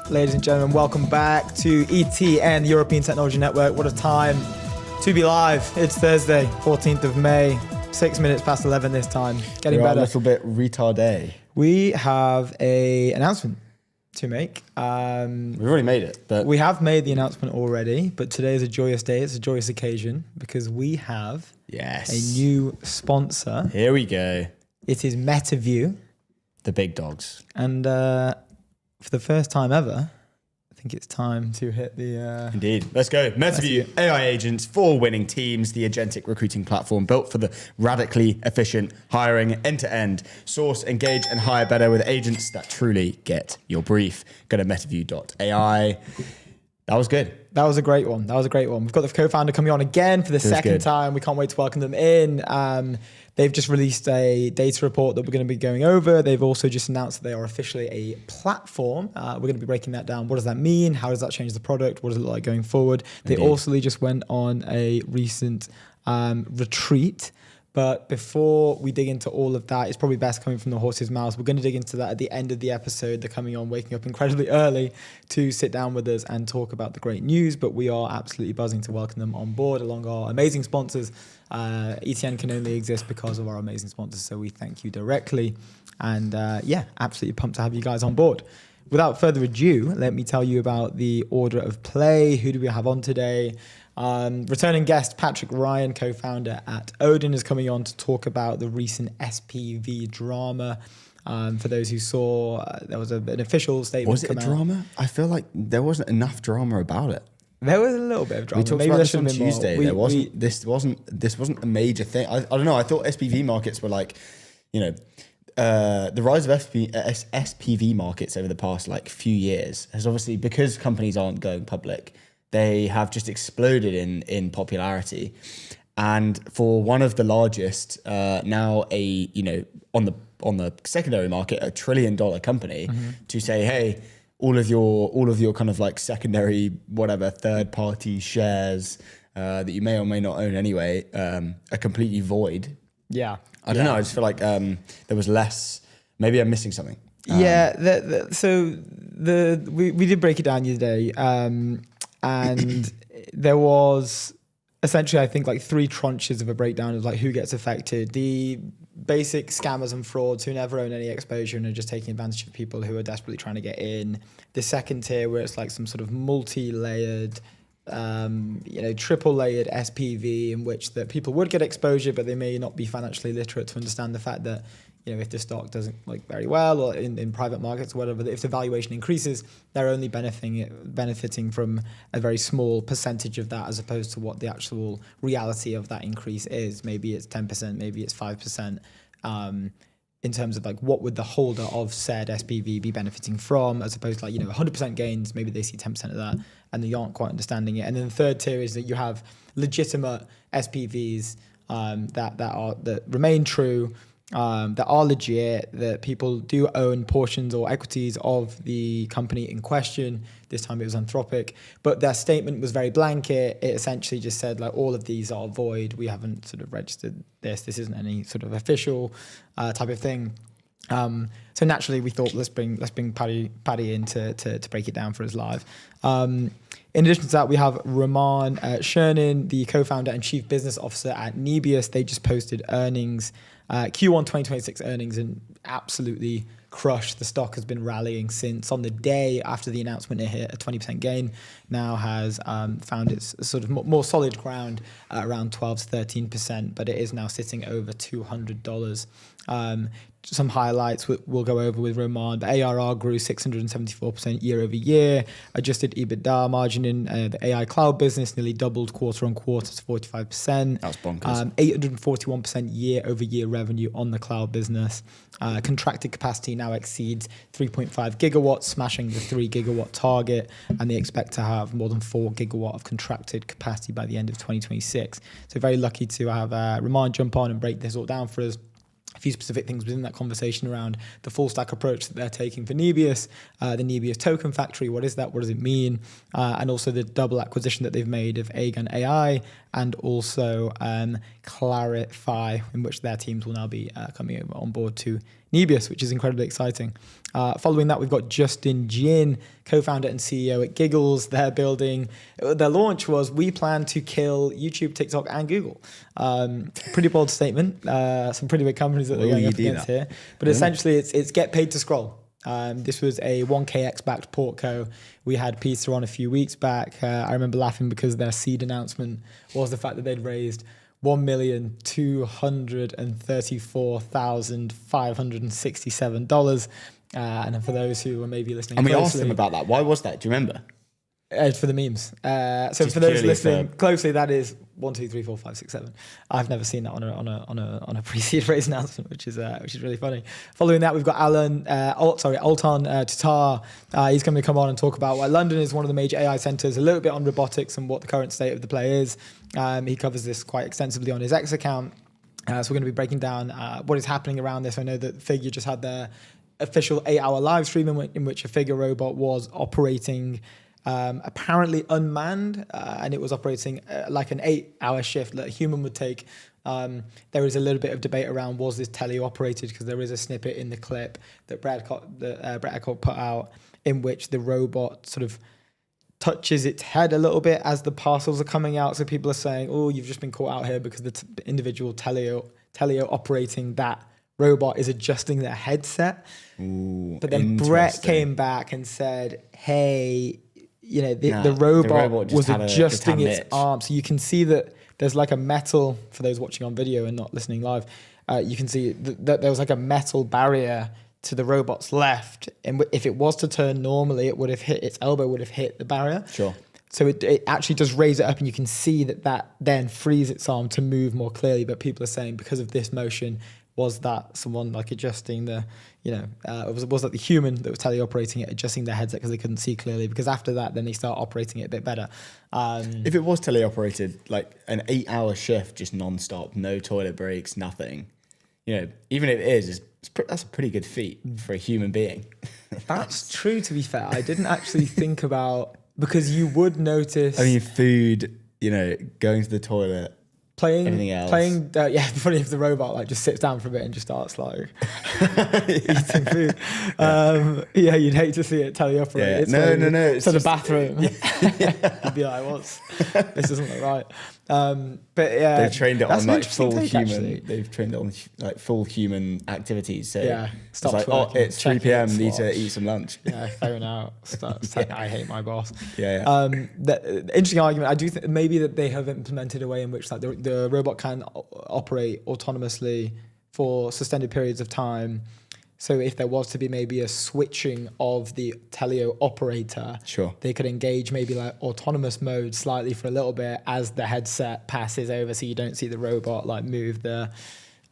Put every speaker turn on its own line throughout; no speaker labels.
Ladies and gentlemen, welcome back to ETN, the European Technology Network. What a time to be live. It's Thursday, 14th of May, 6 minutes past 11 this time. Getting better.
A little bit retardé.
We have an announcement to make.
We've already made it. But
we have made the announcement already, but today is a joyous day. It's a joyous occasion because we have a new sponsor.
Here we go.
It is Metaview.
The big dogs.
And for the first time ever, I think it's time to hit the...
Indeed. Let's go. Metaview, AI agents for winning teams, the agentic recruiting platform built for the radically efficient hiring end-to-end. Source, engage, and hire better with agents that truly get your brief. Go to metaview.ai. That was good.
That was a great one. We've got the co-founder coming on again for the second time. We can't wait to welcome them in. They've just released a data report that we're going to be going over. They've also just announced that they are officially a platform. We're going to be breaking that down. What does that mean? How does that change the product? What does it look like going forward? They also just went on a recent retreat. But before we dig into all of that, it's probably best coming from the horse's mouth. We're going to dig into that at the end of the episode. They're coming on, waking up incredibly early to sit down with us and talk about the great news. But we are absolutely buzzing to welcome them on board along our amazing sponsors. ETN can only exist because of our amazing sponsors. So we thank you directly. And absolutely pumped to have you guys on board. Without further ado, let me tell you about the order of play. Who do we have on today? Returning guest Patrick Ryan, co-founder at Odin, is coming on to talk about the recent SPV drama. For those who saw, there was an official statement.
Was it a drama? I feel like there wasn't enough drama about it.
There was a little bit of drama.
We talked about this on Tuesday. This wasn't a major thing. I don't know. I thought SPV markets were like, the rise of SPV markets over the past few years has obviously, because companies aren't going public, they have just exploded in popularity. And for one of the largest, now on the secondary market, $1 trillion company, to say, hey, all of your kind of secondary third party shares that you may or may not own anyway are completely void.
Yeah.
I don't know. I just feel like there was less. Maybe I'm missing something.
We did break it down the other day. And there was essentially, I think, 3 tranches of a breakdown of who gets affected. The basic scammers and frauds who never own any exposure and are just taking advantage of people who are desperately trying to get in. The second tier, where it's some sort of multi-layered, triple-layered SPV in which that people would get exposure, but they may not be financially literate to understand the fact that, if the stock doesn't very well or in private markets or whatever, if the valuation increases, they're only benefiting from a very small percentage of that as opposed to what the actual reality of that increase is. Maybe it's 10%, maybe it's 5%. In terms of what would the holder of said SPV be benefiting from, as opposed to 100% gains, maybe they see 10% of that and they aren't quite understanding it. And then the third tier is that you have legitimate SPVs that remain true, that are legit, that people do own portions or equities of the company in question. This time it was Anthropic, but their statement was very blanket. It essentially just said all of these are void. We haven't sort of registered this. This isn't any sort of official type of thing. So naturally we thought let's bring Paddy in to break it down for us live. In addition to that, we have Roman Chernin, the co-founder and chief business officer at Nebius. They just posted earnings, Q1 2026 earnings, and absolutely crushed. The stock has been rallying since. On the day after the announcement, it hit a 20% gain. Now has found its sort of more solid ground at around 12 to 13%, but it is now sitting over $200. Some highlights we'll go over with Roman. The ARR grew 674% year over year. Adjusted EBITDA margin in the AI cloud business nearly doubled quarter on quarter to 45%.
That's bonkers.
841% year over year revenue on the cloud business. Contracted capacity now exceeds 3.5 gigawatts, smashing the 3 gigawatt target, and they expect to have more than 4 gigawatt of contracted capacity by the end of 2026. So very lucky to have Roman jump on and break this all down for us. A few specific things within that conversation around the full stack approach that they're taking for Nebius, the Nebius token factory. What is that? What does it mean? And also the double acquisition that they've made of Aegon AI and also Clarify, in which their teams will now be coming over on board to Nebius, which is incredibly exciting. Following that, we've got Justin Jin, co-founder and CEO at Giggles. They're building, their launch was, we plan to kill YouTube, TikTok, and Google. Pretty bold statement. Some pretty big companies that they're going up against here. But essentially, it's get paid to scroll. This was a 1KX backed portco. We had Peter on a few weeks back. I remember laughing because their seed announcement was the fact that they'd raised $1,234,567. And for those who were maybe listening,
and we asked them about that. Why was that? Do you remember?
For the memes. So for those listening closely, that is 1, 2, 3, 4, 5, 6, 7. I've never seen that on a pre-seed raise announcement, which is really funny. Following that, we've got Altan Tutar. He's going to come on and talk about why London is one of the major AI centers, a little bit on robotics and what the current state of the play is. He covers this quite extensively on his X account. So we're going to be breaking down what is happening around this. I know that Figure just had their official 8-hour live stream in which a Figure robot was operating apparently unmanned, and it was operating like an 8-hour shift that a human would take. There is a little bit of debate around, was this teleoperated, because there is a snippet in the clip that Brett Eckhart put out in which the robot sort of touches its head a little bit as the parcels are coming out. So people are saying, oh, you've just been caught out here because the individual teleo operating that robot is adjusting their headset.
Ooh,
but then Brett came back and said, hey, the robot was adjusting its arm. So you can see that there's like a metal, for those watching on video and not listening live, you can see that there was like a metal barrier to the robot's left. And if it was to turn normally, it would have hit, its elbow would have hit the barrier.
Sure.
So it actually does raise it up, and you can see that then frees its arm to move more clearly. But people are saying because of this motion, was that someone like adjusting the, was that the human that was teleoperating it, adjusting their headset because they couldn't see clearly? Because after that, then they start operating it a bit better.
If it was teleoperated, like an 8-hour shift, just non-stop, no toilet breaks, nothing, even if it is, that's a pretty good feat for a human being.
That's true, to be fair. I didn't actually think about, because you would notice.
I mean, food, going to the toilet. Everything else.
Funny if the robot like just sits down for a bit and just starts like eating food. You'd hate to see it teleoperate.
Yeah. No.
To the bathroom. You'd be like, this doesn't look right. But yeah,
they've trained it on like full human.
Actually.
They've trained it on like full human activities. So it's
like,
it's 3 p.m. Need to eat some lunch.
Phone out. I hate my boss. The interesting argument. I do think maybe that they have implemented a way in which like the robot can operate autonomously for suspended periods of time. So if there was to be maybe a switching of the teleo operator,
sure,
they could engage maybe like autonomous mode slightly for a little bit as the headset passes over, so you don't see the robot like move the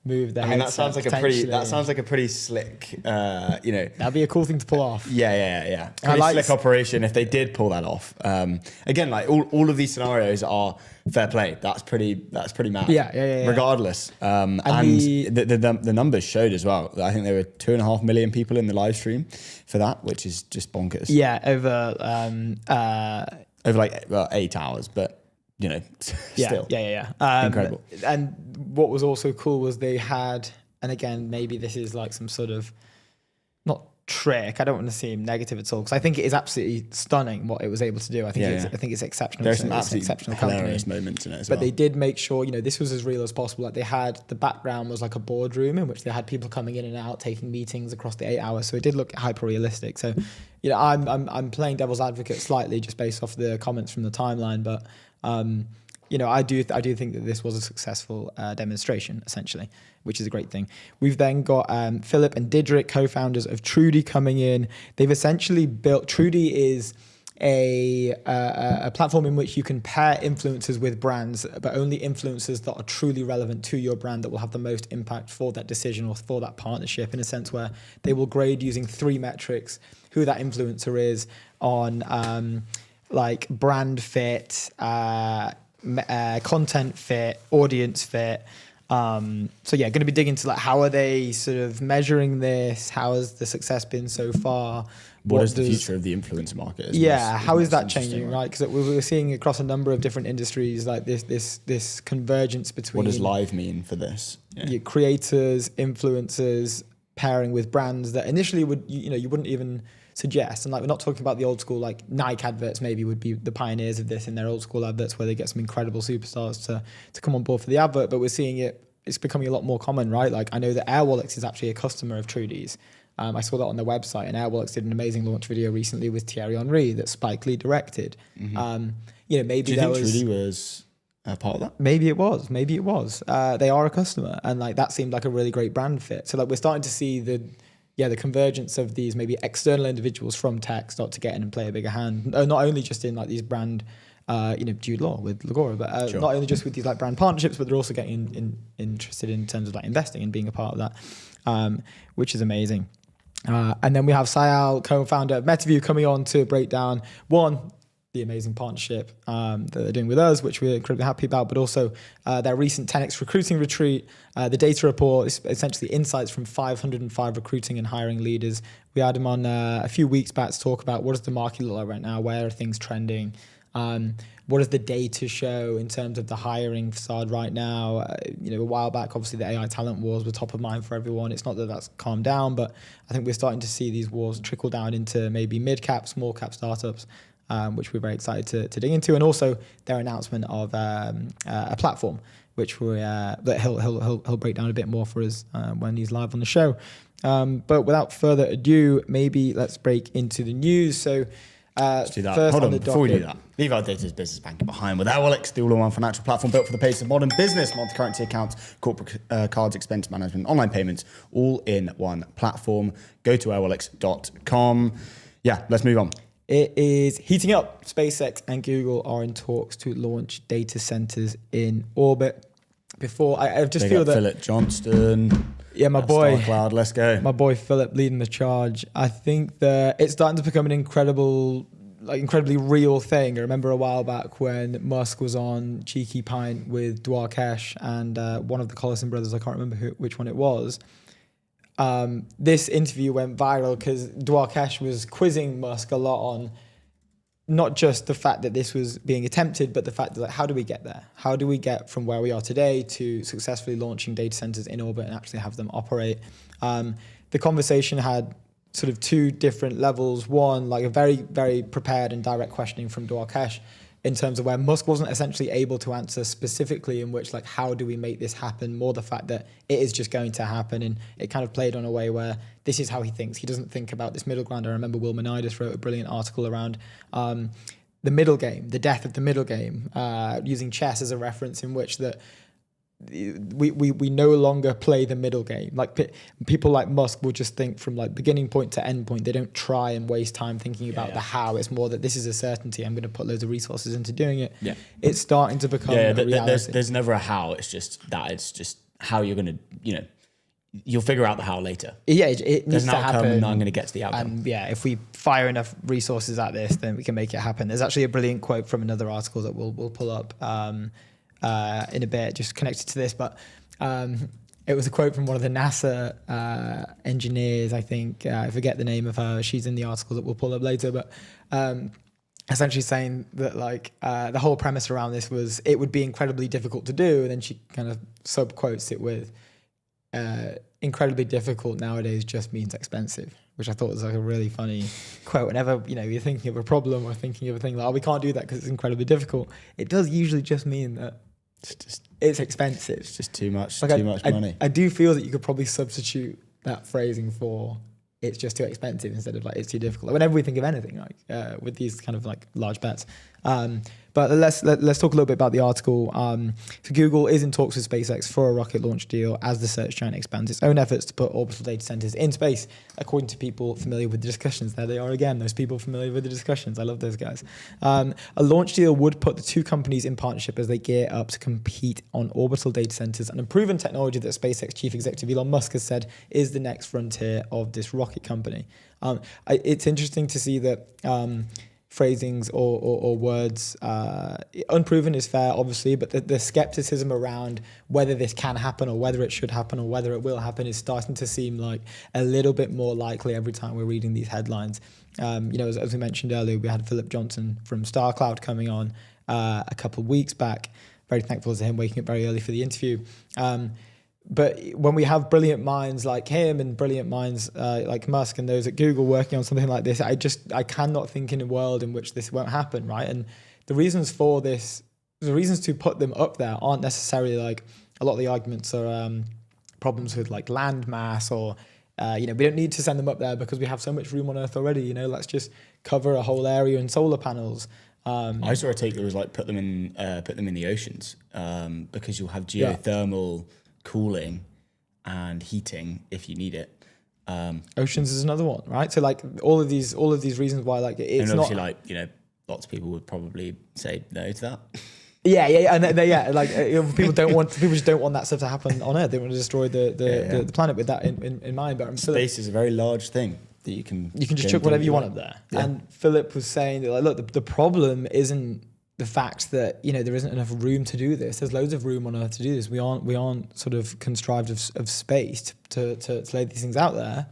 headset.
I mean, that sounds like a pretty slick,
That'd be a cool thing to pull off.
Yeah. Pretty slick operation if they did pull that off. Again, like all of these scenarios are fair play. That's pretty mad.
Yeah.
Regardless, and the numbers showed as well. I think there were 2.5 million people in the live stream for that, which is just bonkers.
Yeah,
over like 8 hours, but. Still.
Yeah.
Incredible.
And what was also cool was they had, and again, maybe this is like some sort of, not trick, I don't want to seem negative at all, because I think it is absolutely stunning what it was able to do. I think it's exceptional.
There's some absolutely hilarious moments in it as well.
But they did make sure, this was as real as possible. Like they had, the background was like a boardroom in which they had people coming in and out, taking meetings across the 8 hours. So it did look hyper realistic. So, I'm playing devil's advocate slightly just based off the comments from the timeline, but I do think that this was a successful demonstration, essentially, which is a great thing. We've then got Philip and Didrik, co-founders of Trudy, coming in. They've essentially built, Trudy is a platform in which you can pair influencers with brands, but only influencers that are truly relevant to your brand, that will have the most impact for that decision or for that partnership, in a sense where they will grade using 3 metrics: who that influencer is on like brand fit, content fit, audience fit, So yeah, going to be digging into like how are they sort of measuring this? How has the success been so far?
What is the future of the influencer market?
How is that changing, right? Because we're seeing across a number of different industries like this convergence between.
What does live mean for this?
Yeah. Creators, influencers pairing with brands that initially you wouldn't even suggest. And like we're not talking about the old school like Nike adverts maybe would be the pioneers of this in their old school adverts where they get some incredible superstars to come on board for the advert, but we're seeing it's becoming a lot more common, right? Like I know that Airwallex is actually a customer of Trudy's. I saw that on their website, and Airwallex did an amazing launch video recently with Thierry Henry that Spike Lee directed.
Mm-hmm.
Maybe
do you think Trudy was a part of that?
Maybe it was. They are a customer, and like that seemed like a really great brand fit. So like we're starting to see the convergence of these maybe external individuals from tech start to get in and play a bigger hand. Not only just in like these brand, Jude Law with Lagora, but
sure.
Not only just with these like brand partnerships, but they're also getting interested in terms of like investing and being a part of that, which is amazing. And then we have Siadhal, co-founder of Metaview, coming on to break down the amazing partnership that they're doing with us, which we're incredibly happy about, but also their recent 10x recruiting retreat, the data report, is essentially insights from 505 recruiting and hiring leaders. We had them on a few weeks back to talk about what does the market look like right now, where are things trending, what does the data show in terms of the hiring facade right now? A while back, obviously the AI talent wars were top of mind for everyone. It's not that that's calmed down, but I think we're starting to see these wars trickle down into maybe mid-cap, small-cap startups, which we're very excited to dig into, and also their announcement of a platform, which that he'll break down a bit more for us when he's live on the show. But without further ado, maybe let's break into the news. So.
Let's do that. Hold on, before we do that, leave our data's business banking behind with Airwallex, the all-in-one financial platform built for the pace of modern business, multi-currency accounts, corporate cards, expense management, online payments, all in one platform. Go to airwallex.com. Yeah, let's move on.
It is heating up. SpaceX and Google are in talks to launch data centers in orbit. I just feel that
Philip Johnston.
Yeah, my boy.
Cloud, let's go.
My boy Philip leading the charge. I think that it's starting to become an incredibly real thing. I remember a while back when Musk was on Cheeky Pint with Dwarkesh and one of the Collison brothers. I can't remember which one it was. This interview went viral because Dwarkesh was quizzing Musk a lot on not just the fact that this was being attempted, but the fact that how do we get there? How do we get from where we are today to successfully launching data centers in orbit and actually have them operate? The conversation had sort of two different levels. One, like a very, very prepared and direct questioning from Dwarkesh in terms of where Musk wasn't essentially able to answer specifically, in which like, how do we make this happen? More the fact that it is just going to happen. And it kind of played on a way where this is how he thinks. He doesn't think about this middle ground. I remember Will Menidis wrote a brilliant article around the middle game, the death of the middle game, using chess as a reference in which that we no longer play the middle game. Like people like Musk will just think from like beginning point to end point. They don't try and waste time thinking about the how. It's more that this is a certainty. I'm going to put loads of resources into doing it. Yeah. It's starting to become a reality.
There's never a how. It's just how you're going to, you'll figure out the how later.
Yeah, it needs to happen.
And I'm going to get to the outcome.
And if we fire enough resources at this, then we can make it happen. There's actually a brilliant quote from another article that we'll pull up in a bit, just connected to this, but it was a quote from one of the NASA engineers, I think. I forget the name of her. She's in the article that we'll pull up later, but essentially saying that like the whole premise around this was it would be incredibly difficult to do, and then she kind of sub-quotes it with incredibly difficult nowadays just means expensive, which I thought was like a really funny quote. Whenever you're thinking of a problem or thinking of a thing like, oh, we can't do that because it's incredibly difficult, it does usually just mean that it's expensive.
It's just too much money.
I do feel that you could probably substitute that phrasing for it's just too expensive instead of like it's too difficult. Like whenever we think of anything like with these kind of like large bets. But let's talk a little bit about the article. So Google is in talks with SpaceX for a rocket launch deal as the search giant expands its own efforts to put orbital data centers in space, according to people familiar with the discussions. There they are again, those people familiar with the discussions. I love those guys. A launch deal would put the two companies in partnership as they gear up to compete on orbital data centers, and a proven technology that SpaceX chief executive Elon Musk has said is the next frontier of this rocket company. It's interesting to see that phrasings or words. Unproven is fair, obviously, but the skepticism around whether this can happen or whether it should happen or whether it will happen is starting to seem like a little bit more likely every time we're reading these headlines. As we mentioned earlier, we had Philip Johnson from StarCloud coming on a couple of weeks back. Very thankful to him waking up very early for the interview. But when we have brilliant minds like him and brilliant minds like Musk and those at Google working on something like this, I cannot think in a world in which this won't happen, right? And the reasons for this, the reasons to put them up there aren't necessarily like, a lot of the arguments are problems with like land mass or, we don't need to send them up there because we have so much room on Earth already, let's just cover a whole area in solar panels.
I saw a take that was like put them in the oceans because you'll have geothermal cooling and heating if you need it.
Oceans is another one, right? So like all of these reasons why like it's
and obviously
not
lots of people would probably say no to that.
People just don't want that stuff to happen on Earth. They want to destroy the planet with that in mind. But
space is a very large thing that you can
just chuck whatever you want up there. Yeah. And Philip was saying that look, the problem isn't the fact that there isn't enough room to do this. There's loads of room on Earth to do this. We aren't sort of contrived of space to lay these things out there.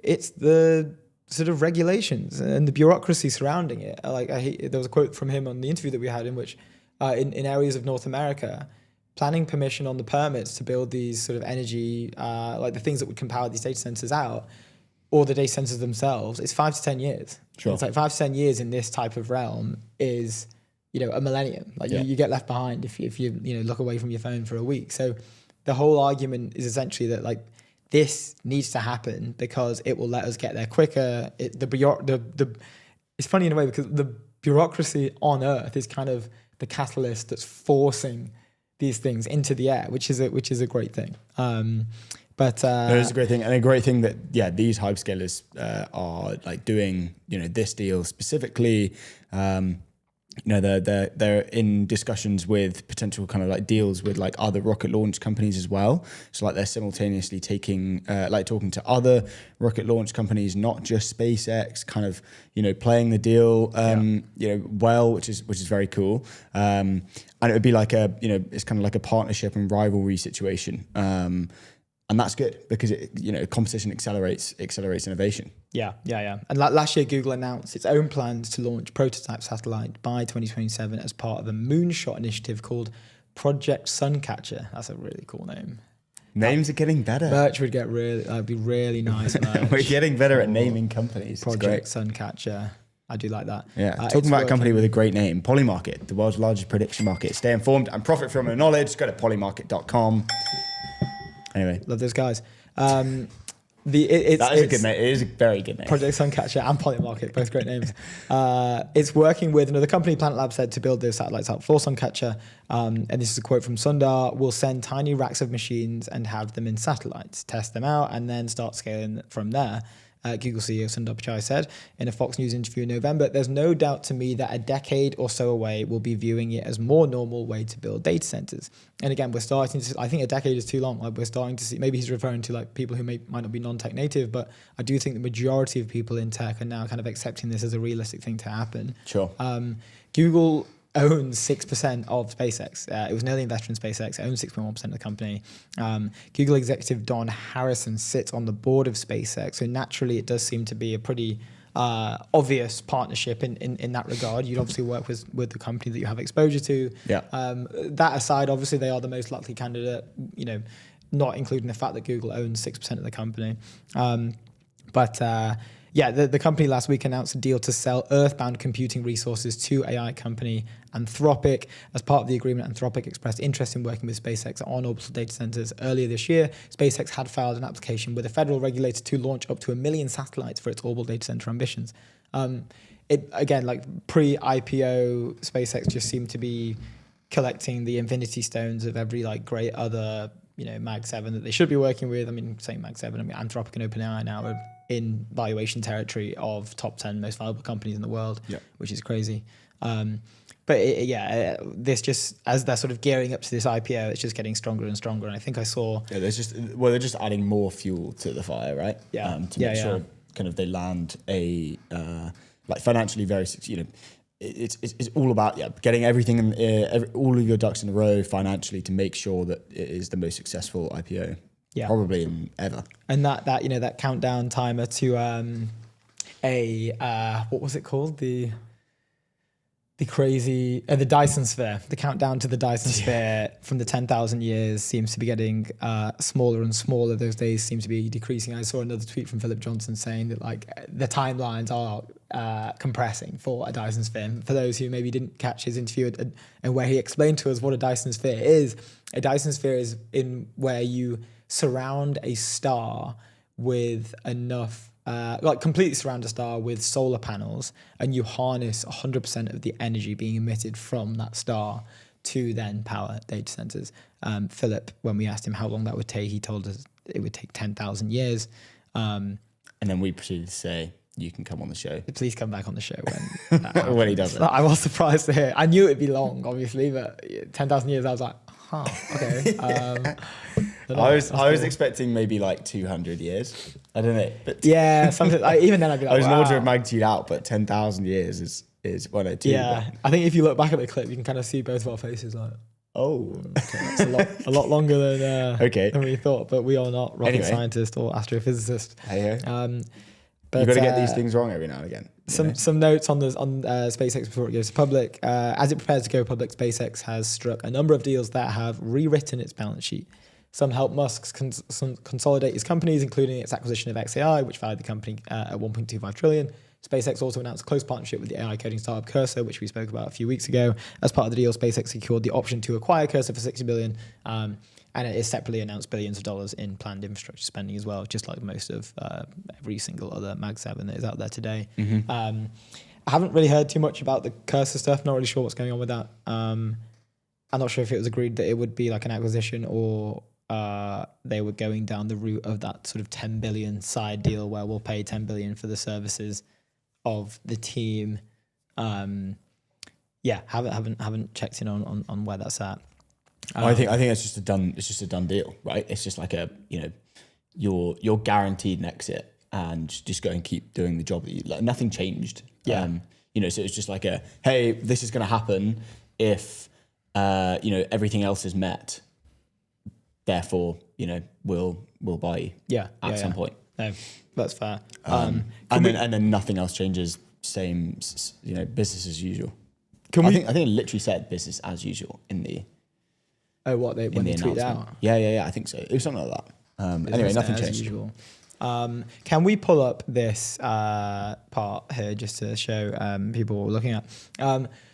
It's the sort of regulations and the bureaucracy surrounding it. There was a quote from him on the interview that we had in which in areas of North America, planning permission on the permits to build these sort of energy, like the things that would power these data centers out, or the data centers themselves, it's 5 to 10 years. Sure. It's like 5 to 10 years in this type of realm is a millennium. You get left behind if you look away from your phone for a week. So the whole argument is essentially that like this needs to happen because it will let us get there quicker. It's funny in a way because the bureaucracy on Earth is kind of the catalyst that's forcing these things into the air, which is a great thing. But
it is a great thing, and a great thing that these hyperscalers are like doing. This deal specifically. They're in discussions with potential kind of like deals with like other rocket launch companies as well. So like they're simultaneously talking to other rocket launch companies, not just SpaceX, kind of, playing the deal, well, which is very cool. And it would be like it's kind of like a partnership and rivalry situation. And that's good because competition accelerates innovation.
Yeah. And last year, Google announced its own plans to launch prototype satellite by 2027 as part of a moonshot initiative called Project Suncatcher. That's a really cool name.
Names are getting better.
Merch would be really nice.
We're getting better at naming companies.
Project Suncatcher. I do like that.
Yeah, talking about a company with a great name, Polymarket, the world's largest prediction market. Stay informed and profit from your knowledge. Go to polymarket.com. Anyway,
love those guys.
That is a good name. It is a very good name.
Project Suncatcher and Polymarket, both great names. It's working with another company, Planet Labs, said to build those satellites out for Suncatcher. And this is a quote from Sundar: "We'll send tiny racks of machines and have them in satellites, test them out, and then start scaling from there." Google CEO Sundar Pichai said in a Fox News interview in November, "There's no doubt to me that a decade or so away, we'll be viewing it as more normal way to build data centers." And again, we're starting to, I think a decade is too long. Like we're starting to see, maybe he's referring to like people who might not be non-tech native, but I do think the majority of people in tech are now kind of accepting this as a realistic thing to happen.
Sure.
Google owns 6% of SpaceX. It was an early investor in SpaceX. It owns 6.1% of the company. Google executive Don Harrison sits on the board of SpaceX. So naturally, it does seem to be a pretty obvious partnership in that regard. You'd obviously work with the company that you have exposure to.
Yeah.
That aside, obviously, they are the most likely candidate, not including the fact that Google owns 6% of the company. The company last week announced a deal to sell Earthbound computing resources to AI company Anthropic. As part of the agreement, Anthropic expressed interest in working with SpaceX on orbital data centers. Earlier this year, SpaceX had filed an application with a federal regulator to launch up to 1 million satellites for its orbital data center ambitions. Pre-IPO, SpaceX just seemed to be collecting the infinity stones of every great other Mag 7 that they should be working with. I mean, saying Mag 7, Anthropic and OpenAI now are in valuation territory of top 10 most valuable companies in the world, which is crazy. This just, as they're sort of gearing up to this IPO, it's just getting stronger and stronger. And I think I saw...
Yeah, they're just adding more fuel to the fire, right?
Yeah.
To make sure kind of they land a like financially very, it's all about getting everything all of your ducks in a row financially to make sure that it is the most successful IPO probably ever.
And that countdown timer to what was it called, the crazy the Dyson sphere, the countdown to the Dyson sphere from the 10,000 years seems to be getting smaller and smaller. Those days seem to be decreasing. I saw another tweet from Philip Johnson saying that like the timelines are compressing for a Dyson sphere. And for those who maybe didn't catch his interview and where he explained to us what a Dyson sphere is in where you surround a star with enough completely surround a star with solar panels, and you harness 100% of the energy being emitted from that star to then power data centers. Philip, when we asked him how long that would take, he told us it would take 10,000 years.
And then we proceeded to say, you can come on the show.
Please come back on the show when
when he does it.
I was surprised to hear. I knew it'd be long, obviously, but 10,000 years, I was like, okay.
I was expecting maybe like 200 years. I don't know. But
yeah, something. Even then, I'd be like,
I was an order of magnitude out, but 10,000 years is 102.
Yeah, I think if you look back at the clip, you can kind of see both of our faces like,
oh,
okay, that's a lot longer than we thought. But we are not rocket scientists or astrophysicists.
Hey, but you've got to get these things wrong every now and again.
Some notes on SpaceX before it goes public. As it prepares to go public, SpaceX has struck a number of deals that have rewritten its balance sheet. Some help Musk consolidate his companies, including its acquisition of XAI, which valued the company at $1.25 trillion. SpaceX also announced a close partnership with the AI coding startup Cursor, which we spoke about a few weeks ago. As part of the deal, SpaceX secured the option to acquire Cursor for $60 billion, and it is separately announced billions of dollars in planned infrastructure spending as well, just like most of every single other Mag 7 that is out there today.
Mm-hmm.
I haven't really heard too much about the Cursor stuff. Not really sure what's going on with that. I'm not sure if it was agreed that it would be like an acquisition or they were going down the route of that sort of 10 billion side deal where we'll pay 10 billion for the services of the team. Haven't checked in on where that's at.
I think it's just a done deal, right? It's just like you're guaranteed an exit and just go and keep doing the job that you like. Nothing changed.
Yeah.
So it's just like hey, this is going to happen if everything else is met. Therefore, we'll buy you at some point.
No, that's fair.
And then nothing else changes. Same, business as usual. I think it literally said business as usual in the.
Oh, what when they tweeted out?
Yeah. I think so. It was something like that. Anyway, nothing changed. Usual.
Can we pull up this part here just to show people what we're looking at?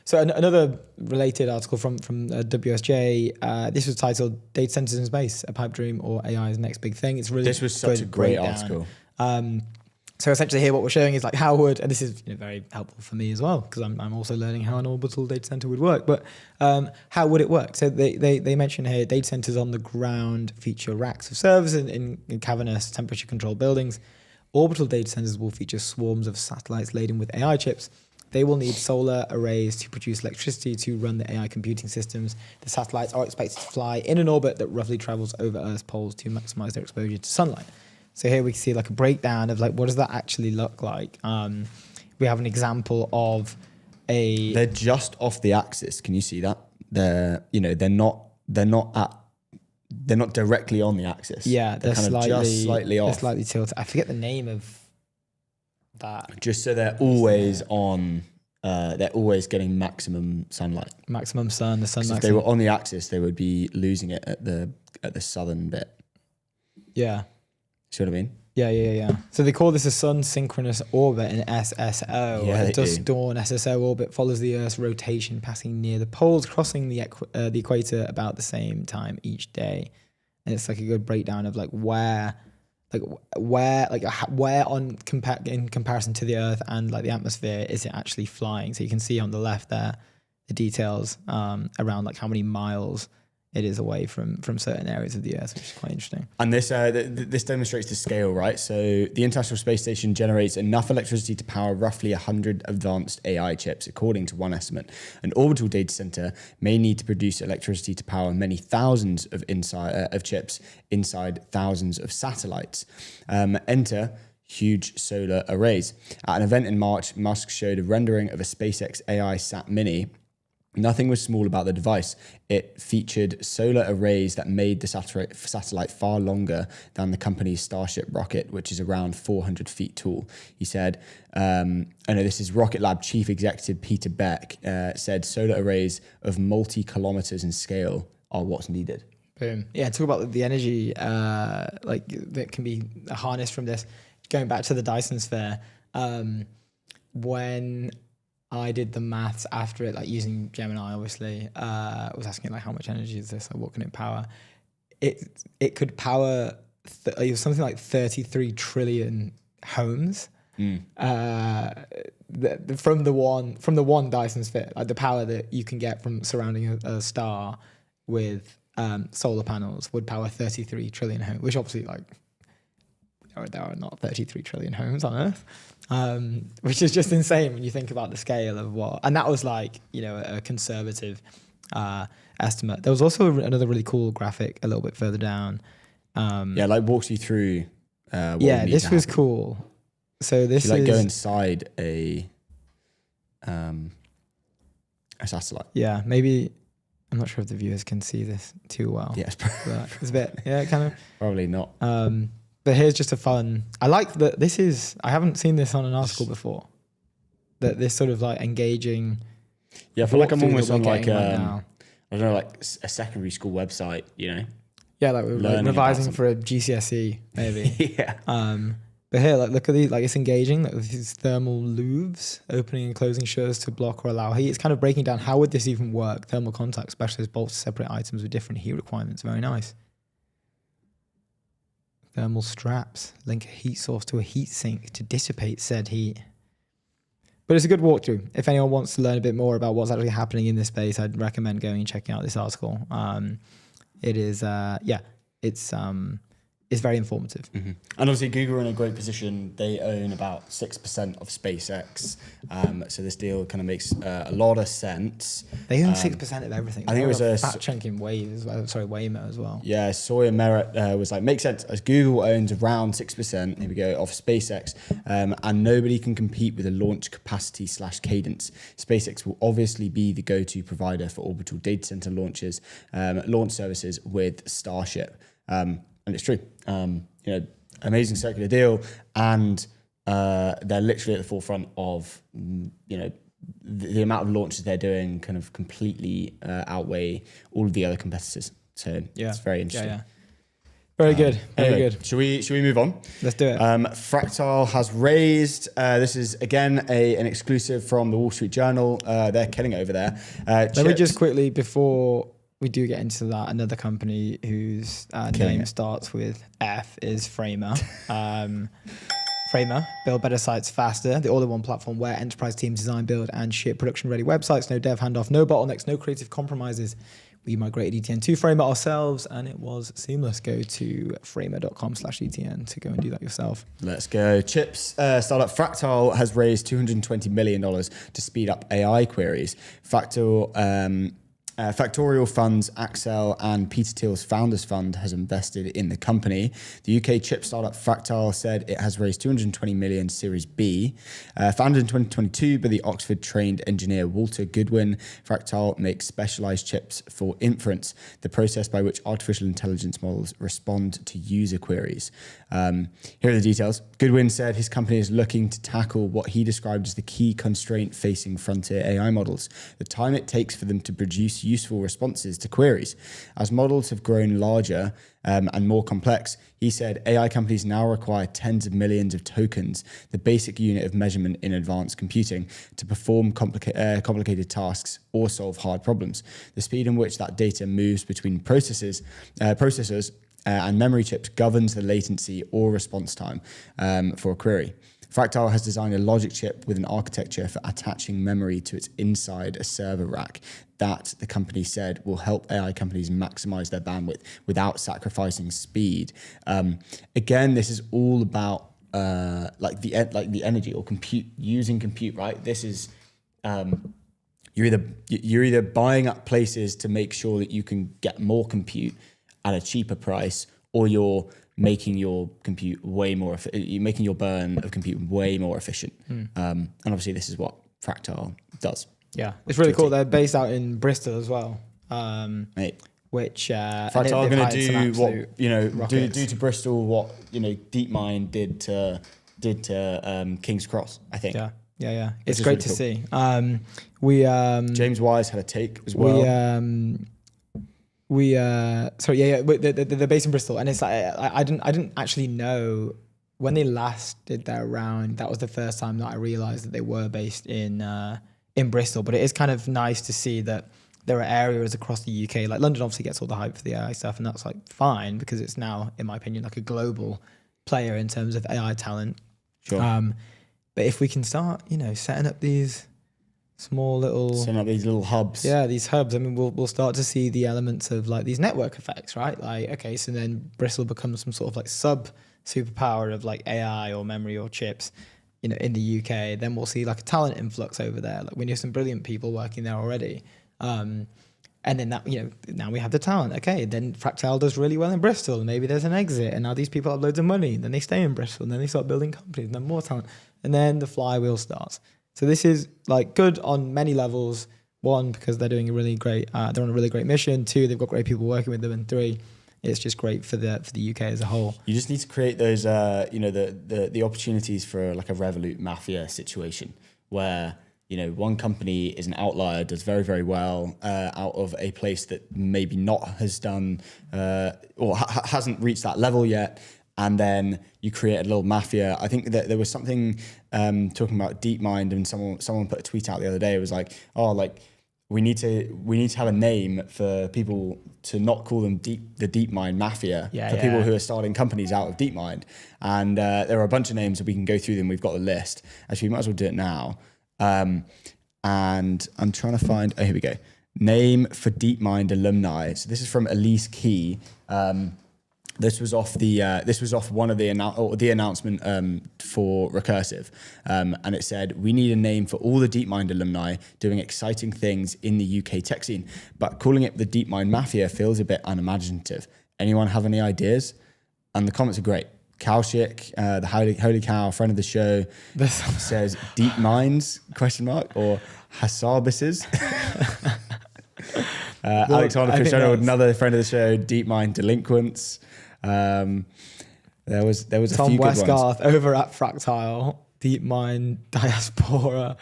So another related article from WSJ. This was titled "Data Centers in Space: A Pipe Dream or AI's Next Big Thing." It's really
this was such a great article.
So essentially here what we're showing is like how would, and this is very helpful for me as well because I'm also learning how an orbital data center would work, but how would it work? So they mention here data centers on the ground feature racks of servers in cavernous temperature controlled buildings. Orbital data centers will feature swarms of satellites laden with AI chips. They will need solar arrays to produce electricity to run the AI computing systems. The satellites are expected to fly in an orbit that roughly travels over Earth's poles to maximize their exposure to sunlight. So here we can see like a breakdown of like what does that actually look like. We have an example of they're just off the axis. Can you see that? They're not directly on the axis. Yeah, they're kind of just slightly off. They're slightly tilted. I forget the name of that. Just so they're always on. They're always getting maximum sunlight. Maximum sun. The sun. If they were on the axis, they would be losing it at the southern bit. Yeah. See what I mean? Yeah. So they call this a sun synchronous orbit, an SSO. Yeah, a dusk dawn SSO orbit follows the Earth's rotation, passing near the poles, crossing the equator about the same time each day. And it's like a good breakdown of like where on in comparison to the Earth and like the atmosphere is it actually flying. So you can see on the left there the details around like how many miles it is away from certain areas of the Earth, which is quite interesting. And this demonstrates the scale, right? So the International Space Station generates enough electricity to power roughly 100 advanced AI chips, according to one estimate. An orbital data center may need to produce electricity to power many thousands of chips inside thousands of satellites. Enter
huge solar arrays. At an event in March, Musk showed a rendering of a SpaceX AI Sat Mini. Nothing was small about the device. It featured solar arrays that made the satellite far longer than the company's Starship rocket, which is around 400 feet tall. He said, this is Rocket Lab Chief Executive Peter Beck, said solar arrays of multi-kilometers in scale are what's needed.
Boom. Yeah, talk about the energy that can be harnessed from this. Going back to the Dyson Sphere, when I did the maths after it, like using Gemini, obviously, was asking like how much energy is this? Like, what can it power? It could power something like 33 trillion homes. From the one Dyson Sphere, like the power that you can get from surrounding a star with solar panels would power 33 trillion homes, which obviously like there are not 33 trillion homes on Earth, which is just insane when you think about the scale of what. And that was like, a conservative estimate. There was also another really cool graphic a little bit further down.
Walks you through.
This was cool. So this is
go inside a satellite.
Yeah, maybe. I'm not sure if the viewers can see this too well.
Yeah,
it's a bit. Yeah, kind of.
Probably not.
But here's just a fun. I like that. I haven't seen this on an article before. That this sort of like engaging.
Yeah, I feel like I'm almost on like I don't know, like a secondary school website. Yeah,
like we're like revising for a GCSE maybe.
Yeah.
But here, like, look at these. Like, it's engaging. Like, with these thermal loops opening and closing shutters to block or allow heat. It's kind of breaking down how would this even work. Thermal contact specialist bolts to separate items with different heat requirements. Very nice. Thermal straps link a heat source to a heat sink to dissipate said heat. But it's a good walkthrough. If anyone wants to learn a bit more about what's actually happening in this space, I'd recommend going and checking out this article. It is, it's very informative.
Mm-hmm. And obviously Google are in a great position. They own about 6% of SpaceX. So this deal kind of makes a lot of sense.
They own 6% of everything.
I think it was a
fat chunk in Waymo as well.
Yeah, Sawyer Merritt was like, makes sense as Google owns around 6%, here we go, of SpaceX, and nobody can compete with the launch capacity / cadence. SpaceX will obviously be the go-to provider for orbital data center launches, launch services with Starship. And it's true, amazing circular deal, and they're literally at the forefront of, the amount of launches they're doing kind of completely outweigh all of the other competitors. So it's very interesting.
Yeah. Very good.
Should we move on?
Let's do it.
Fractile has raised. This is again an exclusive from the Wall Street Journal. They're killing it over there.
Let me just quickly, before we do get into that, another company whose name starts with F is Framer. Framer, build better sites faster. The all-in-one platform where enterprise teams design, build, and ship production-ready websites. No dev handoff, no bottlenecks, no creative compromises. We migrated ETN to Framer ourselves, and it was seamless. Go to framer.com/ETN to go and do that yourself.
Let's go. Chips startup Fractile has raised $220 million to speed up AI queries. Factorial Funds, Axel, and Peter Thiel's Founders Fund has invested in the company. The UK chip startup Fractile said it has raised 220 million Series B. Founded in 2022 by the Oxford-trained engineer Walter Goodwin, Fractile makes specialized chips for inference, the process by which artificial intelligence models respond to user queries. Here are the details. Goodwin said his company is looking to tackle what he described as the key constraint facing frontier AI models, the time it takes for them to produce useful responses to queries. As models have grown larger and more complex, he said AI companies now require tens of millions of tokens, the basic unit of measurement in advanced computing, to perform complicated tasks or solve hard problems. The speed in which that data moves between processors and memory chips governs the latency or response time for a query. Fractile has designed a logic chip with an architecture for attaching memory to its inside a server rack that the company said will help AI companies maximize their bandwidth without sacrificing speed. Again, this is all about the energy or using compute, right? This is you're either buying up places to make sure that you can get more compute at a cheaper price, or you're making your compute way more, you're making your burn of compute way more efficient. And obviously this is what Fractile does.
Yeah, it's really cool. They're based out in Bristol as well.
Mate.
Which
Fractile are going to do what do to Bristol what DeepMind did to King's Cross. I think.
Yeah. It's great to see. James
Wise had a take as well.
They're based in Bristol, and it's like I didn't actually know when they last did their round. That was the first time that I realized that they were based in Bristol. But it is kind of nice to see that there are areas across the UK, like London obviously gets all the hype for the AI stuff, and that's like fine because it's now, in my opinion, like a global player in terms of AI talent.
Sure.
But if we can start, setting up these little
hubs.
Yeah, these hubs. I mean, we'll start to see the elements of like these network effects, right? Like, okay, so then Bristol becomes some sort of like sub superpower of like AI or memory or chips, in the UK. Then we'll see like a talent influx over there. Like we have some brilliant people working there already. And then that, now we have the talent. Okay, then Fractile does really well in Bristol. And maybe there's an exit, and now these people have loads of money. And then they stay in Bristol, and then they start building companies, and then more talent, and then the flywheel starts. So this is like good on many levels. One, because they're doing a really great, they're on a really great mission. Two, they've got great people working with them. And three, it's just great for the UK as a whole.
You just need to create those, the opportunities for like a Revolut Mafia situation where, one company is an outlier, does very, very well out of a place that maybe not has done or hasn't reached that level yet. And then you create a little mafia. I think that there was something talking about DeepMind, and someone put a tweet out the other day. It was like, we need to have a name for people to not call them the DeepMind mafia people who are starting companies out of DeepMind. And there are a bunch of names that we can go through them. We've got the list. Actually, we might as well do it now. And I'm trying to find. Oh, here we go. Name for DeepMind alumni. So this is from Elise Key. This was off one of the announcement for Recursive, and it said, we need a name for all the DeepMind alumni doing exciting things in the UK tech scene, but calling it the DeepMind Mafia feels a bit unimaginative. Anyone have any ideas? And the comments are great. Kaushik, the Holy Cow, friend of the show, says Deep Minds, ? Or Hassarbises. Alexander Fitzgerald, another friend of the show, Deep Mind Delinquents. There was
Tom
a few good ones.
Westgarth over at Fractile, Deep Mind Diaspora,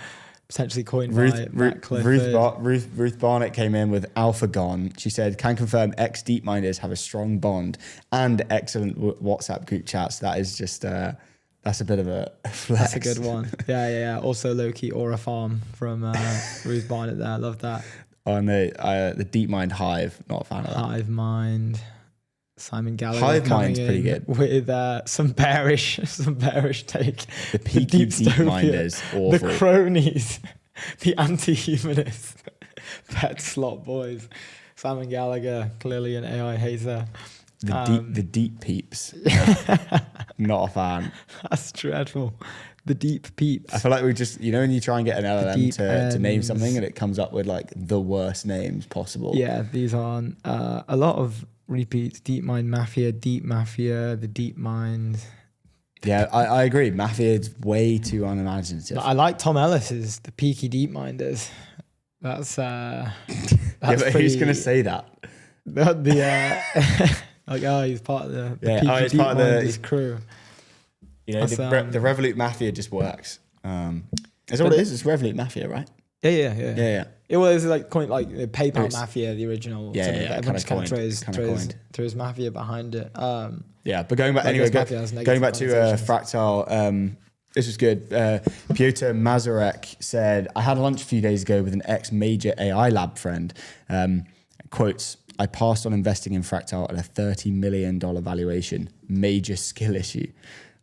potentially coined by Matt Clifford.
Ruth Barnett came in with Alpha Gone. She said, can confirm ex-DeepMinders have a strong bond and excellent WhatsApp group chats. That is just, that's a bit of a flex.
That's a good one. Yeah. Also low-key Aura Farm from Ruth Barnett there. I love that.
Oh no, the DeepMind Hive, not a fan of that.
Hive Mind. Simon Gallagher
Hive Mind's pretty good
with some bearish take.
The peaky DeepMinders, awful.
The cronies, the anti-humanists, pet slot boys. Simon Gallagher, clearly an AI hater.
The deep peeps, not a fan.
That's dreadful. The deep peeps.
I feel like we just, when you try and get an LLM to name something and it comes up with like the worst names possible.
Yeah, these aren't a lot of repeats. DeepMind Mafia, Deep Mafia, the DeepMind.
Yeah, I agree. Mafia is way too unimaginative.
I like Tom Ellis's The Peaky DeepMinders. That's
but who's going to say that?
He's part of the Peaky DeepMinders crew.
The Revolut Mafia just works. That's what it is. It's Revolut Mafia, right?
Yeah. It was like PayPal Mafia, the original. Everyone just kind of throws Mafia behind it.
But going back to Fractile, this was good. Piotr Mazurek said, I had lunch a few days ago with an ex-major AI lab friend. Quotes, I passed on investing in Fractile at a $30 million valuation. Major skill issue.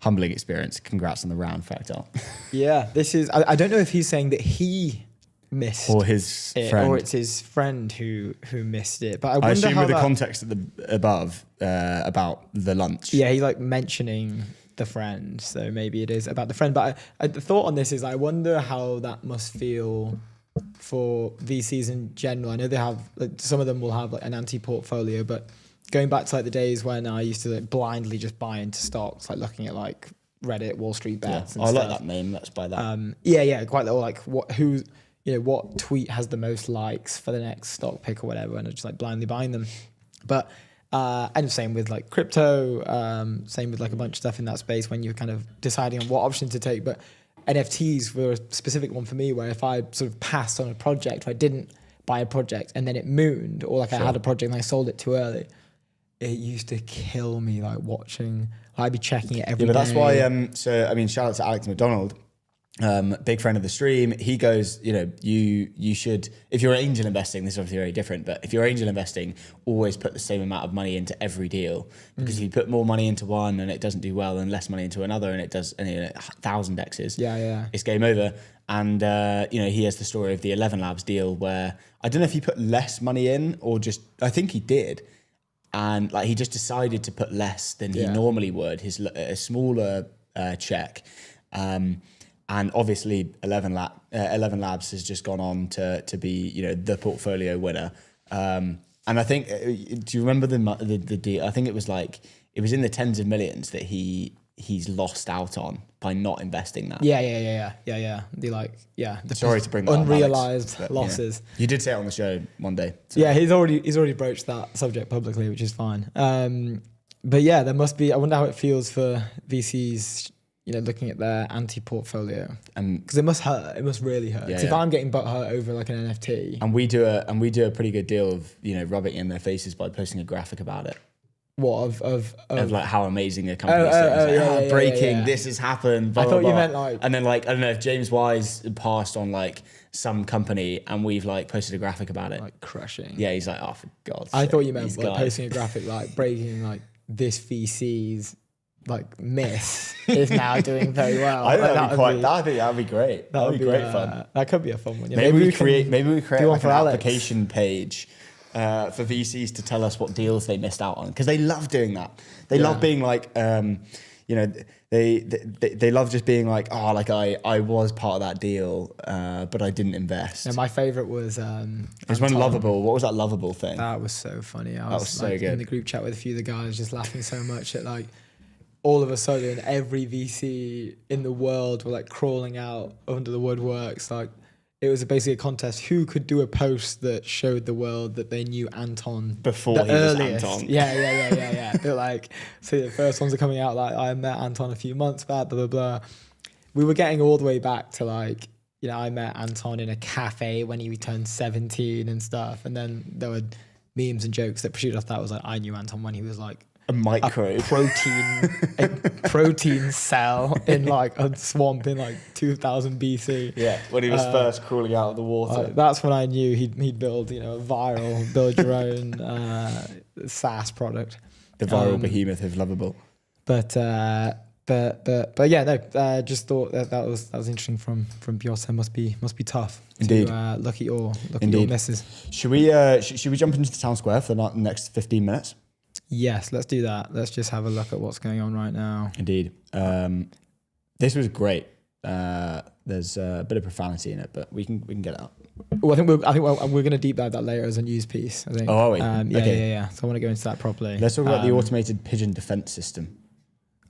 Humbling experience. Congrats on the round, Fractile.
Yeah, this is. I don't know if he's saying that he missed
or his friend,
or it's his friend who missed it. But I
assume
how
with the context at the above about the lunch.
Yeah, he's like mentioning the friend, so maybe it is about the friend. But the thought on this is, I wonder how that must feel for VCs in general. I know they have some of them will have like an anti-portfolio, but going back to like the days when I used to like blindly just buy into stocks, like looking at like Reddit, Wall Street bets. And
I
stuff.
like that name. Let's buy that.
Yeah, quite little. Like what tweet has the most likes for the next stock pick or whatever, and I just like blindly buying them. But and same with like crypto, same with like a bunch of stuff in that space when you're kind of deciding on what option to take. But NFTs were a specific one for me, where if I sort of passed on a project, or I didn't buy a project and then it mooned, or like I had a project and I sold it too early, it used to kill me. Like watching, I'd be checking it every day.
But that's why. So I mean, shout out to Alex McDonald. Big friend of the stream. He goes, you should, if you're angel investing, this is obviously very different, but if you're angel investing, always put the same amount of money into every deal, because if you put more money into one and it doesn't do well, and less money into another and it does 1,000 X's, it's game over. And he has the story of the 11 Labs deal where I don't know if he put less money in or just, I think he did. And like he just decided to put less than he normally would, a smaller check. And obviously 11 Labs has just gone on to be, the portfolio winner. And I think, do you remember the deal? I think it was in the tens of millions that he's lost out on by not investing that.
Yeah. The
Sorry to bring that
unrealized
up, Alex,
losses.
You did say it on the show one day. So.
Yeah, he's already broached that subject publicly, which is fine. But yeah, there must be. I wonder how it feels for VCs. Looking at their anti-portfolio, because it must hurt. It must really hurt. If I'm getting butt hurt over like an NFT,
and we do a pretty good deal of rubbing it in their faces by posting a graphic about it.
What of
like how amazing a company is. Breaking, this has happened. Blah,
I thought
blah,
you
blah.
meant like,
and then like I don't know if James Wise passed on like some company and we've like posted a graphic about it,
like crushing.
Yeah, he's like, oh for God's
I
sake,
thought you meant like posting a graphic like breaking like this VC's like miss is now doing very well.
I think that'd be great. That'd be great fun.
That could be a fun one. Yeah,
maybe we create like an
Alex.
application page for VCs to tell us what deals they missed out on, because they love doing that. They love being like, they love just being like, oh, like I was part of that deal, but I didn't invest.
Yeah, my favorite was
it's when Lovable. What was that Lovable thing?
That was so funny. I was
so
like,
good.
in the group chat with a few of the guys, just laughing so much at like all of a sudden every VC in the world were like crawling out under the woodworks. Like it was basically a contest who could do a post that showed the world that they knew Anton
before he was Anton.
Yeah. They're like, so the first ones are coming out like, I met Anton a few months back, blah, blah, blah. We were getting all the way back to like, I met Anton in a cafe when he turned 17 and stuff. And then there were memes and jokes that preceded off that. Was like, I knew Anton when he was like,
a
protein cell in like a swamp in like 2000 BC.
Yeah, when he was first crawling out of the water.
That's when I knew he'd build, a viral, build your own SaaS product.
The viral behemoth of Lovable.
But yeah, no. Just thought that was interesting from Piotr. Must be tough.
Indeed.
To look at your misses.
Should we jump into the town square for the next 15 minutes?
Yes, let's do that. Let's just have a look at what's going on right now.
Indeed. This was great. There's a bit of profanity in it, but we can get it out.
Well, I think we're going to deep dive that later as a news piece. I think.
Oh, are we?
Yeah. So I want to go into that properly.
Let's talk about the automated pigeon defense system.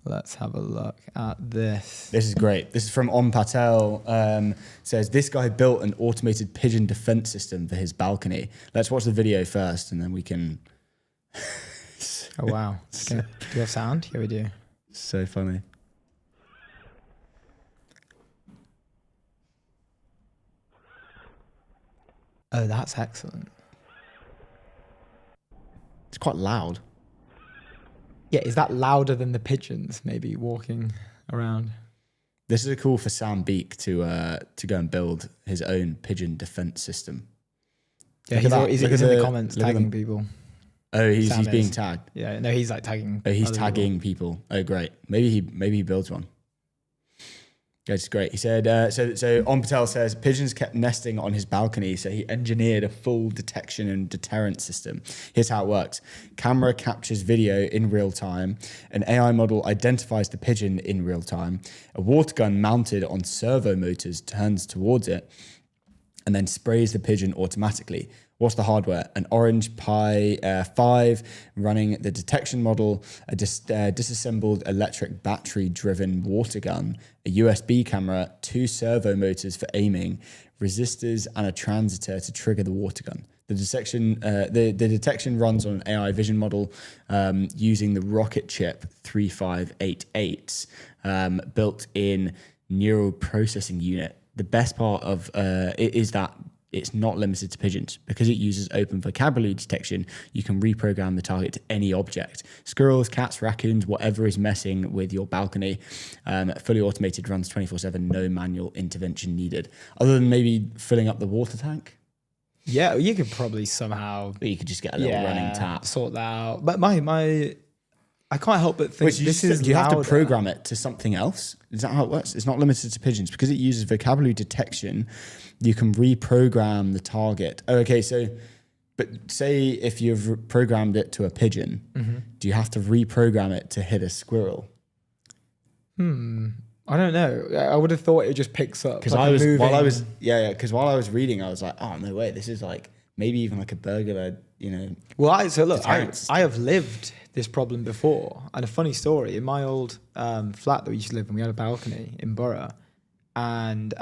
Let's have a look at this.
This is great. This is from Om Patel. Says this guy built an automated pigeon defense system for his balcony. Let's watch the video first, and then we can.
Oh wow! Do we have sound? Yeah, we do.
So funny.
Oh, that's excellent.
It's quite loud.
Yeah, is that louder than the pigeons maybe walking around?
This is a call for Sam Beek to go and build his own pigeon defense system.
Yeah, he's in the comments tagging people.
Oh, he's being tagged.
Yeah, no, he's like tagging.
Oh, he's tagging people. Oh, great. Maybe he builds one. That's great. He said, so Om Patel says, pigeons kept nesting on his balcony, so he engineered a full detection and deterrent system. Here's how it works. Camera captures video in real time. An AI model identifies the pigeon in real time. A water gun mounted on servo motors turns towards it. and then sprays the pigeon automatically. What's the hardware? An Orange Pi 5 running the detection model, a disassembled electric battery-driven water gun, a USB camera, 2 servo motors for aiming, resistors, and a transitor to trigger the water gun. The detection runs on an AI vision model using the rocket chip 3588 built-in neural processing unit. The best part of it is that it's not limited to pigeons. Because it uses open vocabulary detection, you can reprogram the target to any object. Squirrels, cats, raccoons, whatever is messing with your balcony. Fully automated, runs 24/7, no manual intervention needed. Other than maybe filling up the water tank.
Yeah, you could probably somehow...
But you could just get a little running tap.
Sort that out. But I can't help but think
do you have to program it to something else? Is that how it works? It's not limited to pigeons. Because it uses vocabulary detection, you can reprogram the target. Oh, okay, so... But say if you've programmed it to a pigeon, do you have to reprogram it to hit a squirrel?
I don't know. I would have thought it just picks up.
Because because while I was reading, I was like, oh no way, this is like maybe even like a burglar, you know.
Well, I have lived this problem before, and a funny story in my old flat that we used to live in. We had a balcony in Borough, and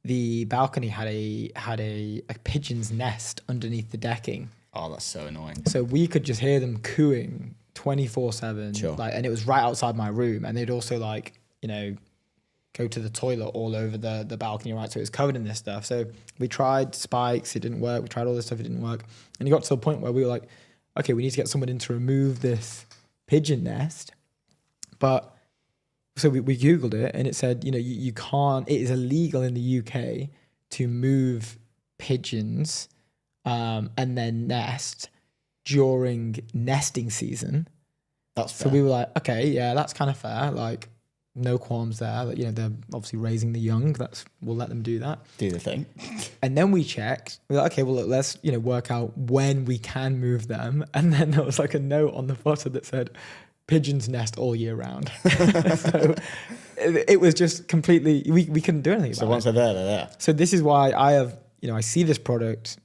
the balcony had a pigeon's nest underneath the decking.
Oh, that's so annoying.
So we could just hear them cooing 24/7,
sure.
and it was right outside my room, and they'd also go to the toilet all over the balcony, right? So it was covered in this stuff. So we tried spikes, it didn't work. We tried all this stuff, it didn't work. And it got to a point where we were like, okay, we need to get someone in to remove this pigeon nest. But so we Googled it, and it said, you can't, it is illegal in the UK to move pigeons and then nest during nesting season.
That's fair.
So we were like, okay, yeah, that's kind of fair. Like, no qualms there. Like, they're obviously raising the young. We'll let them do that.
Do the thing.
And then we checked. We're like, okay, well, let's work out when we can move them. And then there was like a note on the footer that said, pigeons nest all year round. So it was just completely. We couldn't do anything about it.
So once they're there, they're there.
So this is why I have. I see this product.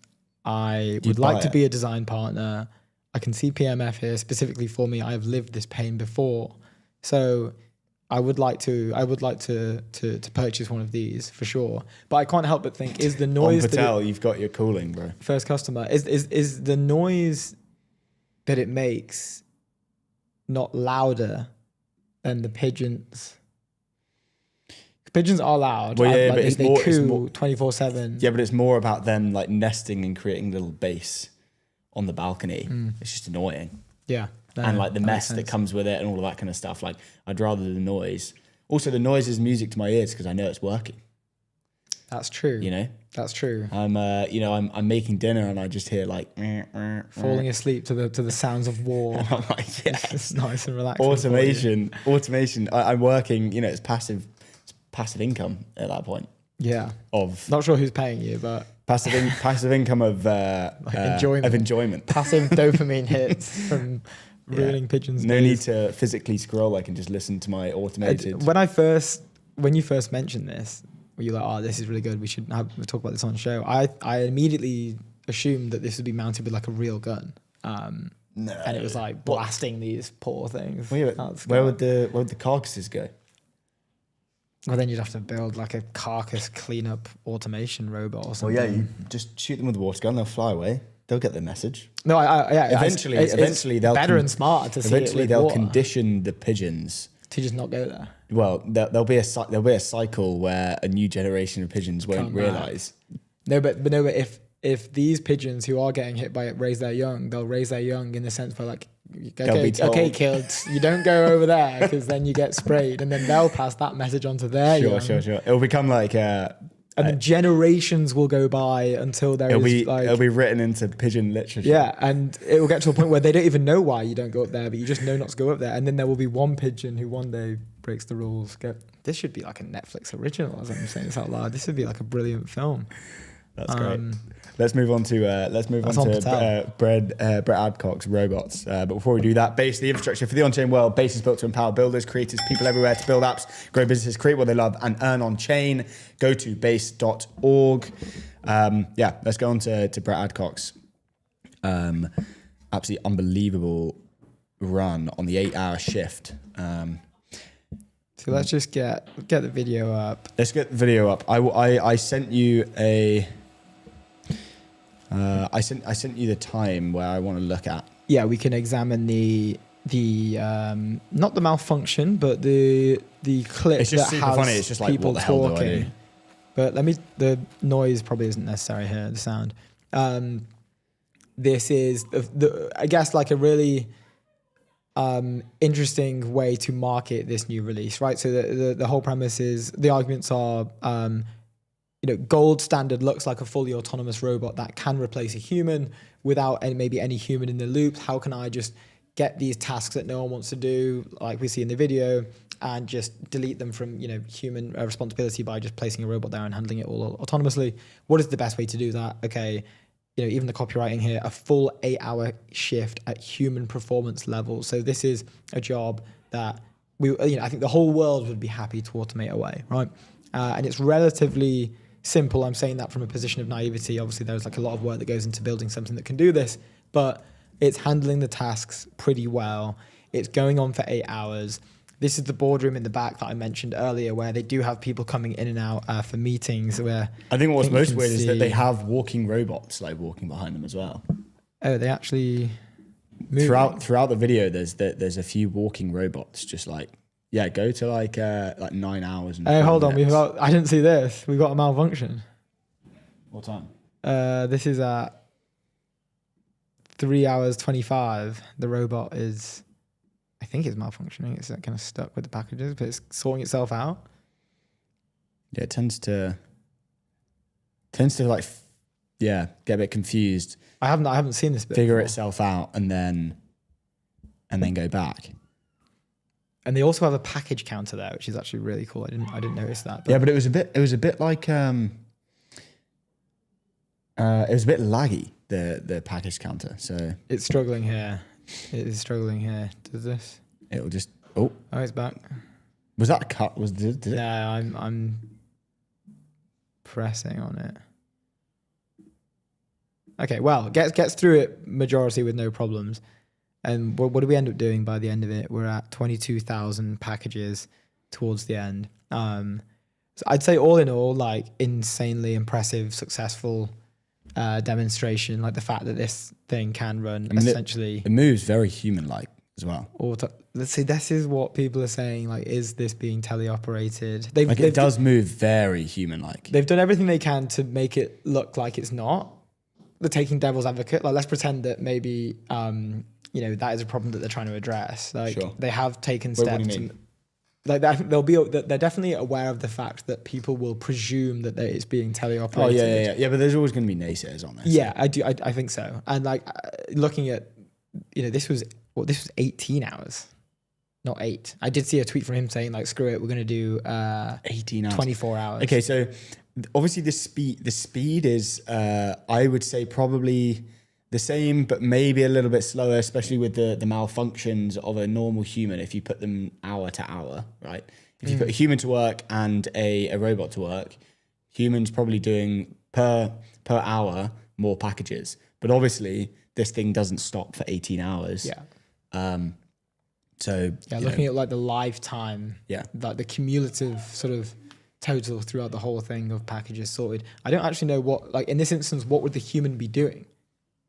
I would like to be a design partner. I can see PMF here specifically for me. I have lived this pain before, so I would like to purchase one of these for sure. But I can't help but think: is the noise?
You've got your cooling, bro.
First customer is the noise that it makes not louder than the pigeons? Pigeons are loud.
Well, yeah, but
they coo 24/7.
Yeah, but it's more about them like nesting and creating a little base on the balcony. It's just annoying.
Yeah.
And like the mess that comes with it and all of that kind of stuff. Like I'd rather the noise. Also, the noise is music to my ears because I know it's working.
That's true. That's true.
I'm making dinner and I just hear like
falling asleep to the sounds of war.
And I'm like, yes.
It's nice and relaxing.
Automation. I'm working. It's passive income at that point.
Yeah. Not sure who's paying you, but
passive income of enjoyment.
Passive dopamine hits from ruining pigeons.
No need to physically scroll. I can just listen to my automated.
When you first mentioned this, were you like, oh, this is really good, we should talk about this on the show? I immediately assumed that this would be mounted with like a real gun.
No.
And it was like blasting these poor things.
Where would the carcasses go?
Well, then you'd have to build like a carcass cleanup automation robot or something.
Well, yeah, you just shoot them with a water gun, they'll fly away. They'll get their message.
No,
Eventually they'll
better and smarter to see.
Eventually they'll condition the pigeons
to just not go there.
Well, there'll be a cycle where a new generation of pigeons won't realise.
No, but if these pigeons who are getting hit by it raise their young, they'll raise their young in the sense where like, okay, kids, you don't go over there because then you get sprayed, and then they'll pass that message on to their young.
Sure. It'll become like
and then generations will go by until it'll
be written into pigeon literature.
Yeah, and it will get to a point where they don't even know why you don't go up there, but you just know not to go up there. And then there will be one pigeon who one day breaks the rules. This should be like a Netflix original, as I'm saying this out loud. This would be like a brilliant film.
That's great. let's move on to Brett Adcock's robots. But before we do that, Base, the infrastructure for the on-chain world. Base is built to empower builders, creators, people everywhere to build apps, grow businesses, create what they love, and earn on-chain. Go to base.org. Let's go on to Brett Adcock's absolutely unbelievable run on the 8-hour shift.
So let's just get the video up.
Let's get the video up. I sent you a. I sent you the time where I want to look at.
Yeah, we can examine the not the malfunction, but the clip.
It's just
that
super
has
funny. It's just like,
people
what the hell
talking.
do I do?
But the noise probably isn't necessary here. The sound. This is I guess like a really interesting way to market this new release, right? So the whole premise is, the arguments are, gold standard looks like a fully autonomous robot that can replace a human without maybe any human in the loop. How can I just get these tasks that no one wants to do, like we see in the video, and just delete them from human responsibility by just placing a robot there and handling it all autonomously? What is the best way to do that? Okay. Even the copywriting here, a full 8-hour shift at human performance level. So this is a job that I think the whole world would be happy to automate away, right? And it's relatively simple. I'm saying that from a position of naivety. Obviously, there's like a lot of work that goes into building something that can do this, but it's handling the tasks pretty well. It's going on for 8 hours. This is the boardroom in the back that I mentioned earlier, where they do have people coming in and out for meetings. Where
I think what's most weird is that they have walking robots like walking behind them as well.
Oh, they actually move
throughout the video. There's a few walking robots, just like go to like 9 hours. And
hold on, I didn't see this. We've got a malfunction.
What time?
This is at 3 hours 25. The robot is, I think it's malfunctioning. It's kind of stuck with the packages, but it's sorting itself out.
Yeah, it tends to get a bit confused.
I haven't seen this bit.
Figure itself out and then go back.
And they also have a package counter there, which is actually really cool. I didn't notice that.
But it was a bit like it was a bit laggy, the package counter. So
it's struggling here. It is struggling here. Does this?
It'll just. Oh,
it's back.
Was that a cut? Did it?
Yeah, I'm pressing on it. Okay, well, gets through it majority with no problems. And what do we end up doing by the end of it? We're at 22,000 packages towards the end. So I'd say all in all, like insanely impressive, successful demonstration. Like the fact that this thing can run essentially.
It moves very human-like as well.
Let's see, this is what people are saying. Like, is this being teleoperated?
It does move very human-like.
They've done everything they can to make it look like it's not. They're taking devil's advocate. Like, let's pretend that maybe that is a problem that they're trying to address. Like, sure. They have taken steps.
What do you mean?
Like they're definitely aware of the fact that people will presume that it's being teleoperated.
Oh yeah. But there's always going to be naysayers on this.
Yeah, I do. I think so. And like looking at, this was 18 hours, not 8. I did see a tweet from him saying like, screw it, we're going to do
18 hours,
24 hours.
Okay, so obviously the speed is I would say probably the same, but maybe a little bit slower, especially with the malfunctions of a normal human. If you put them hour to hour, right? If you put a human to work and a robot to work, humans probably doing per hour more packages. But obviously, this thing doesn't stop for 18 hours.
Yeah.
Looking
at like the lifetime, like the cumulative sort of total throughout the whole thing of packages sorted. I don't actually know what, like in this instance, what would the human be doing?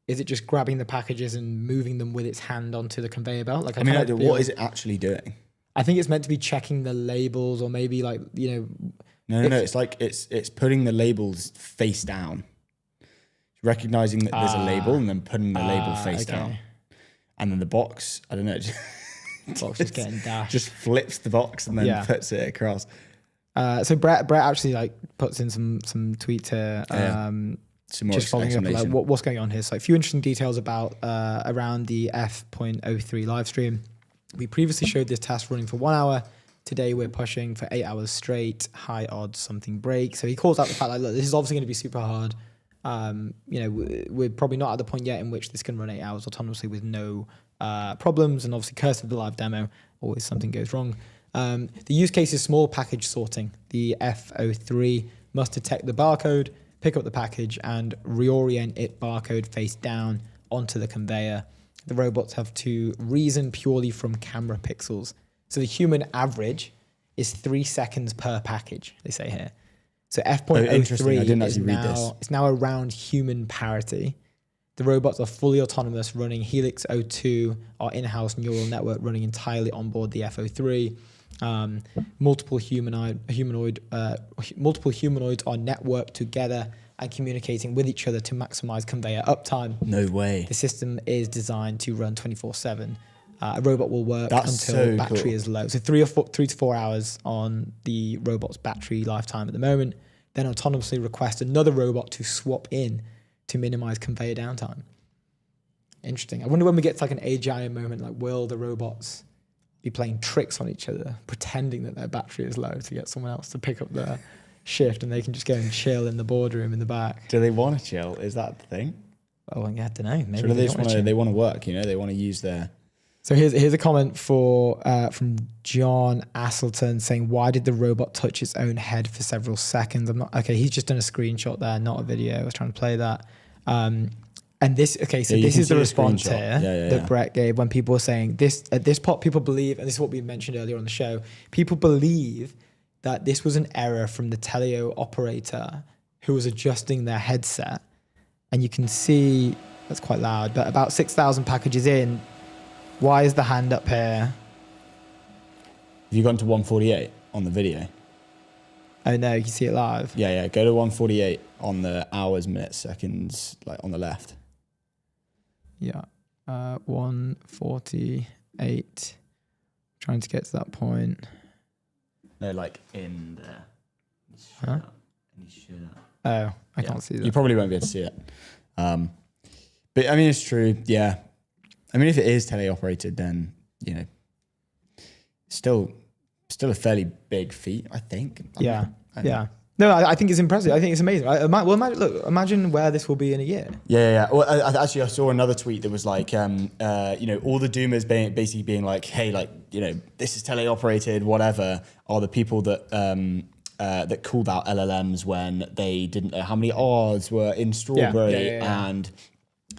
Is it just grabbing the packages and moving them with its hand onto the conveyor belt? Like,
what is it actually doing?
I think it's meant to be checking the labels, or maybe like,
No. It's like it's putting the labels face down, recognizing that there's a label, and then putting the label face down, and then the box. I don't know.
The box is getting dashed.
Just flips the box and then puts it across.
So Brett actually like puts in some tweets here.
Some more
just following up like what's going on here. So a few interesting details about around the F.03 live stream. We previously showed this task running for 1 hour. Today we're pushing for 8 hours straight. High odds something breaks. So he calls out the fact like, look, this is obviously going to be super hard. We're probably not at the point yet in which this can run 8 hours autonomously with no problems. And obviously, curse of the live demo, always something goes wrong. The use case is small package sorting. The F03 must detect the barcode, pick up the package, and reorient it barcode face down onto the conveyor. The robots have to reason purely from camera pixels. So the human average is 3 seconds per package, they say here. So F.03 is now around human parity. The robots are fully autonomous, running Helix 02, our in-house neural network running entirely on board the F03. Multiple humanoids are networked together and communicating with each other to maximize conveyor uptime.
No way.
The system is designed to run 24/7. A robot will work until battery is low. So 3 to 4 hours on the robot's battery lifetime at the moment. Then autonomously request another robot to swap in to minimize conveyor downtime. Interesting. I wonder when we get to like an AGI moment, like will the robots be playing tricks on each other, pretending that their battery is low to get someone else to pick up their shift, and they can just go and chill in the boardroom in the back.
Do they want to chill? Is that the thing?
Oh, yeah, I don't know. Maybe
they want to work. They want to use their.
So here's a comment from John Asselton saying, "Why did the robot touch its own head for several seconds?" He's just done a screenshot there, not a video. I was trying to play that. And this is the response here that Brett gave when people were saying this. At this point, people believe, and this is what we mentioned earlier on the show, people believe that this was an error from the teleo operator who was adjusting their headset. And you can see, that's quite loud, but about 6,000 packages in, why is the hand up here?
Have you gone to 148 on the video?
Oh no, you can see it live.
Yeah. Go to 148 on the hours, minutes, seconds, like on the left.
Yeah. 148. Trying to get to that point.
No, like in there.
Huh? Oh, I can't see that.
You probably won't be able to see it. But I mean, it's true. Yeah. I mean, if it is teleoperated, then, still a fairly big feat, I think.
Yeah. No, I think it's impressive. I think it's amazing. Imagine where this will be in a year.
Yeah. Well, I saw another tweet that was like, all the doomers basically being like, hey, this is teleoperated, whatever, are the people that that called out LLMs when they didn't know how many R's were in Strawberry and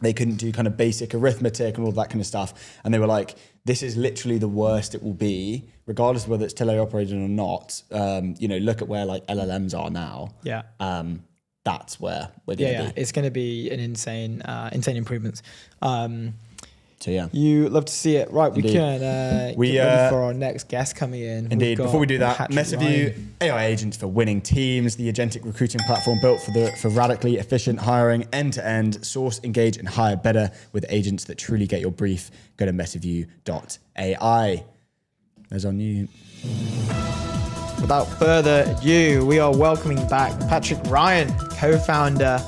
they couldn't do kind of basic arithmetic and all that kind of stuff. And they were like, this is literally the worst it will be, regardless of whether it's teleoperated or not. Look at where like LLMs are now.
Yeah.
That's where we're going to be.
It's going to be an insane improvements.
So yeah,
you love to see it. Right, we can get ready for our next guest coming in.
Indeed. Before we do that, Metaview AI agents for winning teams, the agentic recruiting platform built for radically efficient hiring, end to end, source, engage, and hire better with agents that truly get your brief. Go to metaview.ai. There's our new.
Without further ado, we are welcoming back Patrick Ryan, co-founder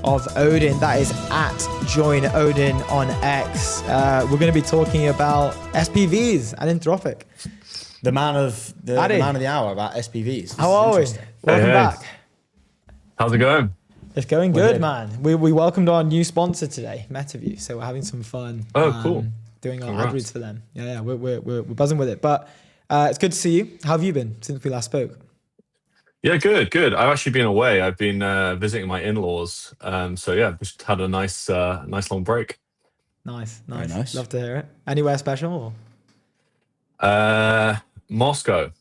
of Odin. That is at Join Odin on X. We're going to be talking about SPVs and Anthropic.
The man of the hour about SPVs.
How are we? Welcome back.
How's it going?
It's going good, man. We welcomed our new sponsor today, Metaview. So we're having some fun.
Oh, cool.
Doing our ad reads for them. Yeah. We're buzzing with it. But it's good to see you. How have you been since we last spoke?
Yeah, good. I've actually been away. I've been visiting my in-laws. Just had a nice long break.
Nice.
Very nice.
Love to hear it. Anywhere special?
Moscow,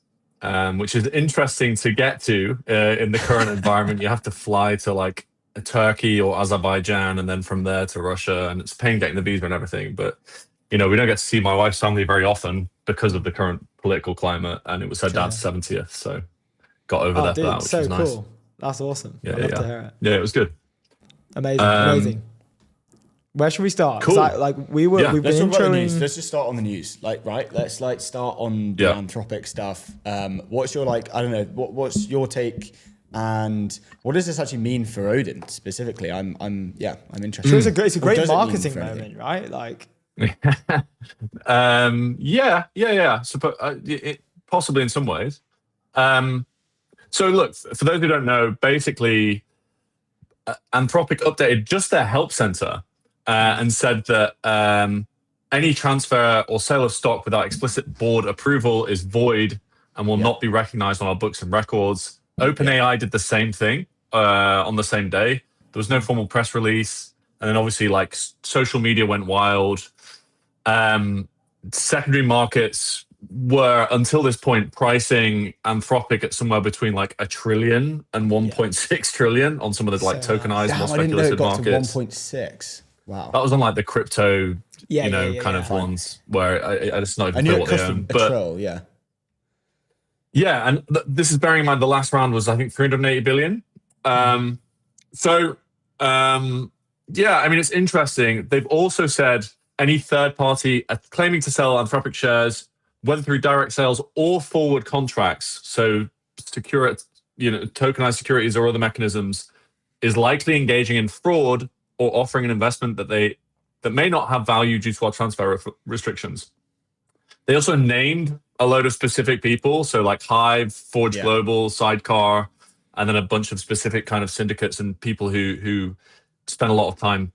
which is interesting to get to in the current environment. You have to fly to like Turkey or Azerbaijan, and then from there to Russia, and it's a pain getting the visa and everything. But we don't get to see my wife's family very often because of the current political climate, and it was her dad's 70th, so. Got over that, which
so
was nice.
Cool. That's awesome.
Yeah,
I'd love to hear it.
Yeah, it was good.
Amazing. Where should we start?
Cool.
We've been introing.
Let's just start on the news. Let's start on the Anthropic stuff. What's your what's your take, and what does this actually mean for Odin specifically? I'm interested.
Sure, it's a great marketing moment, right?
Possibly in some ways. So look, for those who don't know, basically, Anthropic updated just their help center and said that any transfer or sale of stock without explicit board approval is void and will not be recognized on our books and records. OpenAI did the same thing on the same day. There was no formal press release. And then obviously like social media went wild. Secondary markets were, until this point, pricing Anthropic at somewhere between like $1 trillion and 1.6 trillion on some of the like tokenized, more speculative markets.
1.6. Wow.
That was on like the crypto, kind of ones where I just not even know what they own. But yeah, and this is bearing in mind the last round was I think 380 billion. Yeah, I mean it's interesting. They've also said any third party claiming to sell Anthropic shares, whether through direct sales or forward contracts, so tokenized securities or other mechanisms, is likely engaging in fraud or offering an investment that may not have value due to our transfer restrictions. They also named a load of specific people, so like Hive, Forge Global, Sidecar, and then a bunch of specific kind of syndicates and people who spend a lot of time,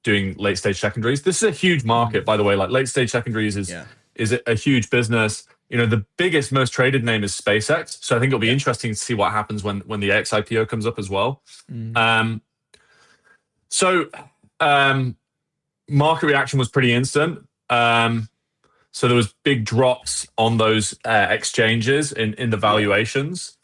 doing late stage secondaries. This is a huge market, by the way. Like late stage secondaries is a huge business. The biggest, most traded name is SpaceX. So I think it'll be interesting to see what happens when the X IPO comes up as well. Market reaction was pretty instant. So there was big drops on those exchanges in the valuations.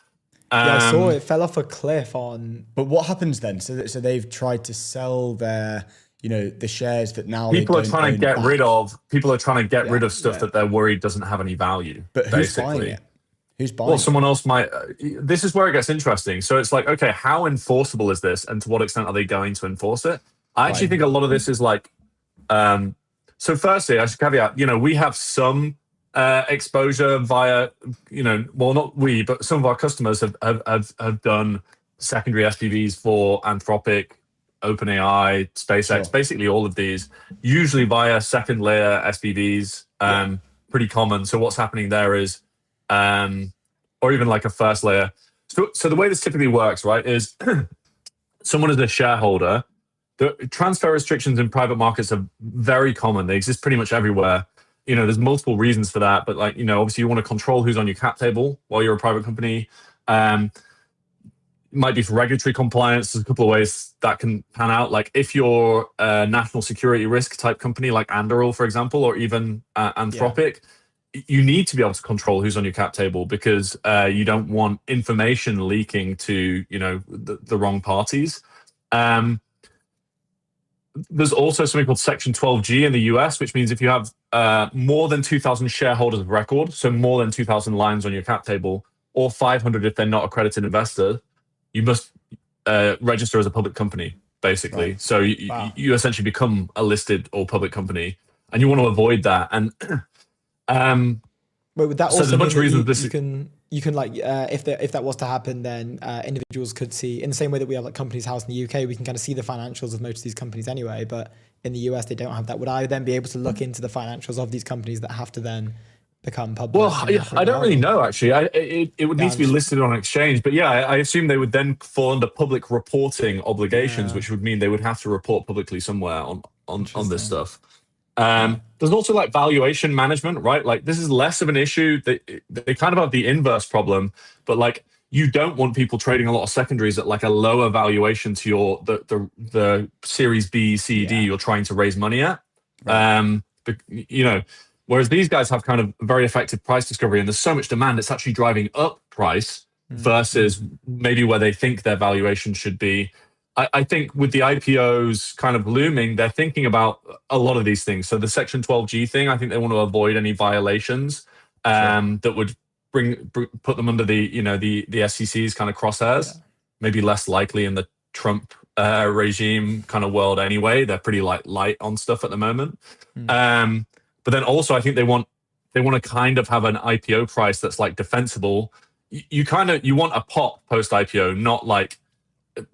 I saw it fell off a cliff on.
But what happens then? So they've tried to sell their, the shares that now
people are trying to get rid of. People are trying to get rid of stuff that they're worried doesn't have any value.
But who's buying it? Who's buying?
Well, someone else might. This is where it gets interesting. So it's like, okay, how enforceable is this, and to what extent are they going to enforce it? I actually think a lot of this is like. So firstly, I should caveat. We have some exposure via, well, not we, but some of our customers have done secondary SPVs for Anthropic, OpenAI, SpaceX, basically all of these, usually via second layer SPVs, pretty common. So what's happening there is, or even like a first layer. So the way this typically works, right, is someone is a shareholder. The transfer restrictions in private markets are very common. They exist pretty much everywhere. There's multiple reasons for that, but like, obviously you want to control who's on your cap table while you're a private company. It might be for regulatory compliance. There's a couple of ways that can pan out. Like if you're a national security risk type company like Anduril, for example, or even Anthropic, you need to be able to control who's on your cap table because you don't want information leaking to, the wrong parties. There's also something called Section 12G in the US, which means if you have more than 2,000 shareholders of record, so more than 2,000 lines on your cap table, or 500 if they're not accredited investor, you must register as a public company, basically. Right. So you essentially become a listed or public company, and you want to avoid that. And
would that also mean that you can like if that was to happen, then individuals could see, in the same way that we have like Companies House in the UK, we can kind of see the financials of most of these companies anyway, but in the US they don't have that. Would I then be able to look into the financials of these companies that have to then become public?
Well, I don't really know actually. It would need to be listed on an exchange, but I assume they would then fall under public reporting obligations, which would mean they would have to report publicly somewhere on this stuff. There's also like valuation management, right? Like this is less of an issue. They kind of have the inverse problem, but like you don't want people trading a lot of secondaries at like a lower valuation to your the Series B, C, D you're trying to raise money at. Right. Whereas these guys have kind of very effective price discovery, and there's so much demand, it's actually driving up price versus maybe where they think their valuation should be. I think with the IPOs kind of looming, they're thinking about a lot of these things. So the Section 12G thing, I think they want to avoid any violations that would put them under the SEC's kind of crosshairs. Maybe less likely in the Trump regime kind of world anyway. They're pretty light on stuff at the moment. But then also I think they want to kind of have an IPO price that's like defensible. You want a pop post IPO, not like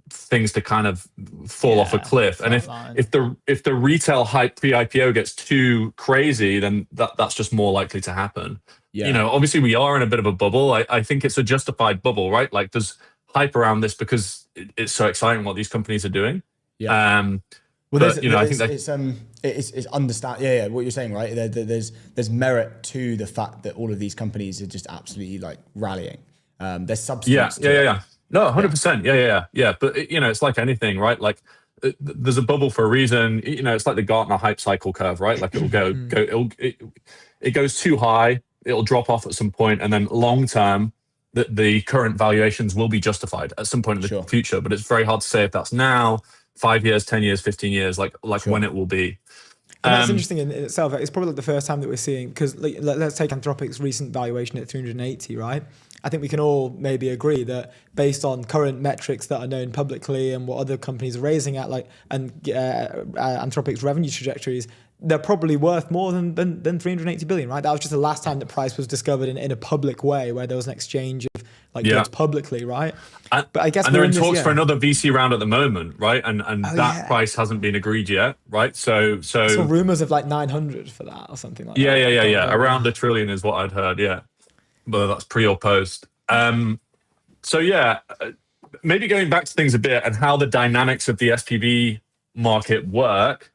things to kind of fall off a cliff. And if the retail hype pre-IPO gets too crazy, then that's just more likely to happen. Obviously we are in a bit of a bubble. I think it's a justified bubble, right? Like there's hype around this because it's so exciting what these companies are doing.
Yeah.
Well, but, I think
it's understand. Yeah, what you're saying, right? There's merit to the fact that all of these companies are just absolutely like rallying. There's substance.
Yeah. No, 100%. Yeah. But it's like anything, right? Like there's a bubble for a reason. It's like the Gartner hype cycle curve, right? Like it'll it goes too high, it'll drop off at some point, and then long term, the current valuations will be justified at some point in the future. But it's very hard to say if that's now, 5 years, 10 years, 15 years, like when it will be.
And that's interesting in itself. It's probably the first time that we're seeing, because let's take Anthropic's recent valuation at 380, right? I think we can all maybe agree that based on current metrics that are known publicly and what other companies are raising at, and Anthropic's revenue trajectories, they're probably worth more than 380 billion, right? That was just the last time the price was discovered in a public way, where there was an exchange of goods publicly, right?
But I guess they're in talks for another VC round at the moment, right? And that price hasn't been agreed yet, right? So
rumors of like 900 for that or something like that.
Yeah. Around $1 trillion is what I'd heard. Yeah, whether that's pre or post. Maybe going back to things a bit and how the dynamics of the SPV market work.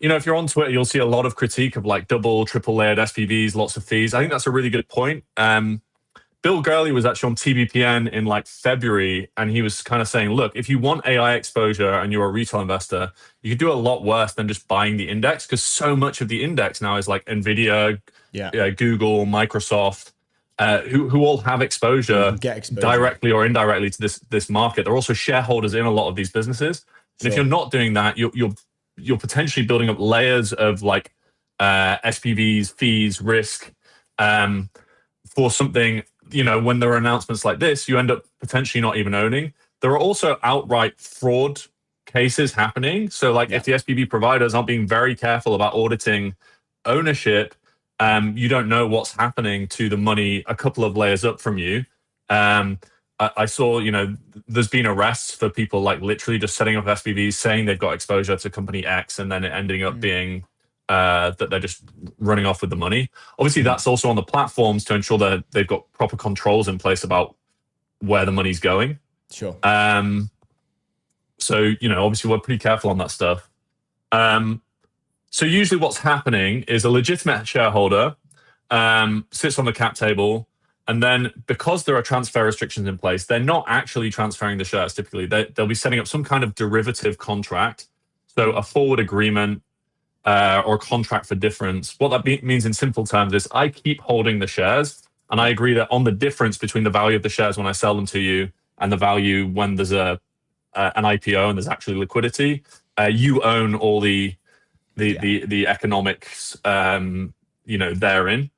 If you're on Twitter, you'll see a lot of critique of like double, triple layered SPVs, lots of fees. I think that's a really good point. Bill Gurley was actually on TBPN in like February, and he was kind of saying, look, if you want AI exposure and you're a retail investor, you could do a lot worse than just buying the index, because so much of the index now is like NVIDIA, Google, Microsoft, who all have exposure directly or indirectly to this market. They're also shareholders in a lot of these businesses. And if you're not doing that, you're potentially building up layers of like SPVs, fees, risk for something. When there are announcements like this, you end up potentially not even owning. There are also outright fraud cases happening. So if the SPV providers aren't being very careful about auditing ownership, you don't know what's happening to the money a couple of layers up from you. I saw, there's been arrests for people like literally just setting up SPVs, saying they've got exposure to company X, and then it ending up being that they're just running off with the money. Obviously, that's also on the platforms to ensure that they've got proper controls in place about where the money's going.
Sure.
So, obviously we're pretty careful on that stuff. So usually what's happening is a legitimate shareholder sits on the cap table, and then because there are transfer restrictions in place, they're not actually transferring the shares typically. They'll be setting up some kind of derivative contract, so a forward agreement or contract for difference. What that means in simple terms is I keep holding the shares, and I agree that on the difference between the value of the shares when I sell them to you and the value when there's an IPO and there's actually liquidity, you own all the economics, therein.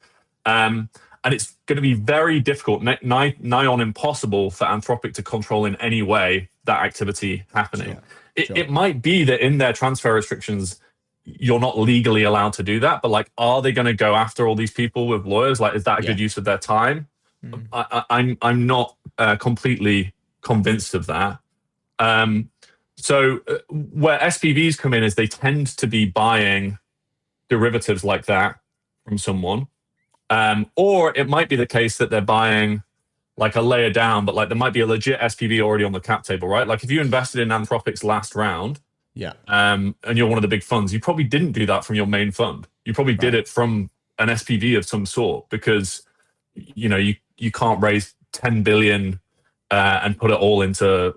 And it's going to be very difficult, nigh on impossible for Anthropic to control in any way that activity happening. It might be that in their transfer restrictions, you're not legally allowed to do that, but are they going to go after all these people with lawyers? Is that a good use of their time? I'm not completely convinced of that. So where SPVs come in is they tend to be buying derivatives like that from someone. Or it might be the case that they're buying a layer down, but there might be a legit SPV already on the cap table, right? If you invested in Anthropic's last round, and you're one of the big funds, you probably didn't do that from your main fund. You probably did it from an SPV of some sort, because you can't raise 10 billion and put it all into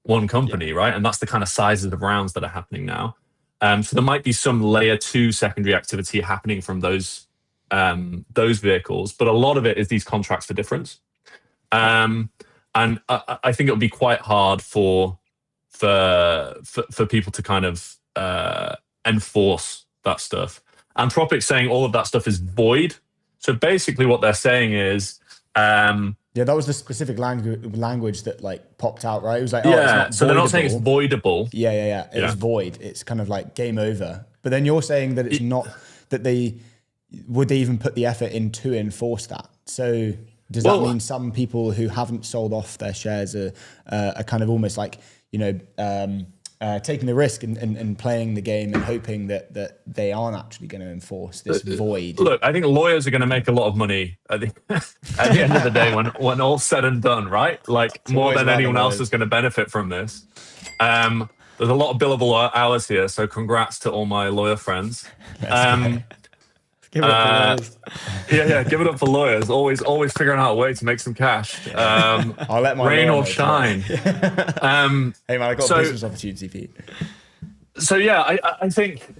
one company, right? And that's the kind of sizes of rounds that are happening now. So there might be some layer 2 secondary activity happening from those vehicles, but a lot of it is these contracts for difference. And I think it would be quite hard for people to kind of enforce that stuff. Anthropic saying all of that stuff is void. So basically what they're saying is...
that was the specific language that popped out, right? It was it's not
so they're not saying it's voidable.
It was void. It's kind of game over. But then you're saying that it's not, that would they even put the effort in to enforce that? So does that mean some people who haven't sold off their shares are kind of almost taking the risk and playing the game and hoping that they aren't actually going to enforce this void.
Look, I think lawyers are going to make a lot of money at the end of the day when all's said and done, right? Like it's more than anyone else is going to benefit from this. There's a lot of billable hours here, so congrats to all my lawyer friends.
Give it up for lawyers.
Yeah, give it up for lawyers. Always figuring out a way to make some cash.
I'll let my
rain or shine.
Hey man, I got a business opportunity for you.
So yeah, I think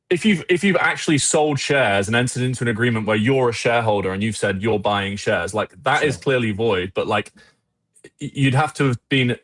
if you've actually sold shares and entered into an agreement where you're a shareholder and you've said you're buying shares, like that is clearly void. But like you'd have to have been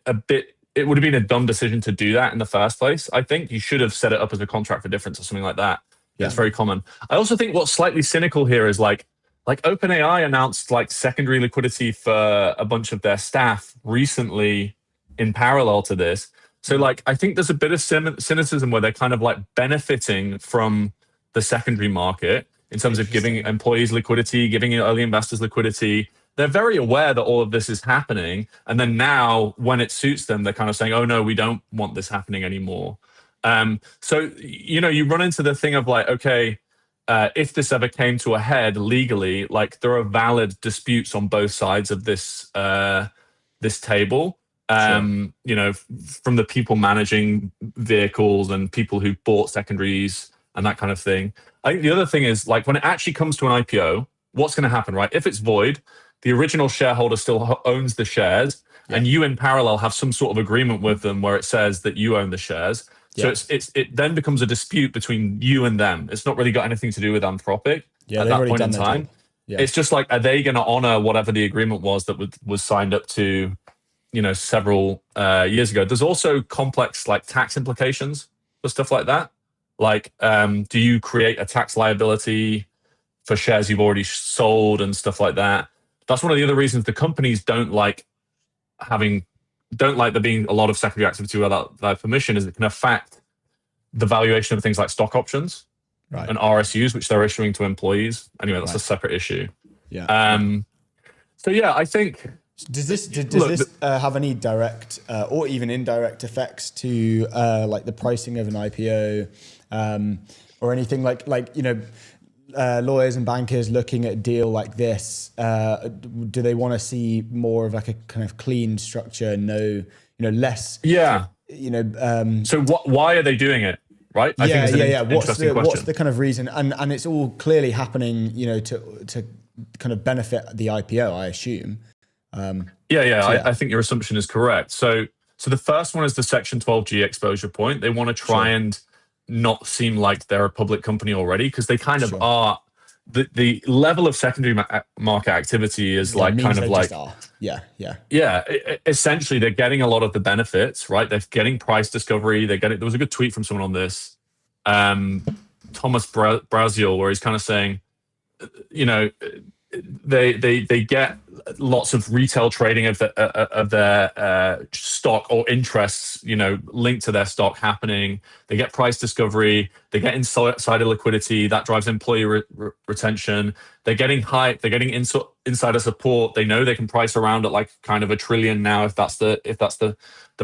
it would have been a dumb decision to do that in the first place. I think you should have set it up as a contract for difference or something like that. Yeah. It's very common. I also think what's slightly cynical here is like OpenAI announced like secondary liquidity for a bunch of their staff recently in parallel to this. So like I think there's a bit of cynicism where they're kind of like benefiting from the secondary market in terms of giving employees liquidity, giving early investors liquidity. They're very aware that all of this is happening. And then now when it suits them, they're kind of saying, oh no, we don't want this happening anymore. So, you run into the thing of like, okay, if this ever came to a head legally, like there are valid disputes on both sides of this table. From the people managing vehicles and people who bought secondaries and that kind of thing. I think the other thing is like when it actually comes to an IPO, what's going to happen, right? If it's void, the original shareholder still owns the shares, and you in parallel have some sort of agreement with them where it says that you own the shares. So it then becomes a dispute between you and them. It's not really got anything to do with Anthropic at that point in time. Yeah. It's just like, are they going to honor whatever the agreement was that was signed up to, several years ago? There's also complex like tax implications for stuff like that. Like, do you create a tax liability for shares you've already sold and stuff like that? That's one of the other reasons the companies don't like there being a lot of secondary activity without their permission, is it can affect the valuation of things like stock options and RSUs, which they're issuing to employees. Anyway, that's a separate issue.
Yeah.
So yeah, I think.
Does this have any direct or even indirect effects to like the pricing of an IPO or anything like lawyers and bankers looking at a deal like this? Do they want to see more of like a kind of clean structure? Less.
Yeah. So why are they doing it? Right. I think it's an
what's the kind of reason? And it's all clearly happening, to kind of benefit the IPO, I assume.
I think your assumption is correct. So the first one is the Section 12G exposure point. They want to try and not seem like they're a public company already, because they kind of are. The level of secondary market activity is essentially they're getting a lot of the benefits, right? They're getting price discovery. There was a good tweet from someone on this, Thomas Braziel, where he's kind of saying, they get lots of retail trading of their stock or interests, linked to their stock happening. They get price discovery. They get insider liquidity that drives employee retention. They're getting hype. They're getting insider support. They know they can price around at like kind of $1 trillion now if that's the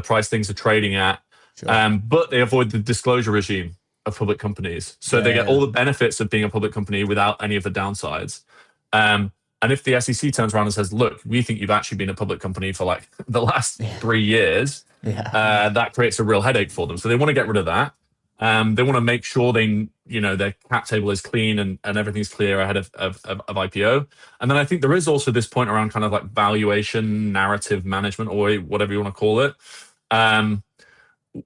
price things are trading at. Sure. But they avoid the disclosure regime of public companies, so they get all the benefits of being a public company without any of the downsides. And if the SEC turns around and says, look, we think you've actually been a public company for like the last 3 years, that creates a real headache for them. So they want to get rid of that. They want to make sure their cap table is clean and everything's clear ahead of IPO. And then I think there is also this point around kind of like valuation, narrative management, or whatever you want to call it,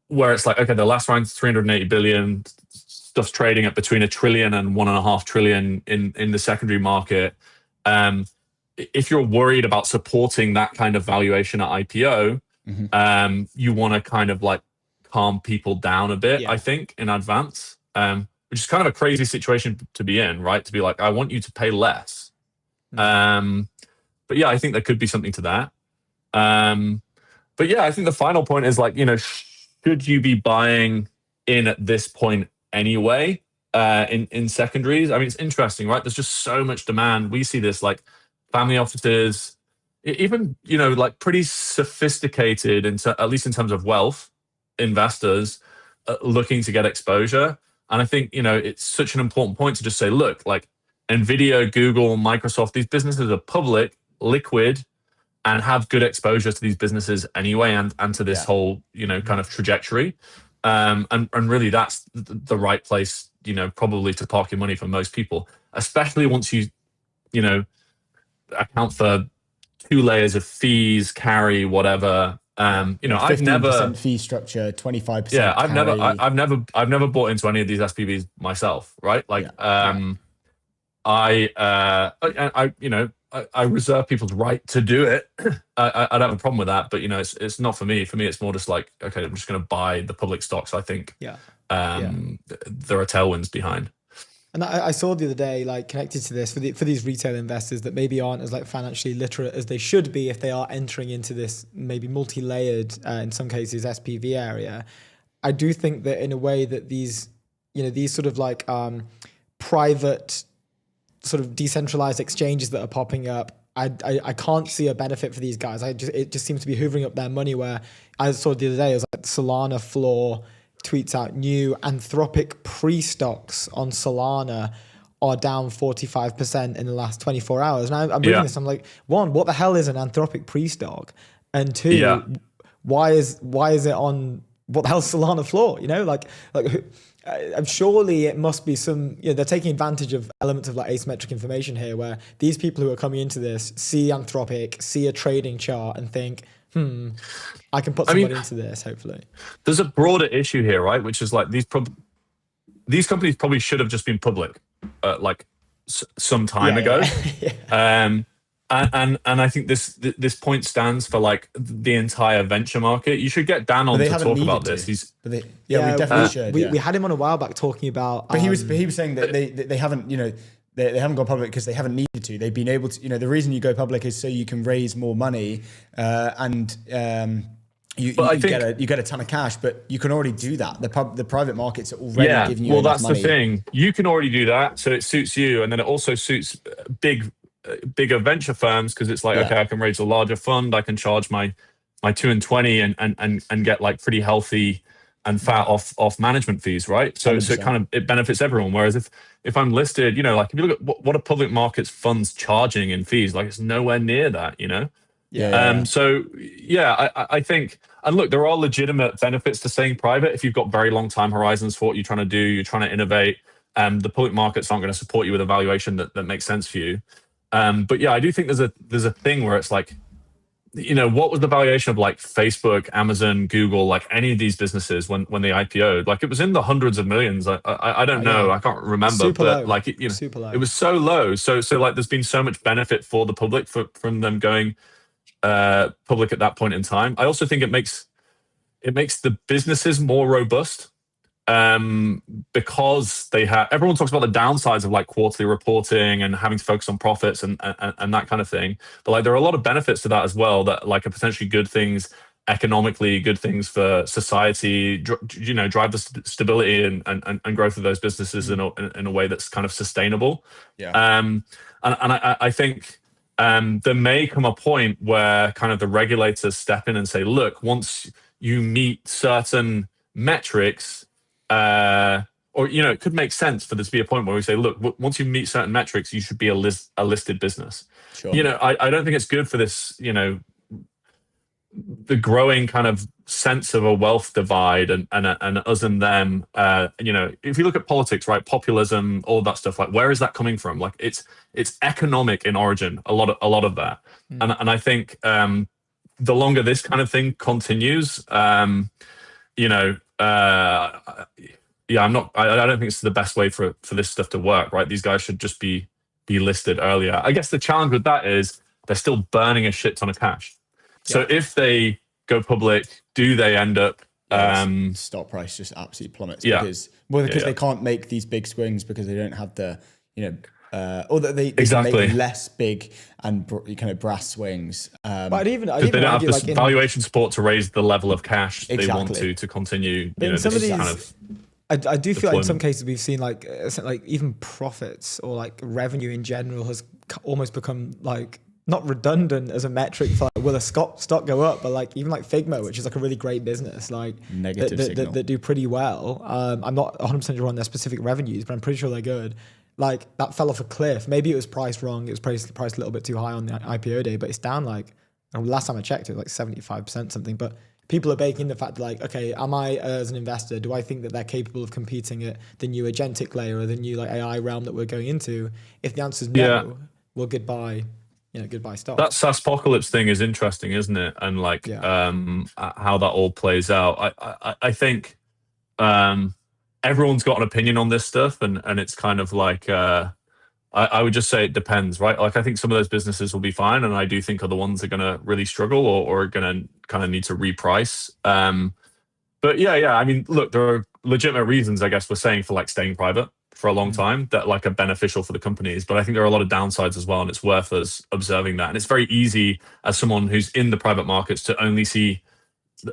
where it's like, okay, the last round's 380 billion, stuff's trading at between $1 trillion and $1.5 trillion in the secondary market. If you're worried about supporting that kind of valuation at IPO, you want to kind of like calm people down a bit, I think, in advance, which is kind of a crazy situation to be in, right? To be like, I want you to pay less. But yeah, I think there could be something to that. But yeah, I think the final point is like, should you be buying in at this point anyway? In secondaries, I mean, it's interesting, right? There's just so much demand. We see this like family offices, even like pretty sophisticated, at least in terms of wealth, investors looking to get exposure. And I think, it's such an important point to just say, look, like Nvidia, Google, Microsoft, these businesses are public, liquid, and have good exposure to these businesses anyway, and to this whole, kind of trajectory. And really that's the right place, probably to park your money for most people, especially once you account for 2 layers of fees, carry, whatever. I've never
fee structure, 25%.
Yeah, I've
carry.
never bought into any of these SPVs myself, right? Like, I reserve people's right to do it. I don't have a problem with that, but it's not for me. For me, it's more just like, okay, I'm just going to buy the public stocks. I think there are tailwinds behind.
And I saw the other day, like connected to this, for these retail investors that maybe aren't as like financially literate as they should be if they are entering into this maybe multi-layered, in some cases, SPV area. I do think that in a way that these sort of like private sort of decentralized exchanges that are popping up, I can't see a benefit for these guys. It just seems to be hoovering up their money. Where I saw the other day, it was like Solana Floor tweets out new Anthropic pre-stocks on Solana are down 45% in the last 24 hours. And I'm reading this, I'm like, one, what the hell is an Anthropic pre-stock? And two, why is it on, what the hell's Solana Floor? I'm surely it must be some, they're taking advantage of elements of like asymmetric information here, where these people who are coming into this see Anthropic, see a trading chart and think, I can put some money into this, hopefully.
There's a broader issue here, right? Which is like these companies probably should have just been public, some time ago. And I think this point stands for like the entire venture market. You should get Dan on to talk about this.
We definitely should.
We had him on a while back talking about.
But he was saying that they haven't, they haven't gone public because they haven't needed to. They've been able to, the reason you go public is so you can raise more money, you get a ton of cash, but you can already do that. The private markets are already giving you enough money.
That's the thing. You can already do that, so it suits you, and then it also suits bigger venture firms, because it's like, okay, I can raise a larger fund, I can charge my 2 and 20 and get like pretty healthy and fat off management fees, right? So it benefits everyone. Whereas if I'm listed, like if you look at what are public markets funds charging in fees, like it's nowhere near that, I think, and look, there are legitimate benefits to staying private if you've got very long time horizons for what you're trying to do, you're trying to innovate. The public markets aren't going to support you with a valuation that makes sense for you. But I do think there's a thing where it's like, what was the valuation of like Facebook, Amazon, Google, like any of these businesses when they IPO'd? Like it was in the hundreds of millions. I don't know. I can't remember.
Super
but
low.
Like
Super low.
It was so low. So like there's been so much benefit for the public from them going public at that point in time. I also think it makes the businesses more robust. Because everyone talks about the downsides of like quarterly reporting and having to focus on profits and that kind of thing. But like there are a lot of benefits to that as well, that like are potentially good things economically, good things for society, drive the stability and growth of those businesses in a way that's kind of sustainable. And I think there may come a point where kind of the regulators step in and say, look, once you meet certain metrics, it could make sense for there to be a point where we say, look, once you meet certain metrics, you should be a listed business.
Sure.
I don't think it's good for this, the growing kind of sense of a wealth divide and us and them. If you look at politics, right, populism, all that stuff, like where is that coming from? Like it's economic in origin, a lot of that. And I think the longer this kind of thing continues, I don't think it's the best way for this stuff to work, right? These guys should just be listed earlier. I guess the challenge with that is they're still burning a shit ton of cash. So if they go public, do they end up
stock price just absolutely plummets because they can't make these big swings because they don't have the or that they can make less big and kind of brass swings.
But I'd even
they don't have this
like
valuation support to raise the level of cash they want to continue.
Some of these, I do feel like in some cases we've seen like even profits or like revenue in general has almost become like not redundant as a metric for like will the stock go up? But like even like Figma, which is like a really great business, like that do pretty well. I'm not 100% sure on their specific revenues, but I'm pretty sure they're good. Like that fell off a cliff. Maybe it was priced wrong. It was priced a little bit too high on the IPO day, but it's down like, last time I checked, it was like 75% something. But people are baking the fact that like, okay, am I as an investor, do I think that they're capable of competing at the new agentic layer or the new like AI realm that we're going into? If the answer is no, well, goodbye stock.
That SaaSpocalypse thing is interesting, isn't it? And like how that all plays out. I think everyone's got an opinion on this stuff, and it's kind of like I would just say it depends, right? Like I think some of those businesses will be fine, and I do think other ones are going to really struggle or are going to kind of need to reprice. But yeah. I mean, look, there are legitimate reasons, I guess, we're saying for like staying private for a long time that like are beneficial for the companies. But I think there are a lot of downsides as well, and it's worth us observing that. And it's very easy as someone who's in the private markets to only see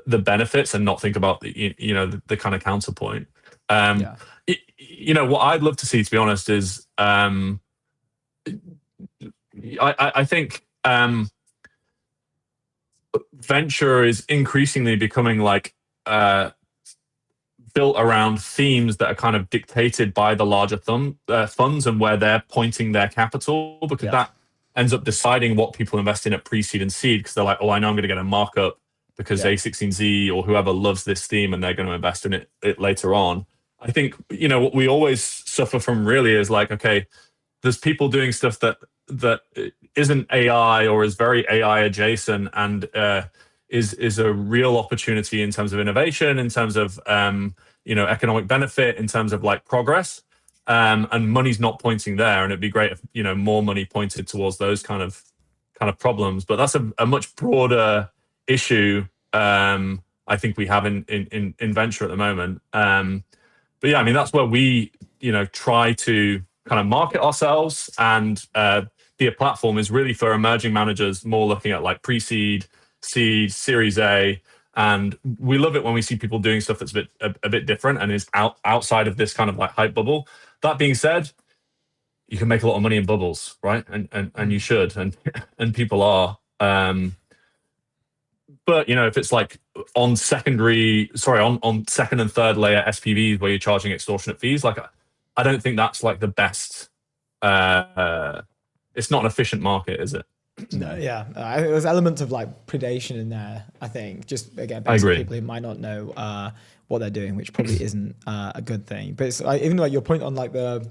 the benefits and not think about the kind of counterpoint. What I'd love to see, to be honest, is I think venture is increasingly becoming like built around themes that are kind of dictated by the larger funds and where they're pointing their capital, because that ends up deciding what people invest in at pre-seed and seed, because they're like, oh, I know I'm going to get a markup because A16Z or whoever loves this theme and they're going to invest in it later on. I think, what we always suffer from really is like, okay, there's people doing stuff that isn't AI or is very AI adjacent and is a real opportunity in terms of innovation, in terms of economic benefit, in terms of like progress, and money's not pointing there. And it'd be great if more money pointed towards those kind of problems. But that's a much broader issue. I think we have in venture at the moment. But yeah, I mean that's where we try to kind of market ourselves and be a platform is really for emerging managers, more looking at like pre-seed, seed, Series A, and we love it when we see people doing stuff that's a bit different and is outside of this kind of like hype bubble. That being said, you can make a lot of money in bubbles, right? And you should, and people are. But if it's like on second and third layer SPVs where you're charging extortionate fees, like I don't think that's like the best. It's not an efficient market, is it?
No, yeah. There's elements of like predation in there, I think. Just again, based on people who might not know what they're doing, which probably isn't a good thing. But it's even like your point on like the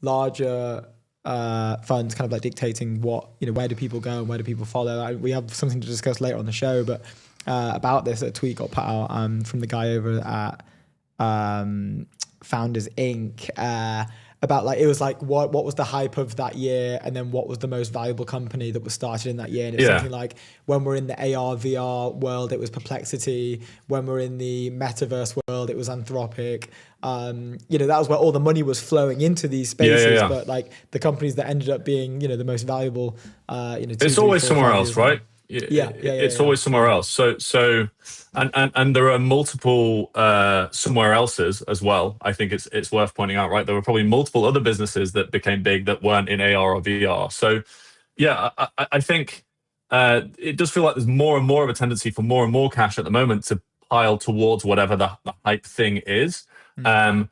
larger funds kind of like dictating what, where do people go and where do people follow. We have something to discuss later on the show, but about this, a tweet got put out from the guy over at Founders Inc. About like, it was like what was the hype of that year, and then what was the most valuable company that was started in that year. And it's something like, when we're in the AR VR world, it was Perplexity. When we're in the metaverse world, it was Anthropic. That was where all the money was flowing into these spaces. But like the companies that ended up being the most valuable,
it's always somewhere else, right? It's always somewhere else. So and there are multiple somewhere else's as well. I think it's worth pointing out, right? There were probably multiple other businesses that became big that weren't in AR or VR. So yeah, I think it does feel like there's more and more of a tendency for more and more cash at the moment to pile towards whatever the hype thing is. And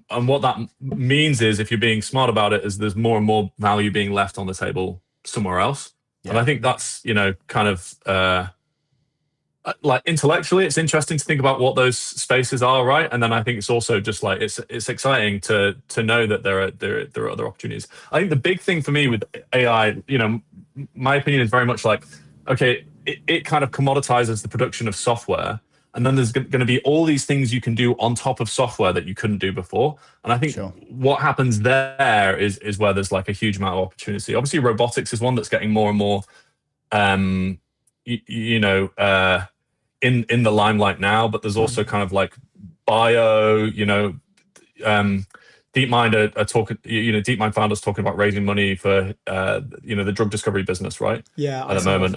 what that means is, if you're being smart about it, is there's more and more value being left on the table somewhere else. And I think that's, kind of like intellectually, it's interesting to think about what those spaces are, right? And then I think it's also just like it's exciting to know that there are other opportunities. I think the big thing for me with AI, my opinion is very much like, okay, it kind of commoditizes the production of software. And then there's going to be all these things you can do on top of software that you couldn't do before. And I think what happens there is where there's like a huge amount of opportunity. Obviously, robotics is one that's getting more and more, in the limelight now. But there's also kind of like bio, DeepMind are talking. DeepMind founders talking about raising money for the drug discovery business, right?
Yeah,
at the moment.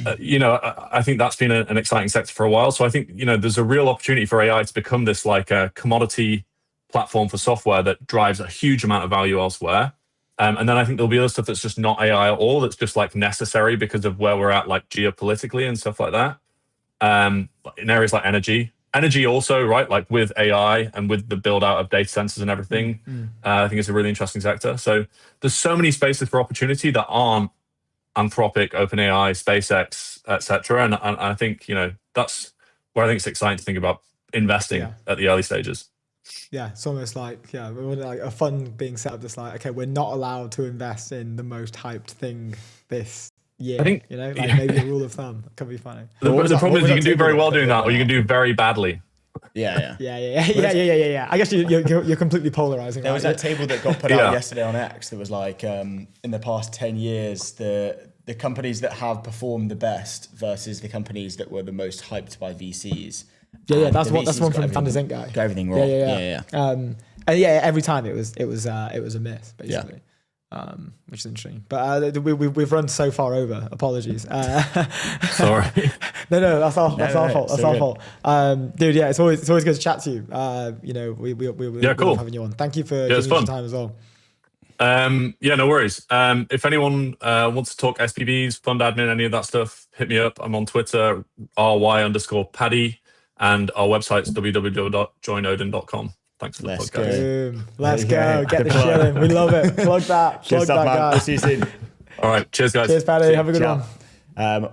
I think that's been an exciting sector for a while. So I think, there's a real opportunity for AI to become this like a commodity platform for software that drives a huge amount of value elsewhere. And then I think there'll be other stuff that's just not AI at all. That's just like necessary because of where we're at, like geopolitically and stuff like that. In areas like energy also, right? Like with AI and with the build out of data centers and everything, I think it's a really interesting sector. So there's so many spaces for opportunity that aren't Anthropic, OpenAI, SpaceX, etc. And I think, that's where I think it's exciting to think about investing at the early stages.
Yeah, it's almost like like a fund being set up that's like, okay, we're not allowed to invest in the most hyped thing this year. I think, maybe a rule of thumb. It could be funny.
The problem is you can do very well doing that, or you can do very badly.
Yeah. I guess you're completely polarizing.
There was that table that got put out yesterday on X that was like, in the past 10 years, the companies that have performed the best versus the companies that were the most hyped by VCs.
That's one from Thunder Zinc guy.
Got everything wrong.
And every time it was a miss basically. Which is interesting, but we've run so far over. Apologies.
Sorry.
No, that's our fault. That's our fault. Dude, it's always good to chat to you. We love having you on. Thank you for giving us some time as well.
No worries. If anyone wants to talk SPVs, fund admin, any of that stuff, hit me up. I'm on Twitter, ry_Paddy, and our website's www.joinodin.com. Thanks for the podcast.
Let's go. Get the shilling. We love it. Plug that. Plug that, guy.
We'll see you soon.
All right. Cheers, guys.
Cheers, Paddy. Have a good one.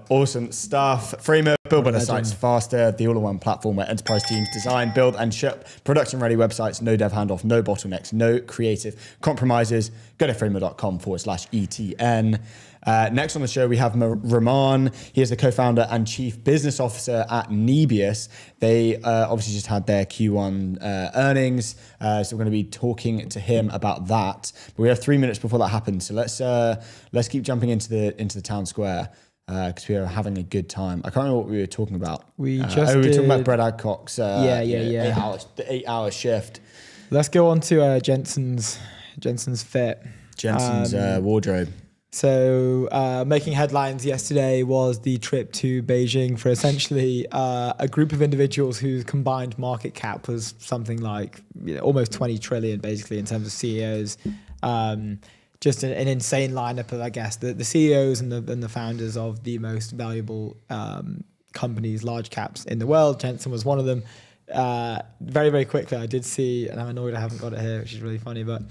Awesome stuff. Fremo, build better sites faster. The all-in-one platform where enterprise teams design, build, and ship production-ready websites. No dev handoff, no bottlenecks, no creative compromises. Go to fremo.com/ETN. Next on the show, we have Rahman. He is the co-founder and chief business officer at Nebius. They obviously just had their Q1 earnings, so we're going to be talking to him about that. But we have 3 minutes before that happens, so let's keep jumping into the town square because we are having a good time. I can't remember what we were talking about.
We were
talking about Brett Adcock's
the
8 hour shift.
Let's go on to Jensen's fit.
Jensen's wardrobe.
So making headlines yesterday was the trip to Beijing for essentially a group of individuals whose combined market cap was something like almost 20 trillion, basically, in terms of CEOs. Just an insane lineup of, I guess, the CEOs and the founders of the most valuable companies, large caps in the world. Jensen was one of them. Very, very quickly, I did see, and I'm annoyed I haven't got it here, which is really funny, but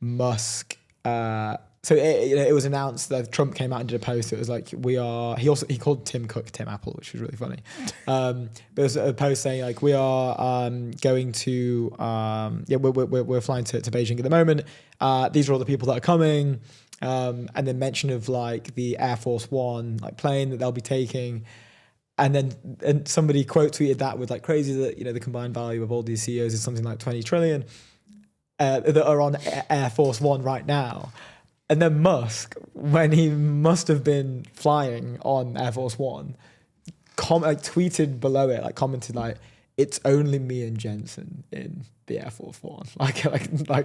Musk... So it was announced that Trump came out and did a post. It was like, he called Tim Cook Tim Apple, which was really funny. But it was a post saying like, we are going to we're flying to Beijing at the moment. These are all the people that are coming, and then mention of like the Air Force One like plane that they'll be taking. And then somebody quote tweeted that with like crazy that the combined value of all these CEOs is something like 20 trillion that are on Air Force One right now. And then Musk, when he must have been flying on Air Force One, tweeted below it, like commented like, "It's only me and Jensen in the Air Force One." Like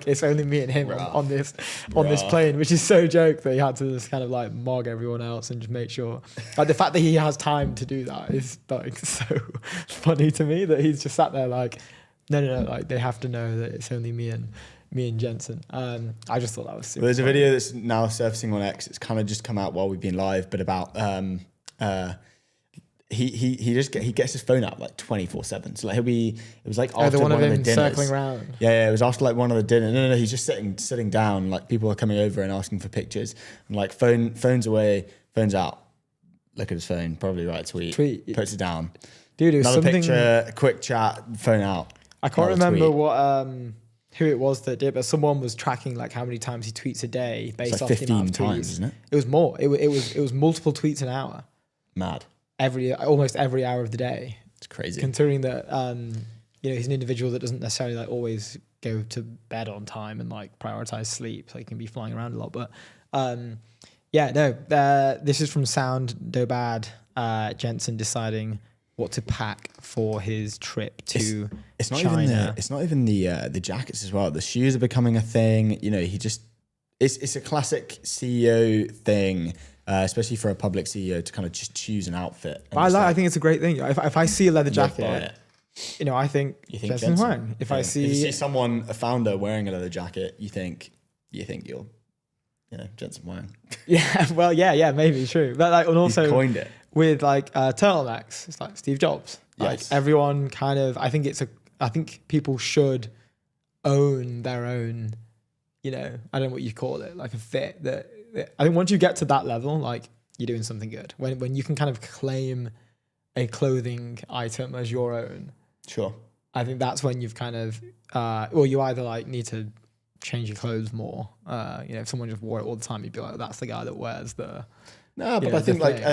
it's only me and him on this plane, which is so joke that he had to just kind of like mog everyone else and just make sure. Like the fact that he has time to do that is like so funny to me that he's just sat there like, no, like they have to know that it's only me and Jensen. I just thought that was super
There's
funny.
a video that's now surfacing on X. It's kind of just come out while we've been live, but about he gets his phone out like 24/7. So like it was like after
one of
the
him
dinners.
circling around.
Yeah, it was after like one of the dinners. No, he's just sitting down. Like people are coming over and asking for pictures. And like phone's away, phone's out. Look at his phone, probably write a tweet. Puts it down.
Dude, it was
another
something.
Picture, quick chat, phone out.
I can't remember what who it was that did, but someone was tracking like how many times he tweets a day based
like
off
15
the amount of tweets.
times, isn't it?
It was more. It was multiple tweets an hour.
Mad.
Almost every hour of the day.
It's crazy.
Considering that he's an individual that doesn't necessarily like always go to bed on time and like prioritize sleep, so he can be flying around a lot. But this is from Sound Dobad. Jensen deciding what to pack for his trip to China.
It's not even the jackets as well. The shoes are becoming a thing. It's a classic CEO thing, especially for a public CEO to kind of just choose an outfit.
I think it's a great thing. If I see a leather jacket, I think
Jensen's
fine. If I see
someone, a founder wearing a leather jacket, you think you think you're, Jensen Huang.
Yeah, well, yeah, maybe true. But like, and also
He's coined it
with like turtlenecks, it's like Steve Jobs. Like
Yes.
everyone kind of, I think people should own their own, I don't know what you call it, like a fit that I think once you get to that level, like you're doing something good. When you can kind of claim a clothing item as your own.
Sure.
I think that's when you've kind of, well, you either like need to change your clothes more. If someone just wore it all the time, you'd be like, that's the guy that wears the.
No, but I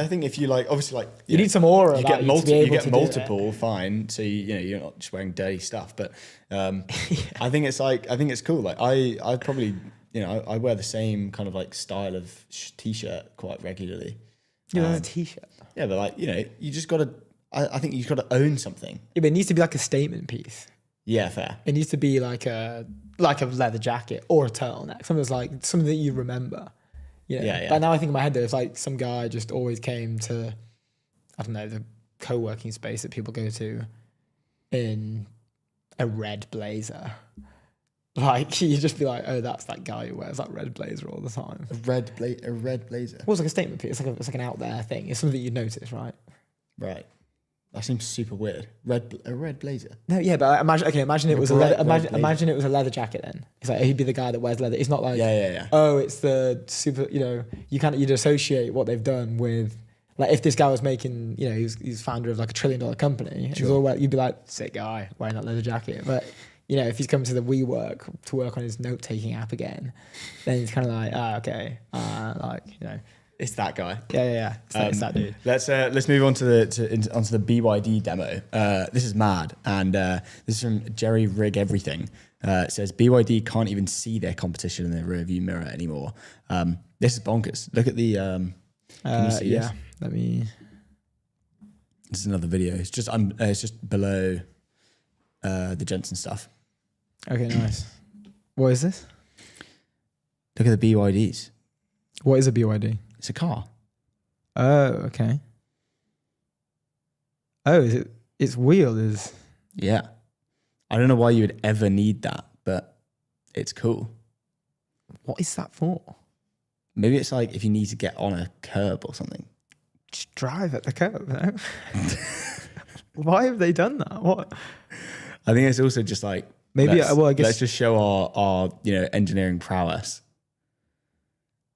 think if you like, obviously like
you need some aura.
You get multiple, fine. So you're not just wearing dirty stuff. But I think it's cool. Like I probably I wear the same kind of like style of t-shirt quite regularly.
You wear a t-shirt.
Yeah, but like you just gotta. I think you've got to own something.
Yeah, but it needs to be like a statement piece.
Yeah, fair.
It needs to be like a leather jacket or a turtleneck. Something that you remember.
Yeah.
But now I think in my head, there's like some guy just always came to, I don't know, the co-working space that people go to in a red blazer. Like you just be like, oh, that's that guy who wears that red blazer all the time.
A red blazer.
Well, it's like a statement piece. It's like an out there thing. It's something that you'd notice, right?
Right. That seems super weird. A red blazer.
No, yeah, but imagine it was a leather. Imagine it was a leather jacket. Then it's like he'd be the guy that wears leather. It's not like oh, it's the super. You'd associate what they've done with like if this guy was making he's founder of like $1 trillion company. Sure. You'd be like sick guy wearing that leather jacket. But if he's coming to the WeWork to work on his note taking app again, then he's kind of like
It's that guy.
Yeah. It's that dude.
Let's move on to onto the BYD demo. This is mad, and this is from Jerry Rig Everything. It says BYD can't even see their competition in the rearview mirror anymore. This is bonkers. Look at the. Can you see this?
Let me.
This is another video. It's just below the Jensen stuff.
Okay, nice. What is this?
Look at the BYDs.
What is a BYD?
It's a car.
Oh, okay. Oh, is it? Its wheel is.
Yeah. I don't know why you would ever need that, but it's cool.
What is that for?
Maybe it's like if you need to get on a curb or something.
Just drive at the curb, no? Why have they done that? What?
I think it's also just like
maybe. I guess
let's just show our engineering prowess.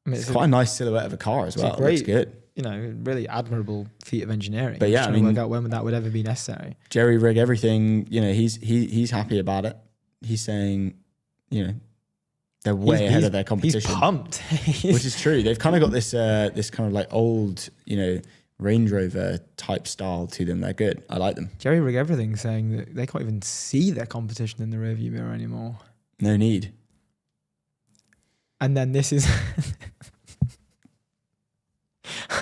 I mean, it's quite a nice silhouette of a car as well. It's good.
Really admirable feat of engineering.
But yeah,
work out when that would ever be necessary.
Jerry Rig Everything, he's happy about it. He's saying, they're way ahead of their competition.
He's pumped.
Which is true. They've kind of got this kind of like old, Range Rover type style to them. They're good. I like them.
Jerry Rig Everything saying that they can't even see their competition in the rearview mirror anymore.
No need.
And then this is...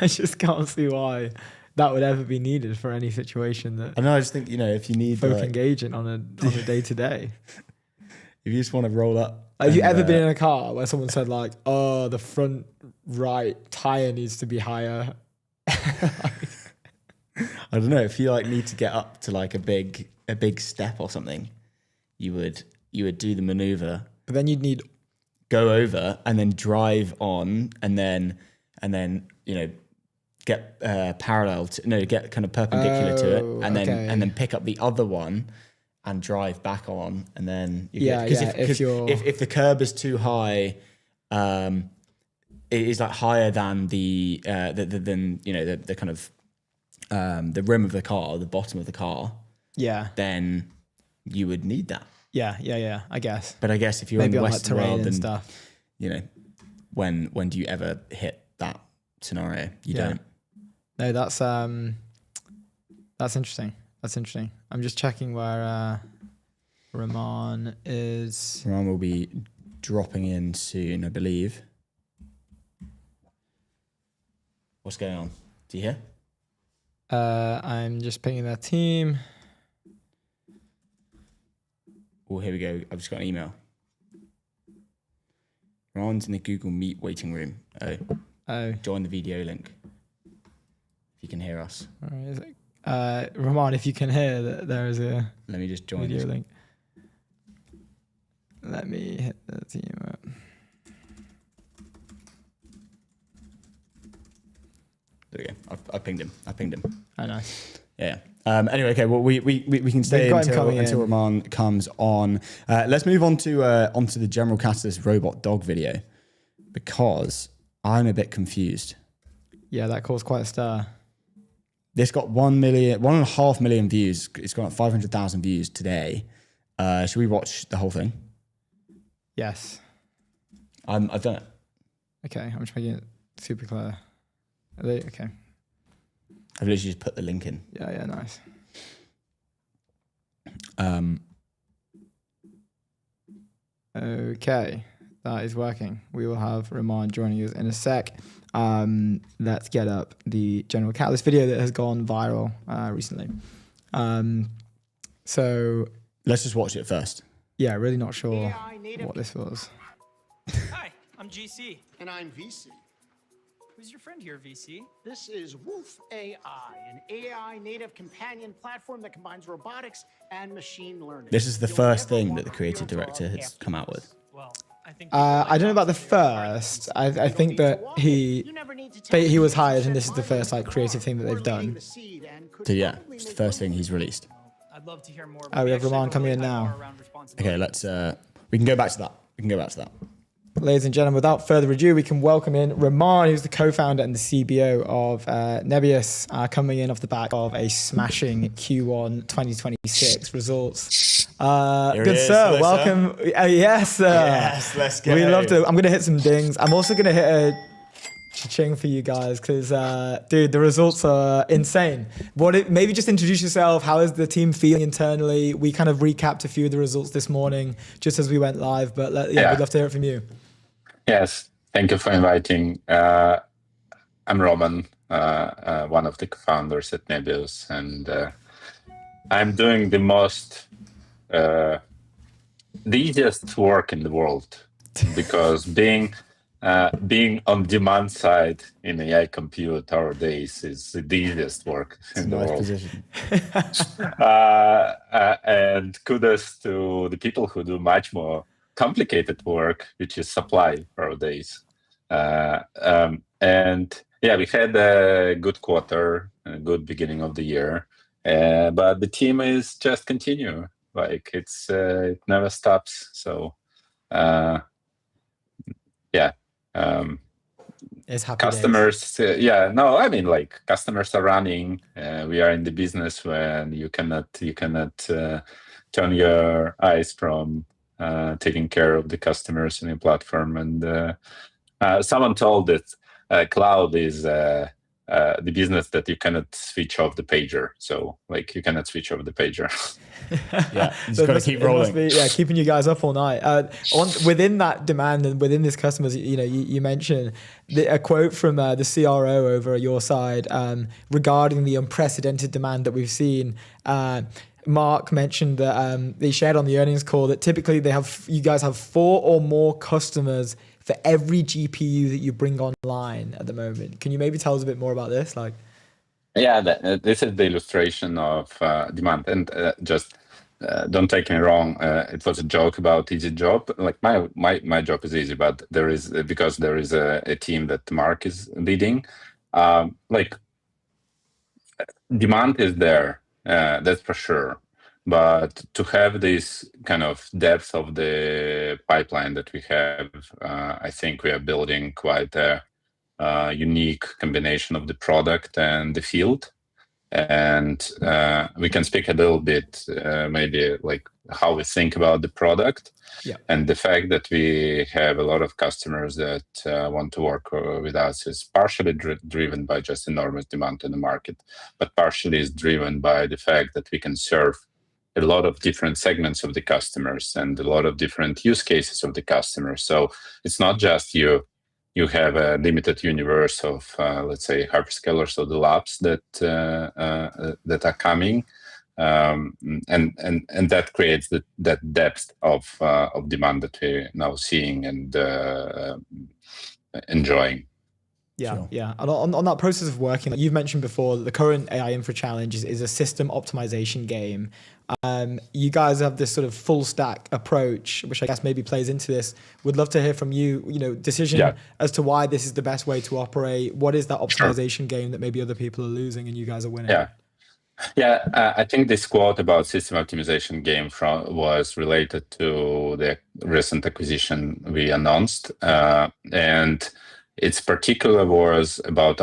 I just can't see why that would ever be needed for any situation that...
I know, I just think, if you need...
folk engage in on a day-to-day.
If you just want to roll up...
Have you ever been in a car where someone said like, oh, the front right tyre needs to be higher?
I don't know. If you need to get up to like a big step or something, you would do the maneuver.
But then you'd need...
go over and then drive on and then get parallel to get kind of perpendicular to it and then pick up the other one and drive back on and then if the curb is too high, it is like higher than the kind of the rim of the car, the bottom of the car. Yeah. Then you would need that.
Yeah, I guess.
But I guess if you're
maybe
in the Western world, then
stuff.
When do you ever hit that scenario? You don't.
No, that's interesting. That's interesting. I'm just checking where Rahman is.
Rahman will be dropping in soon, I believe. What's going on? Do you hear?
I'm just pinging their team.
Oh, here we go. I've just got an email. Rahman's in the Google Meet waiting room. Oh. Join the video link. If you can hear us.
All right, is it? Rahman, if you can hear that there is a
let me just join
video
this
link. Let me hit the team up.
There we go. I pinged him.
Oh, nice.
Yeah. Anyway, okay. Well, we can stay until Roman comes on. Let's move on to onto the General Catalyst robot dog video, because I'm a bit confused.
Yeah, that caused quite a stir.
This got 1.5 million views. It's got 500,000 views today. Should we watch the whole thing?
Yes.
I've done it.
Okay, I'm just making it super clear. Are they okay?
I've literally just put the link in.
Yeah, nice. Okay, that is working. We will have Roman joining us in a sec. Let's get up the General Catalyst video that has gone viral recently. So
let's just watch it first.
Yeah, really not sure what this was.
Hi, I'm GC.
And I'm VC.
Who's your friend here, VC?
This is Woof AI, an AI native companion platform that combines robotics and machine learning.
This is the first thing that the creative director has come out with.
Well, I think
I don't know about the first. I think that he was hired, and this is the first like creative thing that they've done.
So yeah, it's the first thing he's released.
I'd love to hear more.
We have Roman coming in now.
Okay, let's. We can go back to that.
Ladies and gentlemen, without further ado, we can welcome in Roman, who's the co-founder and the CBO of Nebius, coming in off the back of a smashing Q1 2026 results. Good sir,
hello,
welcome. Yes,
yes, let's go.
We love to. I'm gonna hit some dings. I'm also gonna hit a cha-ching for you guys because, dude, the results are insane. Maybe just introduce yourself. How is the team feeling internally? We kind of recapped a few of the results this morning just as we went live, but we'd love to hear it from you.
Yes, thank you for inviting. I'm Roman, one of the co-founders at Nebius, and I'm doing the easiest work in the world, because being on demand side in AI compute nowadays is the easiest work in the world.
Position.
And kudos to the people who do much more complicated work, which is supply nowadays. And yeah, we had a good quarter, a good beginning of the year, but the team is just continue. Like it never stops. So yeah.
It's happy
customers days. Customers are running. We are in the business when you cannot turn your eyes from taking care of the customers in a platform. And someone told that cloud is the business that you cannot switch off the pager. So like you cannot switch off the pager.
Yeah, you just got to keep rolling.
Keeping you guys up all night. Within that demand and within this customers, you mentioned a quote from the CRO over your side regarding the unprecedented demand that we've seen. Mark mentioned that they shared on the earnings call that typically you guys have 4 or more customers for every GPU that you bring online at the moment. Can you maybe tell us a bit more about this?
Yeah, this is the illustration of demand. And just don't take me wrong. It was a joke about easy job. Like my job is easy, but there is a team that Mark is leading. Like demand is there, that's for sure. But to have this kind of depth of the pipeline that we have, I think we are building quite a unique combination of the product and the field. And we can speak a little bit, maybe like how we think about the product.
Yeah.
And the fact that we have a lot of customers that want to work with us is partially driven by just enormous demand in the market, but partially is driven by the fact that we can serve a lot of different segments of the customers and a lot of different use cases of the customers. So it's not just you have a limited universe of, let's say, hyperscalers or the labs that are coming, and that creates that depth of demand that we're now seeing and enjoying.
Yeah,
Sure.
yeah. And on that process of working, like you've mentioned before, the current AI infra challenge is a system optimization game. You guys have this sort of full stack approach, which I guess maybe plays into this. Would love to hear from you, decision as to why this is the best way to operate. What is that optimization game that maybe other people are losing and you guys are winning?
I think this quote about system optimization game was related to the recent acquisition we announced, and its particular was about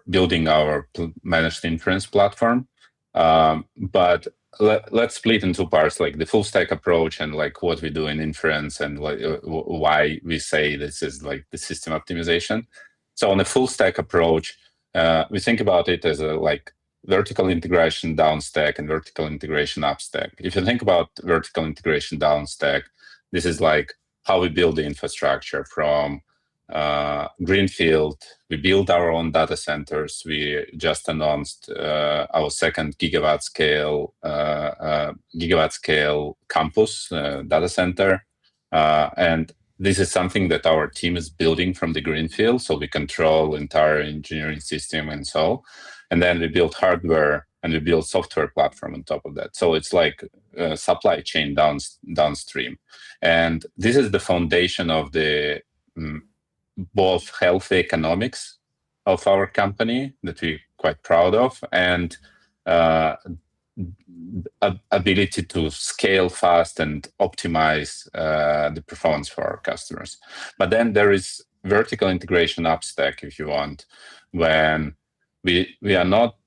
building our managed inference platform. But let's split in two parts, like the full stack approach and like what we do in inference and why we say this is like the system optimization. So on the full stack approach, we think about it as a vertical integration down stack and vertical integration up stack. If you think about vertical integration down stack, this is like how we build the infrastructure from greenfield. We build our own data centers. We just announced our second gigawatt scale campus data center, and this is something that our team is building from the greenfield, so we control entire engineering system and so. And then we build hardware and we build software platform on top of that. So it's like supply chain downstream, and this is the foundation of the both healthy economics of our company that we're quite proud of, and ability to scale fast and optimize the performance for our customers. But then there is vertical integration upstack, if you want, when we are not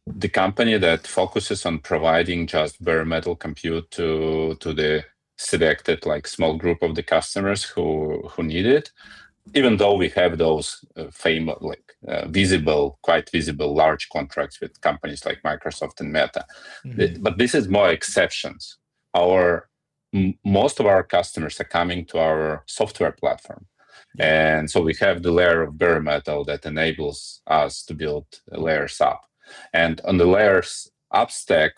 the company that focuses on providing just bare metal compute to the selected small group of the customers who need it, even though we have those famous quite visible large contracts with companies like Microsoft and Meta. Mm-hmm. But this is more exceptions. Most of our customers are coming to our software platform. And so we have the layer of bare metal that enables us to build layers up. And on the layers up stack,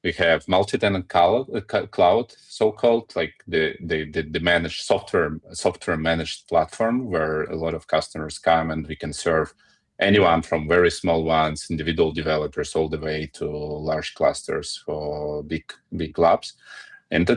we have multi-tenant cloud, so-called, like the managed software managed platform, where a lot of customers come and we can serve anyone from very small ones, individual developers, all the way to large clusters for big labs and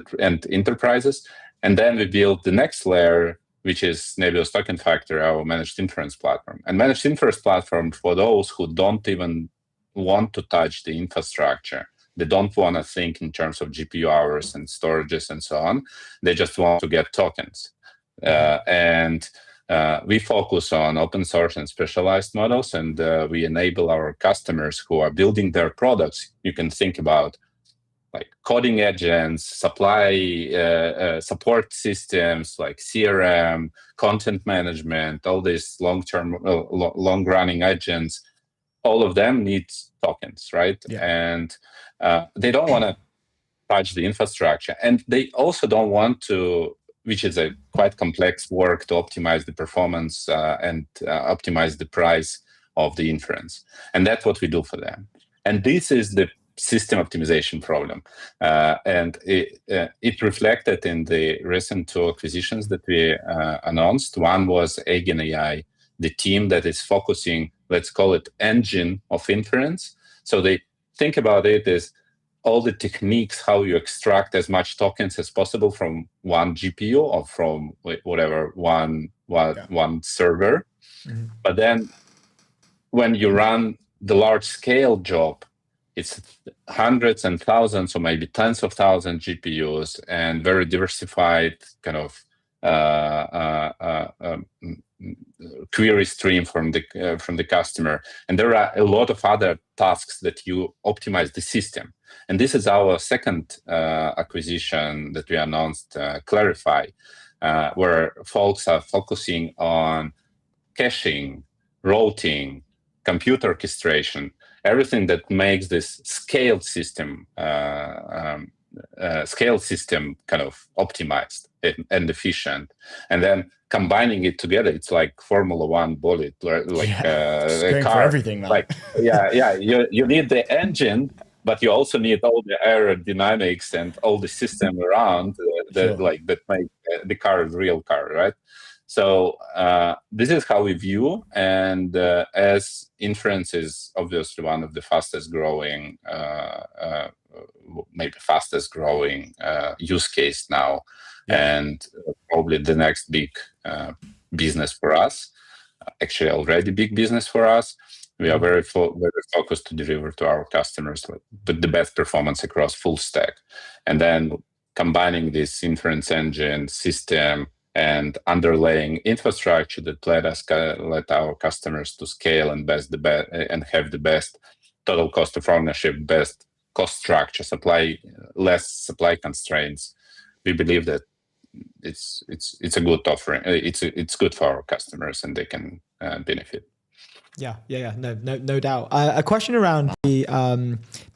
enterprises. And then we build the next layer, which is Nebius Token Factory, our managed inference platform. And managed inference platform, for those who don't even want to touch the infrastructure, they don't want to think in terms of GPU hours and storages and so on. They just want to get tokens. And we focus on open source and specialized models, and we enable our customers who are building their products. You can think about like coding agents, support systems like CRM, content management, all these long-running agents. All of them need tokens, right? Yeah. And they don't want to touch the infrastructure, and they also don't want to, which is a quite complex work, to optimize the performance and optimize the price of the inference. And that's what we do for them. And this is the system optimization problem. And it reflected in the recent two acquisitions that we announced. One was Eigen AI, the team that is focusing, let's call it engine of inference. So they think about it as all the techniques, how you extract as much tokens as possible from one GPU or from whatever, one server. Mm-hmm. But then when you run the large scale job, it's hundreds and thousands or maybe tens of thousands GPUs and very diversified kind of query stream from the customer. And there are a lot of other tasks that you optimize the system. And this is our second acquisition that we announced, Clarify, where folks are focusing on caching, routing, compute orchestration, everything that makes this scaled system kind of optimized and efficient. And then combining it together, it's like Formula One bullet, like a car. For everything now. You need the engine, but you also need all the aerodynamics and all the system around that make the car a real car, right? So this is how we view, and as inference is obviously one of the fastest growing maybe fastest growing use case now, and probably the next big business for us. Actually, already big business for us. We are very focused to deliver to our customers with the best performance across full stack, and then combining this inference engine system and underlying infrastructure that let our customers to scale and and have the best total cost of ownership, best cost structure, less supply constraints. We believe that it's a good offering. It's good for our customers, and they can benefit.
Yeah, no doubt. A question around the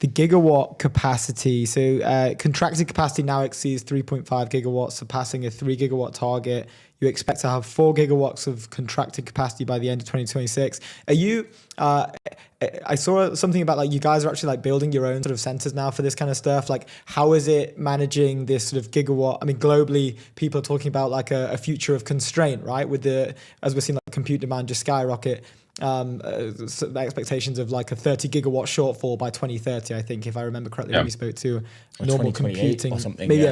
gigawatt capacity. So contracted capacity now exceeds 3.5 gigawatts, surpassing a 3 gigawatt target. You expect to have 4 gigawatts of contracted capacity by the end of 2026. Are you? I saw something about like you guys are actually like building your own sort of centers now for this kind of stuff. Like, how is it managing this sort of gigawatt? I mean, globally, people are talking about like a future of constraint, right? With as we're seeing like compute demand just skyrocket. The expectations of like a 30 gigawatt shortfall by 2030, I think, if I remember correctly, when we spoke to normal computing
or something.
Maybe,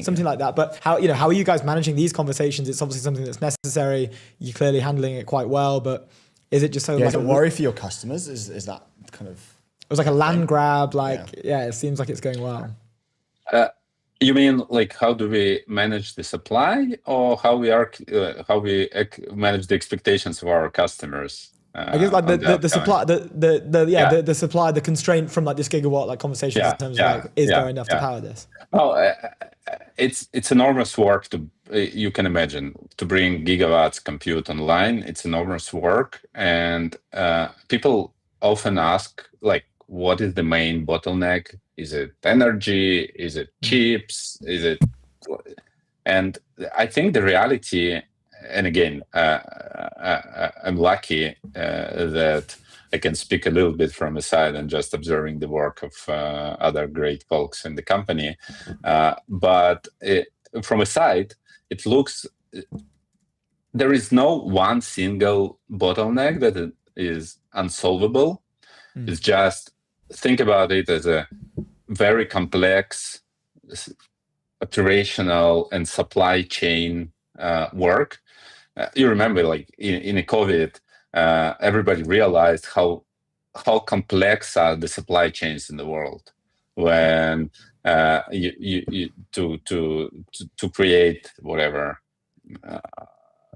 Something
like that. But how are you guys managing these conversations? It's obviously something that's necessary. You're clearly handling it quite well, but is it just so
like a worry for your customers? Is that kind of?
It was like a land grab. It seems like it's going well.
You mean like how do we manage the supply, or how we manage the expectations of our customers?
I guess like the supply, the supply, the constraint from like this gigawatt like conversations in terms of like is there enough to power this?
Oh, it's enormous work you can imagine to bring gigawatts compute online. It's enormous work, and people often ask like, what is the main bottleneck? Is it energy? Is it chips? And I think the reality, and again, I'm lucky that I can speak a little bit from the side and just observing the work of other great folks in the company. But from a side, it looks, there is no one single bottleneck that is unsolvable. It's just, think about it as a very complex operational and supply chain work. You remember, like in a COVID, everybody realized how complex are the supply chains in the world. When you to create whatever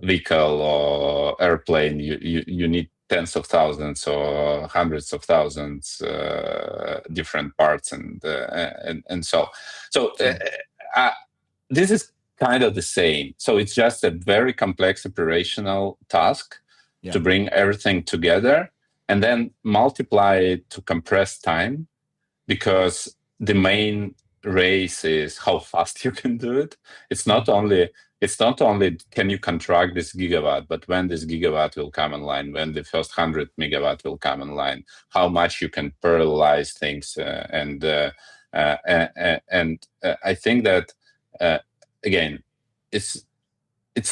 vehicle or airplane, you need tens of thousands or hundreds of thousands different parts, and so this is kind of the same. So it's just a very complex operational task to bring everything together and then multiply it to compress time, because the main race is how fast you can do it. It's not only can you contract this gigawatt, but when this gigawatt will come online, when the first 100 megawatt will come online, how much you can parallelize things, and I think that again, it's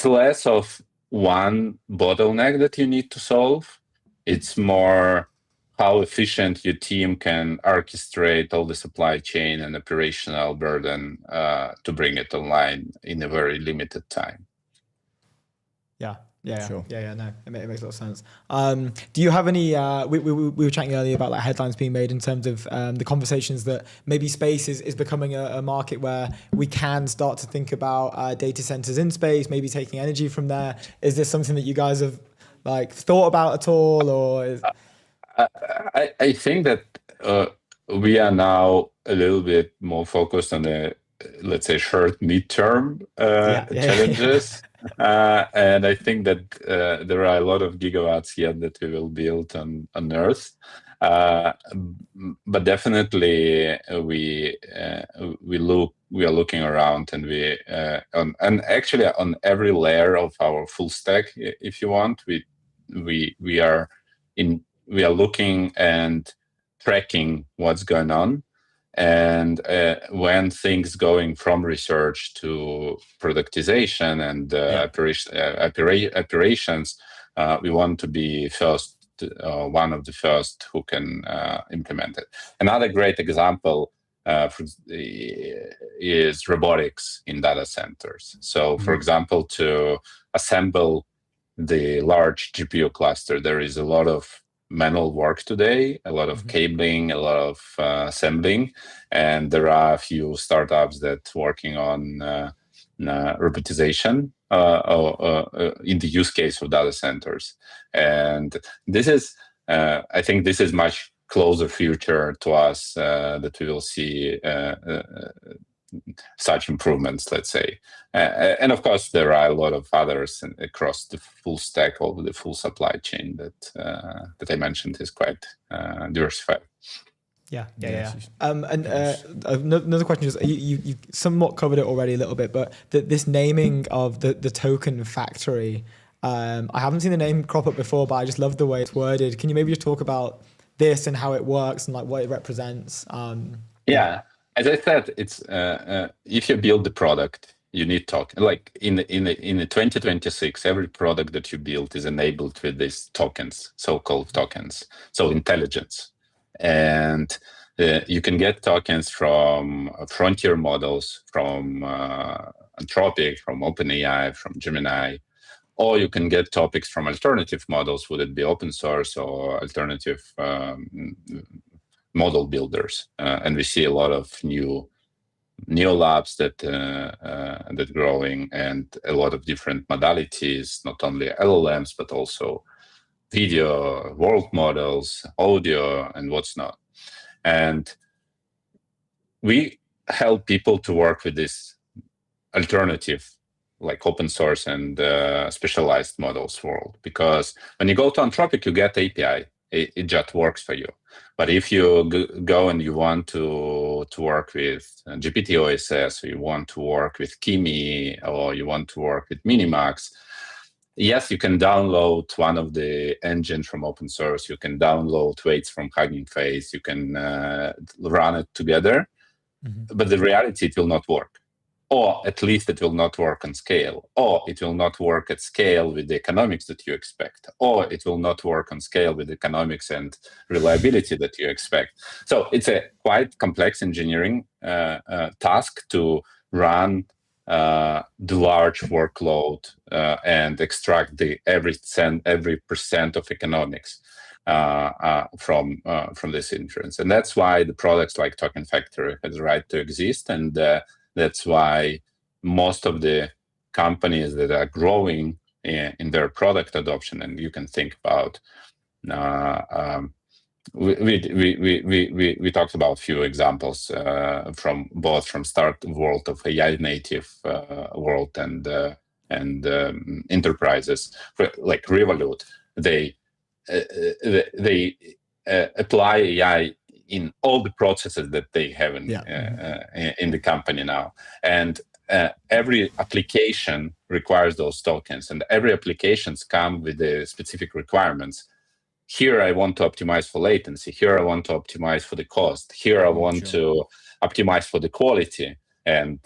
less of one bottleneck that you need to solve. It's more how efficient your team can orchestrate all the supply chain and operational burden to bring it online in a very limited time.
No, it makes a lot of sense. Do you have any, we were chatting earlier about like headlines being made in terms of the conversations that maybe space is becoming a market where we can start to think about data centers in space, maybe taking energy from there. Is this something that you guys have like thought about at all, or
I think that we are now a little bit more focused on the, let's say, short midterm challenges. And I think that there are a lot of gigawatts here that we will build on Earth. But definitely we are looking around, and and actually on every layer of our full stack, if you want, we are looking and tracking what's going on. And when things going from research to productization and operations, we want to be one of the first who can implement it. Another great example is robotics in data centers. So, for example, to assemble the large GPU cluster, there is a lot of manual work today, a lot of cabling, a lot of assembling, and there are a few startups that working on robotization in the use case of data centers. And this is, I think this is much closer future to us that we will see such improvements, let's say. And of course, there are a lot of others across the full stack of the full supply chain that I mentioned is quite diversified.
Yeah. And another question is, you somewhat covered it already a little bit, but this naming of the token factory, I haven't seen the name crop up before, but I just love the way it's worded. Can you maybe just talk about this and how it works and like what it represents?
Yeah. As I said, it's if you build the product, you need token. Like in the 2026, every product that you build is enabled with these tokens, so-called tokens, so intelligence, and you can get tokens from frontier models, from Anthropic, from OpenAI, from Gemini, or you can get topics from alternative models, would it be open source or alternative model builders, and we see a lot of new labs that growing, and a lot of different modalities, not only LLMs but also video, world models, audio, and what's not. And we help people to work with this alternative, like open source and specialized models world, because when you go to Anthropic, you get API. It just works for you. But if you go and you want to work with GPT OSS, or you want to work with Kimi, or you want to work with Minimax, yes, you can download one of the engines from open source. You can download weights from Hugging Face. You can run it together. But the reality, it will not work. Or at least it will not work on scale, or it will not work at scale with the economics that you expect, or it will not work on scale with economics and reliability that you expect. So it's a quite complex engineering task to run the large workload and extract every percent of economics from this inference. And that's why the products like Token Factory has the right to exist, and that's why most of the companies that are growing in their product adoption, and you can think about, we talked about a few examples from start world of AI native world and enterprises like Revolut. They apply AI in all the processes that they have in the company now. And every application requires those tokens, and every applications come with the specific requirements. Here I want to optimize for latency. Here I want to optimize for the cost. Here I want to optimize for the quality and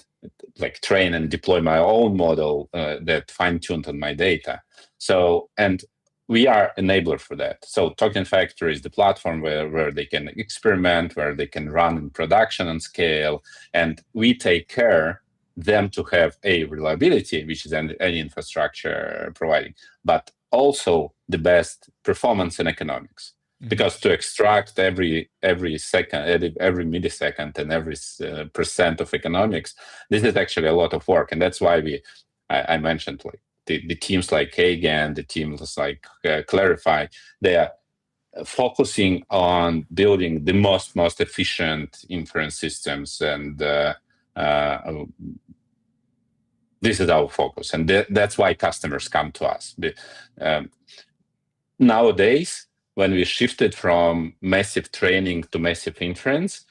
like train and deploy my own model that fine-tuned on my data. So, and we are enabler for that. So Token Factory is the platform where they can experiment, where they can run in production and scale, and we take care them to have a reliability, which is any infrastructure providing, but also the best performance and economics. Because to extract every second, every millisecond, and every percent of economics, this is actually a lot of work, and that's why I mentioned like the teams like Kagan, the teams like Clarify, they are focusing on building the most efficient inference systems, and this is our focus, and that's why customers come to us. Nowadays, when we shifted from massive training to massive inference,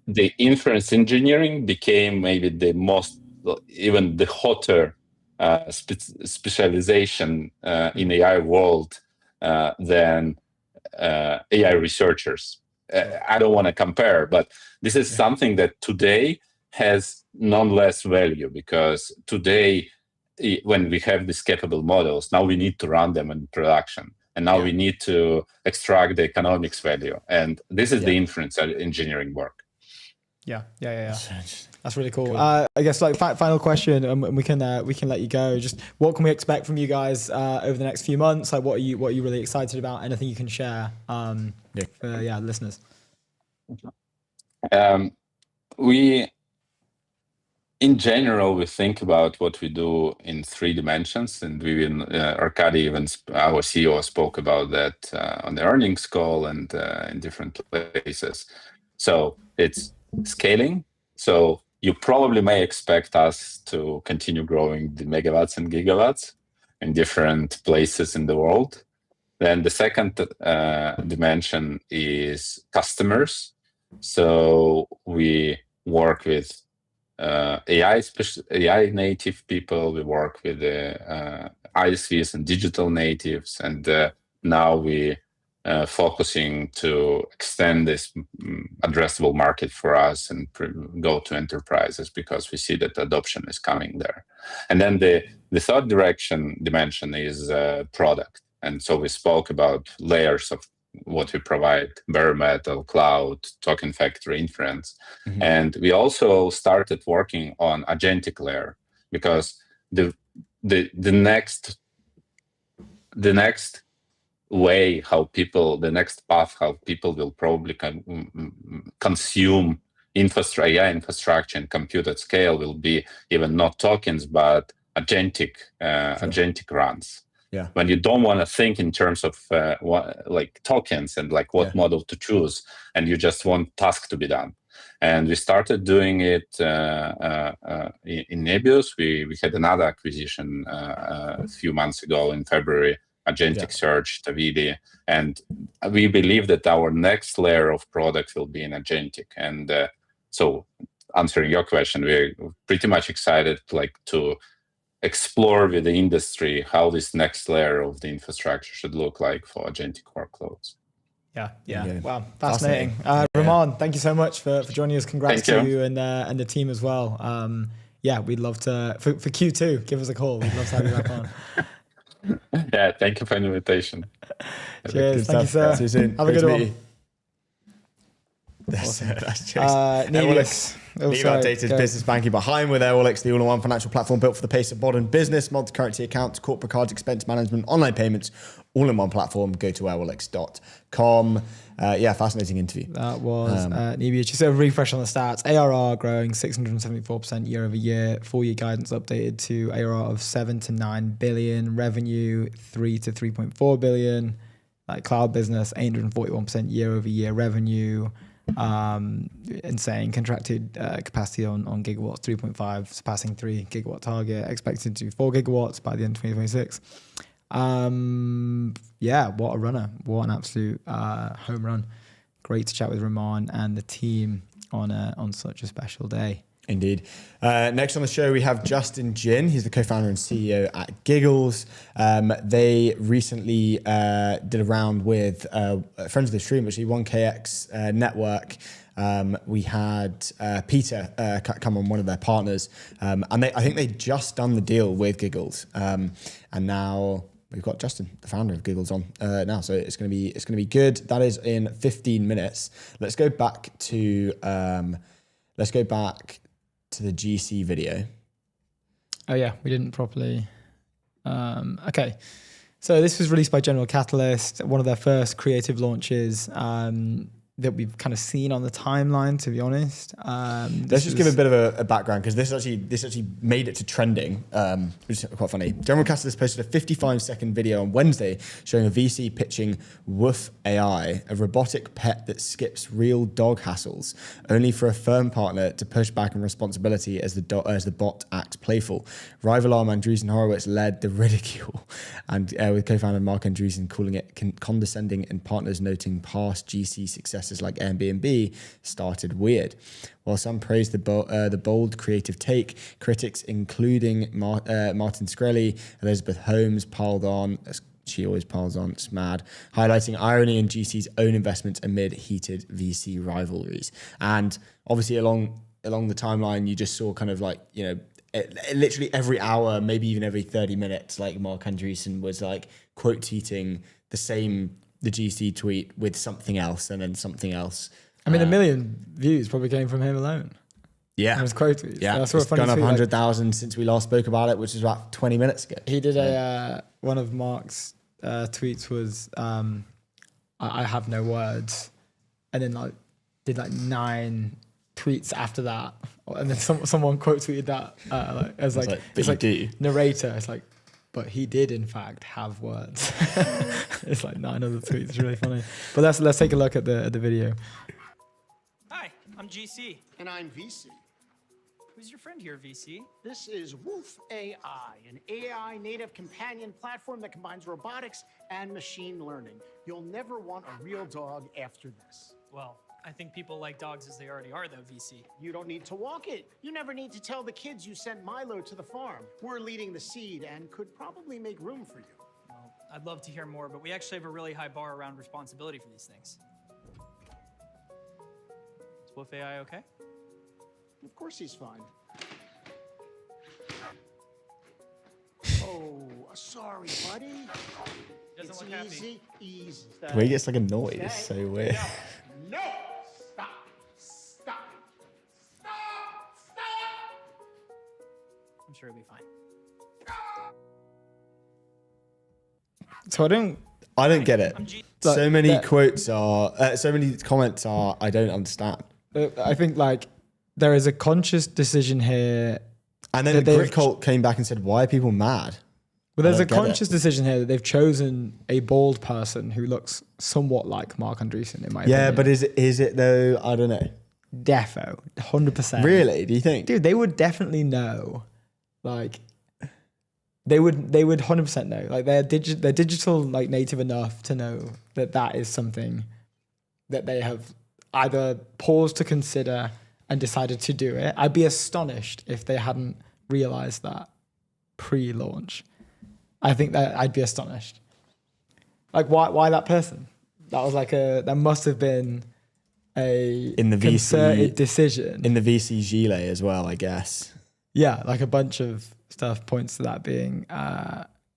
the inference engineering became maybe the most, even the hotter specialization in AI world than AI researchers. I don't want to compare, but this is something that today has none less value, because today, when we have these capable models, now we need to run them in production. And now we need to extract the economics value. And this is the inference engineering work.
Yeah. That's really cool. I guess like final question, and we can let you go. Just what can we expect from you guys over the next few months? Like what are you really excited about? Anything you can share for listeners?
We in general, we think about what we do in 3 dimensions, and Arkady, even our CEO, spoke about that on the earnings call and in different places. So it's scaling. So you probably may expect us to continue growing the megawatts and gigawatts in different places in the world. Then the second dimension is customers. So we work with AI native people. We work with ISVs and digital natives, and now we focusing to extend this addressable market for us and go to enterprises because we see that adoption is coming there. And then the third dimension is product. And so we spoke about layers of what we provide: bare metal, cloud, token factory, inference. Mm-hmm. And we also started working on agentic layer because the next way the next path how people will probably consume AI infrastructure and compute at scale will be even not tokens but agentic runs. Yeah. When you don't want to think in terms of like tokens and like what model to choose, and you just want task to be done. And we started doing it in Nebius. We had another acquisition a few months ago in February, Agentic Search, Tavidi, and we believe that our next layer of product will be in agentic. And so, answering your question, we're pretty much excited to explore with the industry how this next layer of the infrastructure should look like for agentic workloads.
Yeah. Wow, fascinating. Roman, thank you so much for joining us. Congrats to you and the team as well. We'd love to for Q2. Give us a call. We'd love to have you back on.
Yeah, thank you for the invitation.
Cheers. Thank you, sir.
See you soon.
Have a good one.
That's Nebius.
Nebius.
Leave updated business banking behind with Airwallex, the all-in-one financial platform built for the pace of modern business, multi-currency accounts, corporate cards, expense management, online payments, all-in-one platform. Go to airwallex.com. Fascinating interview.
That was Nebius. Just a refresh on the stats. ARR growing 674% year over year. 4-year guidance updated to ARR of 7 to 9 billion. Revenue 3 to 3.4 billion. Cloud business 841% year over year revenue. Insane contracted capacity on gigawatts 3.5, surpassing 3 gigawatt target, expected to 4 gigawatts by the end of 2026. What a runner, what an absolute home run. Great to chat with Roman and the team on such a special day.
Indeed. Next on the show, we have Justin Jin. He's the co-founder and CEO at Giggles. They recently did a round with friends of the stream, actually 1KX Network. We had Peter come on, one of their partners, and I think they just done the deal with Giggles, and now we've got Justin, the founder of Giggles, on now. So it's gonna be good. That is in 15 minutes. Let's go back to the GC video.
Oh yeah, we didn't properly. Okay, so this was released by General Catalyst, one of their first creative launches that we've kind of seen on the timeline, to be honest.
Let's just give a bit of a background, because this actually made it to trending, which is quite funny. General Catalyst posted a 55-second video on Wednesday showing a VC pitching Woof AI, a robotic pet that skips real dog hassles, only for a firm partner to push back on responsibility as the bot acts playful. Rival arm Andreessen Horowitz led the ridicule, and with co-founder Mark Andreessen calling it condescending and partners noting past GC successes like Airbnb started weird. While some praised the bold creative take, critics including Martin Shkreli, Elizabeth Holmes piled on. She always piles on, it's mad, highlighting irony in GC's own investments amid heated VC rivalries. And obviously along the timeline, you just saw kind of like, literally every hour, maybe even every 30 minutes, like Mark Andreessen was like quote tweeting the GC tweet with something else and then something else
I mean, 1 million views probably came from him alone.
Yeah.
And his quote tweets.
Yeah.
I saw a
It's
funny
gone up
tweet,
100,000 since we last spoke about it, which is about 20 minutes ago.
He did one of Mark's tweets was, I have no words. And then did 9 tweets after that. And then someone quote tweeted that as narrator. It's like, but he did in fact have words. It's 9 other tweets. It's really funny. But let's take a look at the video.
Hi, I'm GC.
And I'm VC.
Who's your friend here, VC?
This is Woof AI, an AI native companion platform that combines robotics and machine learning. You'll never want a real dog after this.
Well, I think people like dogs as they already are, though, VC.
You don't need to walk it. You never need to tell the kids you sent Milo to the farm. We're leading the seed and could probably make room for you.
Well, I'd love to hear more, but we actually have a really high bar around responsibility for these things. Is Woof AI okay?
Of course he's fine. Oh, sorry, buddy.
Doesn't
It's
look happy.
easy, easy.
The way he gets a noise is so weird.
No! Stop! Stop! Stop! Stop!
I'm sure it'll be fine.
So
I don't get it.
I'm G.
So many quotes are, so many comments are, I don't understand.
I think there is a conscious decision here.
And then the Grit Cult came back and said, why are people mad?
Well, there's a conscious decision here that they've chosen a bald person who looks somewhat like Mark Andreessen, in my opinion.
Yeah, but is it though? I don't know.
Defo, 100%.
Really? Do you think?
Dude, they would definitely know. They would 100% know. They're digital native enough to know that is something that they have either paused to consider and decided to do it. I'd be astonished if they hadn't realized that pre-launch. I think that I'd be astonished. Why that person? That was that must have been a concerted decision.
In the VC Gilet as well, I guess.
Yeah, a bunch of stuff points to that being,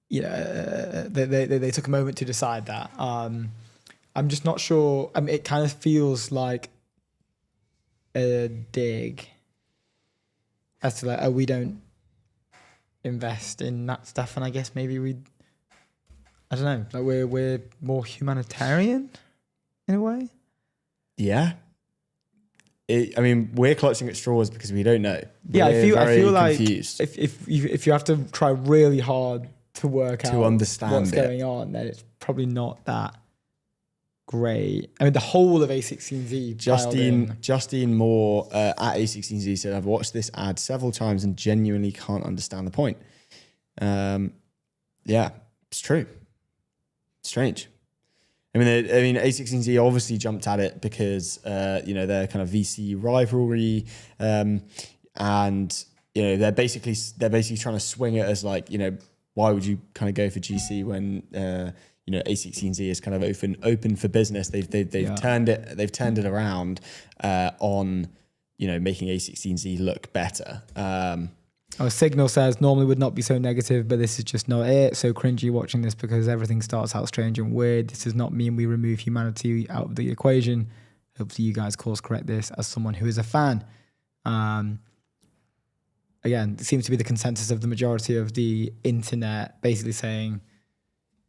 they took a moment to decide that. I'm just not sure. I mean, it kind of feels like a dig as to we don't invest in that stuff, and I guess maybe I don't know, we're more humanitarian in a way.
Yeah. I mean, we're clutching at straws because we don't know.
Yeah, I feel like
confused.
if you have to try really hard to work out
to understand
what's going on, then it's probably not that great. I mean, the whole of A16Z.
Justine Moore at A16Z said, "I've watched this ad several times and genuinely can't understand the point." Yeah, it's true. Strange. I mean, A16Z obviously jumped at it because their kind of VC rivalry, and they're basically trying to swing it as why would you kind of go for GC when A16Z is kind of open for business. They've turned it around on making A16Z look better.
Our Signal says normally would not be so negative, but this is just not it. So cringy watching this because everything starts out strange and weird. This does not mean we remove humanity out of the equation. Hopefully you guys course correct this as someone who is a fan. Again, it seems to be the consensus of the majority of the internet basically saying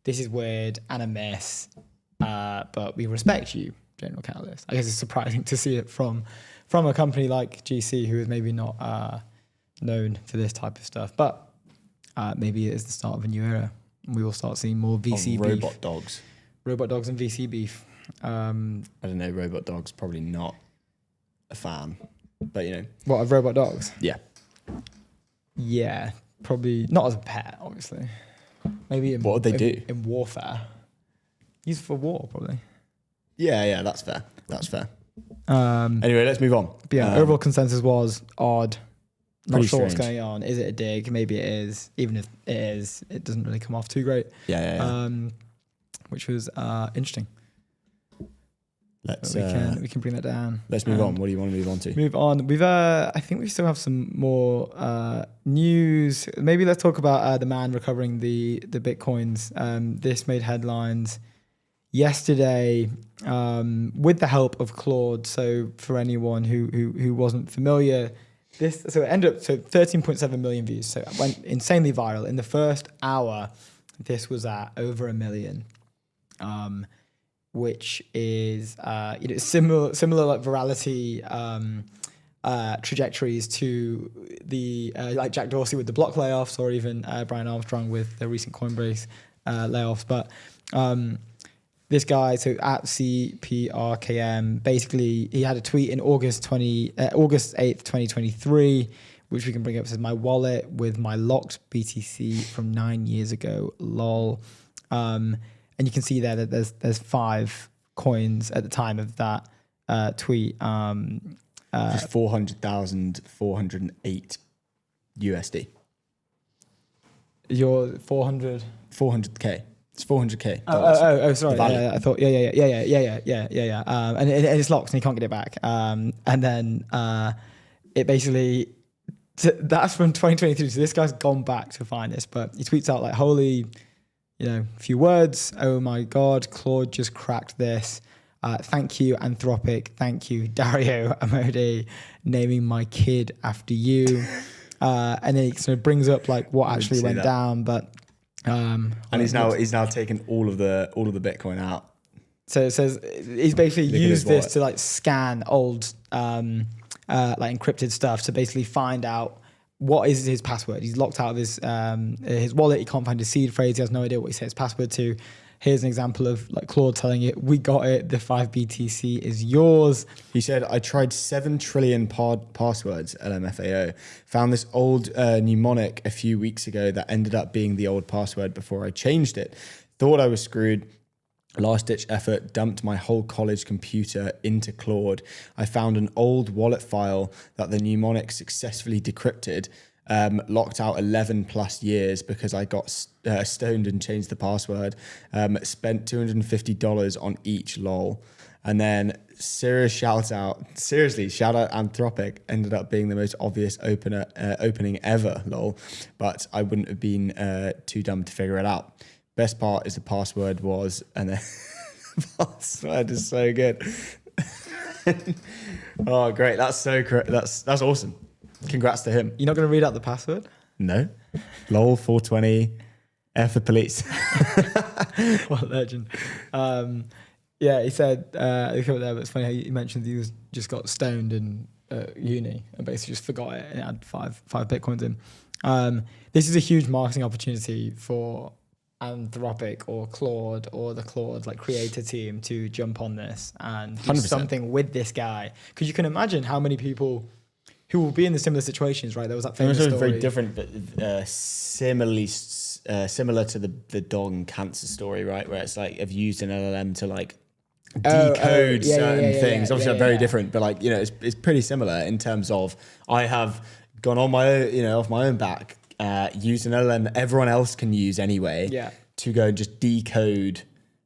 this is weird and a mess, but we respect you, General Catalyst. I guess it's surprising to see it from a company like GC who is maybe not known for this type of stuff, but maybe it is the start of a new era. We will start seeing more VC beef. Robot dogs and VC beef.
I don't know, robot dogs, probably not a fan, but
What, of robot dogs?
Yeah.
Yeah, probably not as a pet, obviously. Maybe
what would they do?
In warfare. Used for war, probably.
Yeah, that's fair.
Anyway,
let's move on.
But yeah, overall consensus was odd. Not sure
strange.
what's going on. Is it a dig? Maybe it is. Even if it is, it doesn't really come off too great.
Yeah.
Which was interesting.
Let's
we can bring that down.
Let's move on. What do you want to move on to?
Move on. We've I think we still have some more news. Maybe let's talk about the man recovering the bitcoins. This made headlines yesterday with the help of Claude. So for anyone who wasn't familiar, it ended up 13.7 million views. So it went insanely viral. In the first hour, this was at over 1 million, which is similar like virality trajectories to the like Jack Dorsey with the block layoffs, or even Brian Armstrong with the recent Coinbase layoffs. But this guy, so at CPRKM, basically he had a tweet in August 8th, 2023, which we can bring up. It says, "My wallet with my locked BTC from 9 years ago, lol." And you can see there that there's 5 coins at the time of that tweet.
Just 400,408 USD.
Your 400K.
It's 400K.
Oh, sorry. I thought, yeah. And it's locked and you can't get it back. And then it basically, that's from 2023. So this guy's gone back to find this, but he tweets out like, holy, few words. Oh my God, Claude just cracked this. Thank you, Anthropic. Thank you, Dario Amode, naming my kid after you. And then he sort of brings up like what actually went down, but
and he's now taken all of the Bitcoin out.
So it says he's basically used this to like scan old like encrypted stuff to basically find out what is his password. He's locked out of his wallet. He can't find his seed phrase. He has no idea what he set his password to. Here's an example of like Claude telling it, "We got it. The 5 BTC is yours."
He said, "I tried 7 trillion passwords, LMFAO. Found this old mnemonic a few weeks ago that ended up being the old password before I changed it. Thought I was screwed. Last ditch effort, dumped my whole college computer into Claude. I found an old wallet file that the mnemonic successfully decrypted. Locked out 11 plus years because I got stoned and changed the password. Spent $250 on each, lol." And then shout out Anthropic, ended up being the most obvious opening ever, lol. But I wouldn't have been too dumb to figure it out. Best part is the password was, and then the password is so good. Oh, great. That's so great. That's awesome. Congrats to him.
You're not going to read out the password?
No. Lol 420. F the police.
What legend. Yeah, he said, there, but it's funny how you mentioned he just got stoned in uni and basically just forgot it and it had five Bitcoins in. This is a huge marketing opportunity for Anthropic or Claude or the Claude like creator team to jump on this and do
100%.
something with this guy. Because you can imagine how many people who will be in the similar situations, right? There was that famous story.
Very different, but similar to the dog and cancer story, right? Where it's like, I've used an LLM to like decode certain things. Obviously, very different, but like, it's pretty similar in terms of I have gone on my own, off my own back, used an LLM that everyone else can use anyway to go and just decode.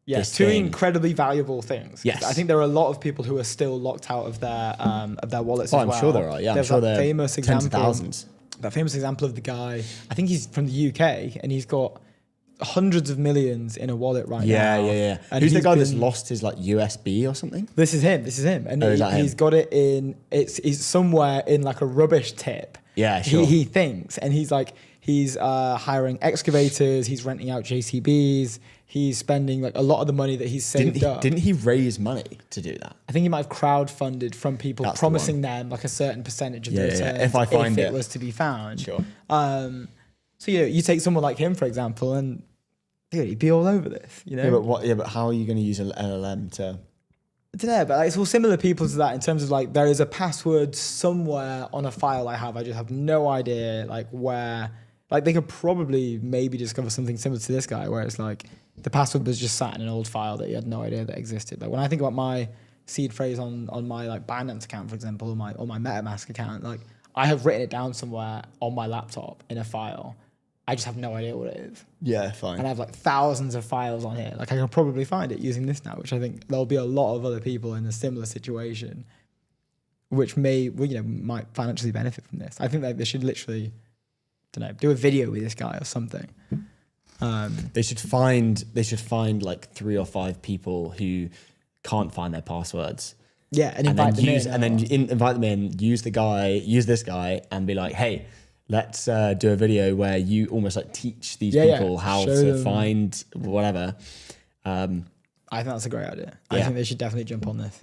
Yes, two incredibly valuable things.
Yes,
I think there are a lot of people who are still locked out of their wallets.
Oh,
as well.
I'm sure there are. Yeah,
there's
I'm sure
that
there
famous
are
example,
tens of thousands.
That famous example of the guy. I think he's from the UK and he's got hundreds of millions in a wallet right now.
Yeah.
And
who's the guy that's lost his like USB or something?
This is him. And he's got it in. He's somewhere in like a rubbish tip.
Yeah, sure.
He thinks, and he's hiring excavators. He's renting out JCBs. He's spending like a lot of the money that he's saved up.
Didn't he raise money to do that?
I think he might have crowdfunded from people promising them like a certain percentage of the returns
if it
was to be found.
Sure.
So you take someone like him, for example, and he'd be all over this.
Yeah, but how are you going to use an LLM to?
I don't know, but it's all similar people to that in terms of like there is a password somewhere on a file I have. I just have no idea like where. Like they could probably maybe discover something similar to this guy where it's like the password was just sat in an old file that he had no idea that existed. Like when I think about my seed phrase on my like Binance account, for example, or my MetaMask account, like I have written it down somewhere on my laptop in a file. I just have no idea what it is.
Yeah, fine.
And I have like thousands of files on here. Like I can probably find it using this now, which I think there'll be a lot of other people in a similar situation, which might financially benefit from this. I think like they should literally, do a video with this guy or something.
They should find like 3 or 5 people who can't find their passwords.
Yeah, and invite them in.
And then invite them in, use this guy and be like, hey, let's do a video where you almost like teach these people how to find whatever. I
think that's a great idea. I think they should definitely jump on this.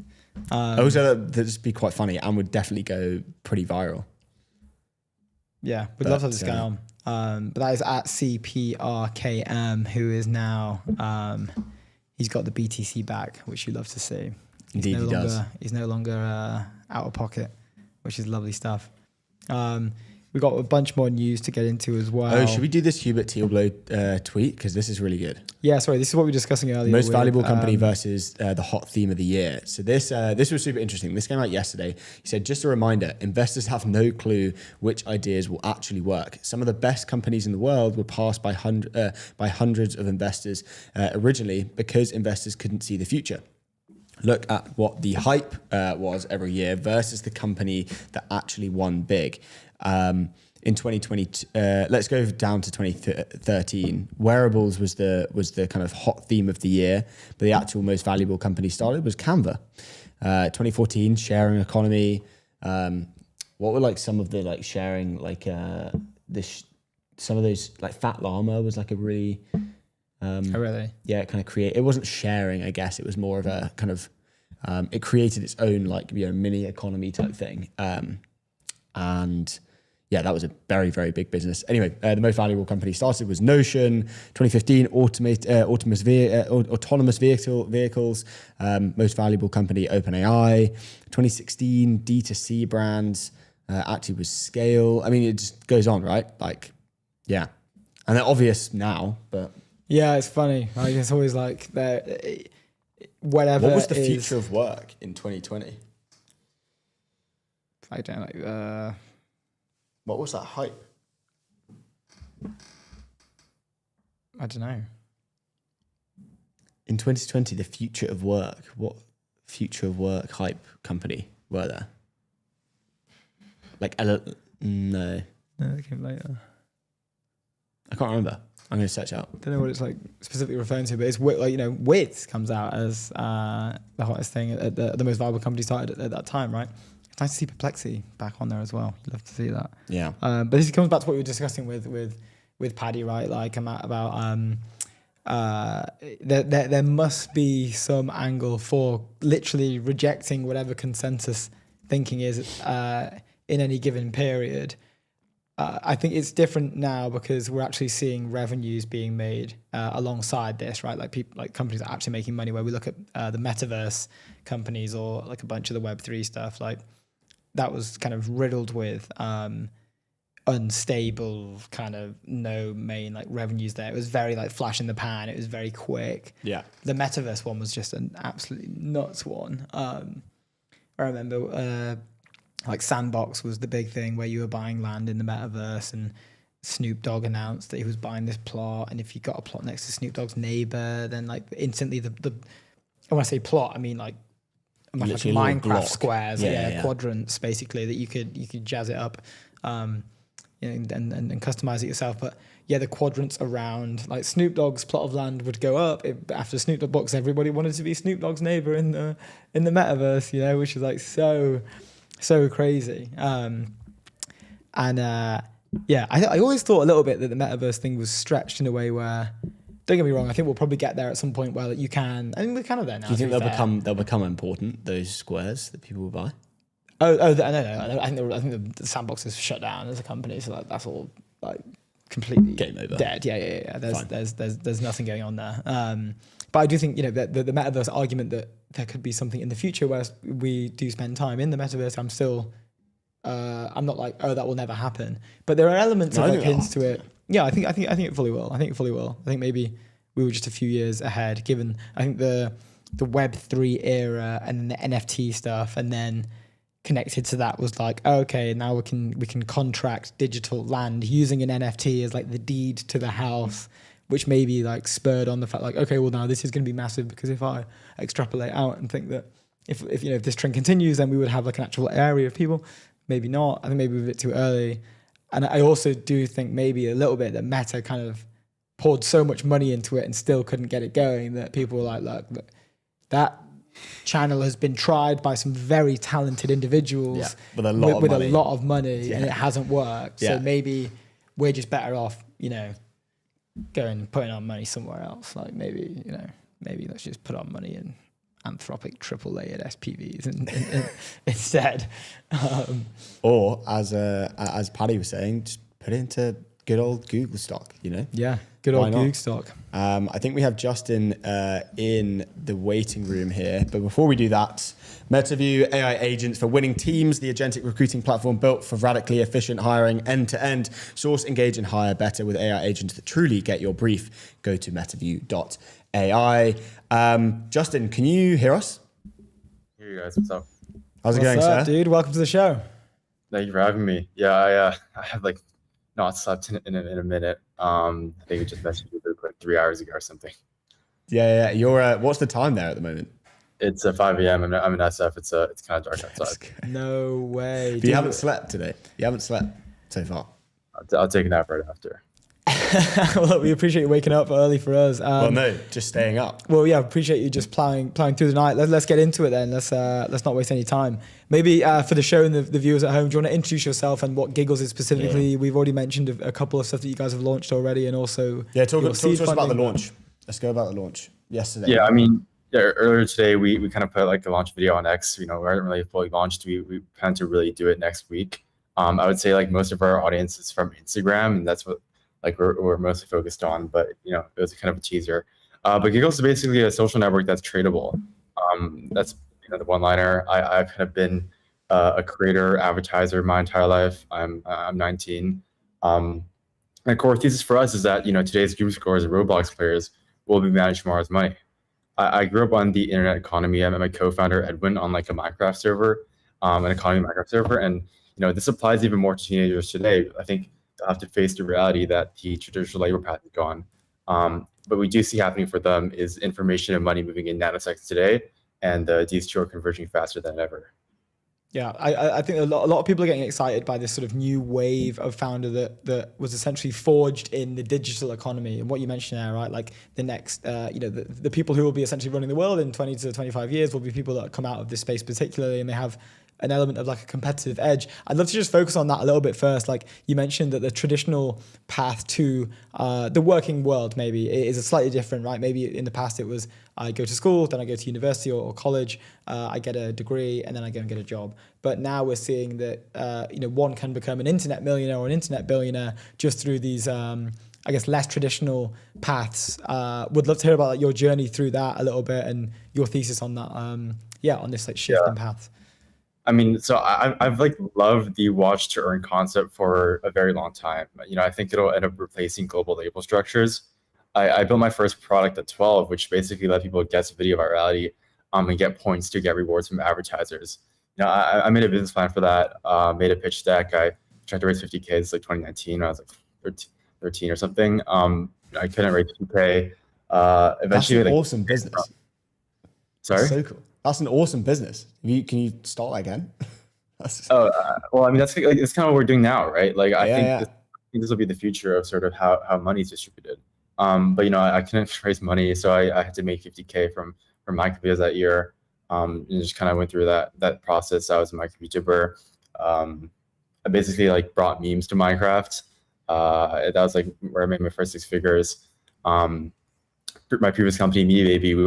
Also, that'd just be quite funny and would definitely go pretty viral.
Yeah, we'd love to have this guy on. But that is at CPRKM, who is now, he's got the BTC back, which you'd love to see.
Indeed, he does.
He's no longer out of pocket, which is lovely stuff. We've got a bunch more news to get into as well.
Oh, should we do this Hubert Tealblow tweet? Because this is really good.
Yeah, sorry, this is what we were discussing earlier.
Most valuable company versus the hot theme of the year. So this was super interesting. This came out yesterday. He said, just a reminder, investors have no clue which ideas will actually work. Some of the best companies in the world were passed by hundreds of investors originally because investors couldn't see the future. Look at what the hype was every year versus the company that actually won big. In 2020, let's go down to 2013. Wearables was the kind of hot theme of the year, but the actual most valuable company started was Canva. 2014, sharing economy. What were like some of the like sharing like some of those like Fat Llama was like a really
really?
Yeah, it kind of it wasn't sharing, I guess. It was more of a kind of it created its own like mini economy type thing. And yeah, that was a very, very big business. Anyway, the most valuable company started was Notion. 2015, autonomous vehicles. Most valuable company, OpenAI. 2016, D2C brands. Actually was Scale. I mean, it just goes on, right? Like, yeah. And they're obvious now, but...
Yeah, it's funny. Like, it's always like, whatever.
What was the future of work in 2020?
I don't know.
What was that hype?
I don't know.
In 2020, the future of work. What future of work hype company were there? Like, no.
No, they came later.
I can't remember. I'm going to search out.
I don't know what it's like specifically referring to, but it's like, Wiz comes out as the hottest thing at the most valuable company started at that time, right? It's nice to see Perplexity back on there as well. You'd love to see that.
Yeah.
But this comes back to what we were discussing with Paddy, right? Like about there must be some angle for literally rejecting whatever consensus thinking is in any given period. I think it's different now because we're actually seeing revenues being made alongside this, right? Like people, like companies are actually making money. Where we look at the metaverse companies or like a bunch of the Web3 stuff, like that was kind of riddled with unstable kind of no main like revenues there. It was very like flash in the pan. It was very quick.
Yeah.
The metaverse one was just an absolutely nuts one. I remember like Sandbox was the big thing where you were buying land in the metaverse, and Snoop Dogg announced that he was buying this plot, and if you got a plot next to Snoop Dogg's neighbor, then like instantly the when I say plot, I mean like Minecraft squares, quadrants basically that you could jazz it up, and customize it yourself. But yeah, the quadrants around like Snoop Dogg's plot of land would go up after Snoop Dogg box. Everybody wanted to be Snoop Dogg's neighbor in the metaverse, which is like so crazy. I always thought a little bit that the metaverse thing was stretched in a way where, don't get me wrong, I think we'll probably get there at some point where you can. I think we're kind of there now.
Do you think they'll become important, those squares that people will buy?
No. I think the Sandbox is shut down as a company, so that's all like completely
game over,
dead. Yeah. There's nothing going on there. But I do think the metaverse argument that there could be something in the future where we do spend time in the metaverse. I'm still, I'm not like, that will never happen. But there are elements of like hints to it. Yeah, I think it fully will. I think maybe we were just a few years ahead, given I think the Web3 era and the NFT stuff, and then connected to that was like, okay, now we can contract digital land using an NFT as like the deed to the house, which maybe like spurred on the fact like, okay, well now this is going to be massive, because if I extrapolate out and think that if this trend continues, then we would have like an actual area of people. Maybe not. I think maybe we're a bit too early. And I also do think maybe a little bit that Meta kind of poured so much money into it and still couldn't get it going that people were like, look, that channel has been tried by some very talented individuals
with a lot of money,
and it hasn't worked. So maybe we're just better off, going and putting our money somewhere else. Like maybe let's just put our money in Anthropic AAA at SPVs instead.
Or as Paddy was saying, just put it into good old Google stock,
Yeah, good old Google stock.
I think we have Justin in the waiting room here. But before we do that, Metaview AI agents for winning teams, the agentic recruiting platform built for radically efficient hiring end-to-end. Source, engage, and hire better with AI agents that truly get your brief. Go to metaview.ai. Justin, can you hear us?
Hey you guys, what's up?
How's it going, sir?
Dude? Welcome to the show.
Thank you for having me. Yeah, I have not slept in a minute. I think we just messaged you like 3 hours ago or something.
Yeah. You're what's the time there at the moment?
It's 5 a.m. I'm in SF. It's kind of dark outside.
No way.
But you haven't slept today. You haven't slept so far.
I'll take a nap right after.
Well, look, we appreciate you waking up early for us.
Well, no, just staying up.
Well, yeah, appreciate you just plowing through the night. Let's get into it then. Let's not waste any time. Maybe for the show and the viewers at home, do you want to introduce yourself and what Giggles is specifically? Yeah. We've already mentioned a couple of stuff that you guys have launched already, and also
talk to us about the launch. Let's go about the launch yesterday.
Yeah, earlier today we kind of put like a launch video on X. We haven't really fully launched. We plan to really do it next week. I would say like most of our audience is from Instagram, and that's what we're mostly focused on, but it was kind of a teaser. But Giggles is basically a social network that's tradable. That's the one-liner. I've kind of been a creator, advertiser my entire life. I'm 19. My core thesis for us is that today's group scores and Roblox players will be managed tomorrow's money. I grew up on the internet economy. I met my co-founder Edwin on like a Minecraft server, an economy Minecraft server, and this applies even more to teenagers today. I think they'll have to face the reality that the traditional labor path is gone. But we do see happening for them is information and money moving in nanoseconds today, and these two are converging faster than ever.
Yeah, I think a lot of people are getting excited by this sort of new wave of founder that was essentially forged in the digital economy. And what you mentioned there, right? Like the next, the people who will be essentially running the world in 20 to 25 years will be people that come out of this space particularly, and they have an element of like a competitive edge. I'd love to just focus on that a little bit first. Like you mentioned that the traditional path to the working world maybe is a slightly different, right? Maybe in the past it was I go to school, then I go to university or college, I get a degree, and then I go and get a job. But now we're seeing that one can become an internet millionaire or an internet billionaire just through these I guess less traditional paths. Would love to hear about your journey through that a little bit and your thesis on that. On this like shift in paths.
So I've loved the watch to earn concept for a very long time. I think it'll end up replacing global label structures. I built my first product at 12, which basically let people guess video virality and get points to get rewards from advertisers. I made a business plan for that, made a pitch deck. I tried to raise 50K. It's like 2019. I was like 13 or something. I couldn't raise 2K. Eventually,
that's an awesome business.
Sorry?
That's so cool. That's an awesome business. Can you start that again?
That's kind of what we're doing now, right? I think this will be the future of sort of how money is distributed. But I couldn't raise money, so I had to make 50K from Minecraft videos that year. And just kind of went through that process. I was a Minecraft YouTuber. I basically brought memes to Minecraft. That was where I made my first 6 figures. My previous company, Me Baby, we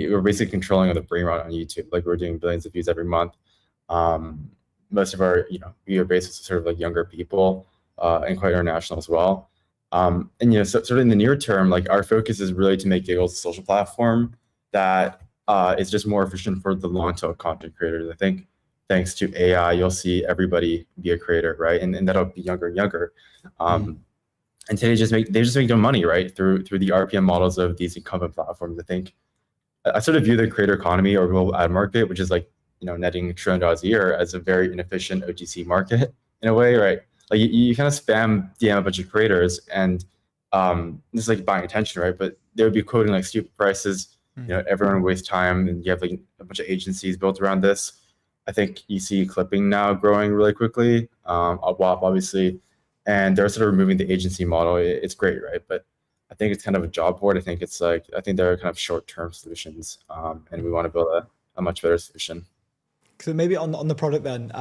were basically controlling the brain rot on YouTube. We were doing billions of views every month. Most of our viewer base is sort of younger people and quite international as well. So sort of in the near term, our focus is really to make Giggles a social platform that is just more efficient for the long tail content creators. I think thanks to AI, you'll see everybody be a creator, right? And that'll be younger and younger. And today they just make their money, right, through the RPM models of these incumbent platforms. I think I sort of view the creator economy or global ad market, which is netting $1 trillion a year, as a very inefficient OTC market in a way, right? You kind of spam DM a bunch of creators and just buying attention, right? But they would be quoting stupid prices. Everyone wastes time, and you have a bunch of agencies built around this. I think you see clipping now growing really quickly, WAP obviously, and they're sort of removing the agency model. It's great, right? But I think it's kind of a job board. I think they're kind of short-term solutions, and we want to build a much better solution.
So maybe on the product then,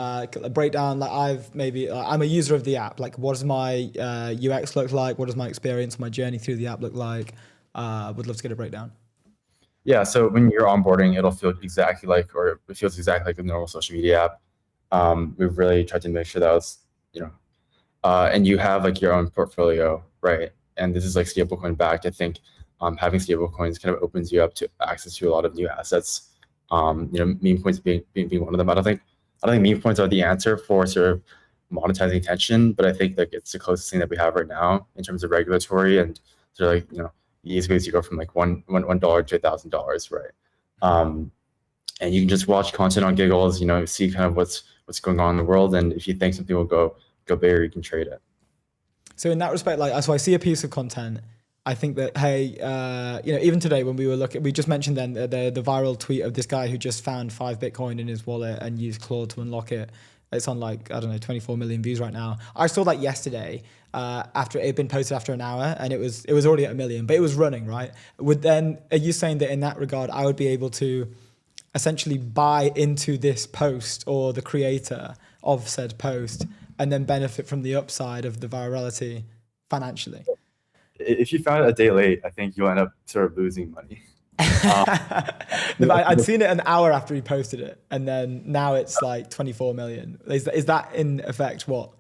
break down, like I'm a user of the app. Like, what does my UX look like? What does my experience, my journey through the app look like? Would love to get a breakdown.
Yeah, so when you're onboarding, it feels exactly like a normal social media app. We've really tried to make sure that was, and you have like your own portfolio, right? And this is like stablecoin backed. I think having stablecoins kind of opens you up to access to a lot of new assets. Meme coins being one of them. I don't think meme coins are the answer for sort of monetizing attention, but I think like it's the closest thing that we have right now in terms of regulatory and sort of like, the easy ways you go from like $1 to $1,000, right? And you can just watch content on Giggles, see kind of what's going on in the world, and if you think something will go bigger, you can trade it.
So in that respect, so I see a piece of content. I think that, hey, even today when we were looking, we just mentioned then the viral tweet of this guy who just found 5 Bitcoin in his wallet and used Claude to unlock it. It's on 24 million views right now. I saw that yesterday after it had been posted after an hour, and it was already at 1 million, but it was running, right? Are you saying that in that regard, I would be able to essentially buy into this post or the creator of said post and then benefit from the upside of the virality financially?
If you found it a day late, I think you'll end up sort of losing money.
I'd seen it an hour after he posted it, and then now it's like 24 million. Is that in effect how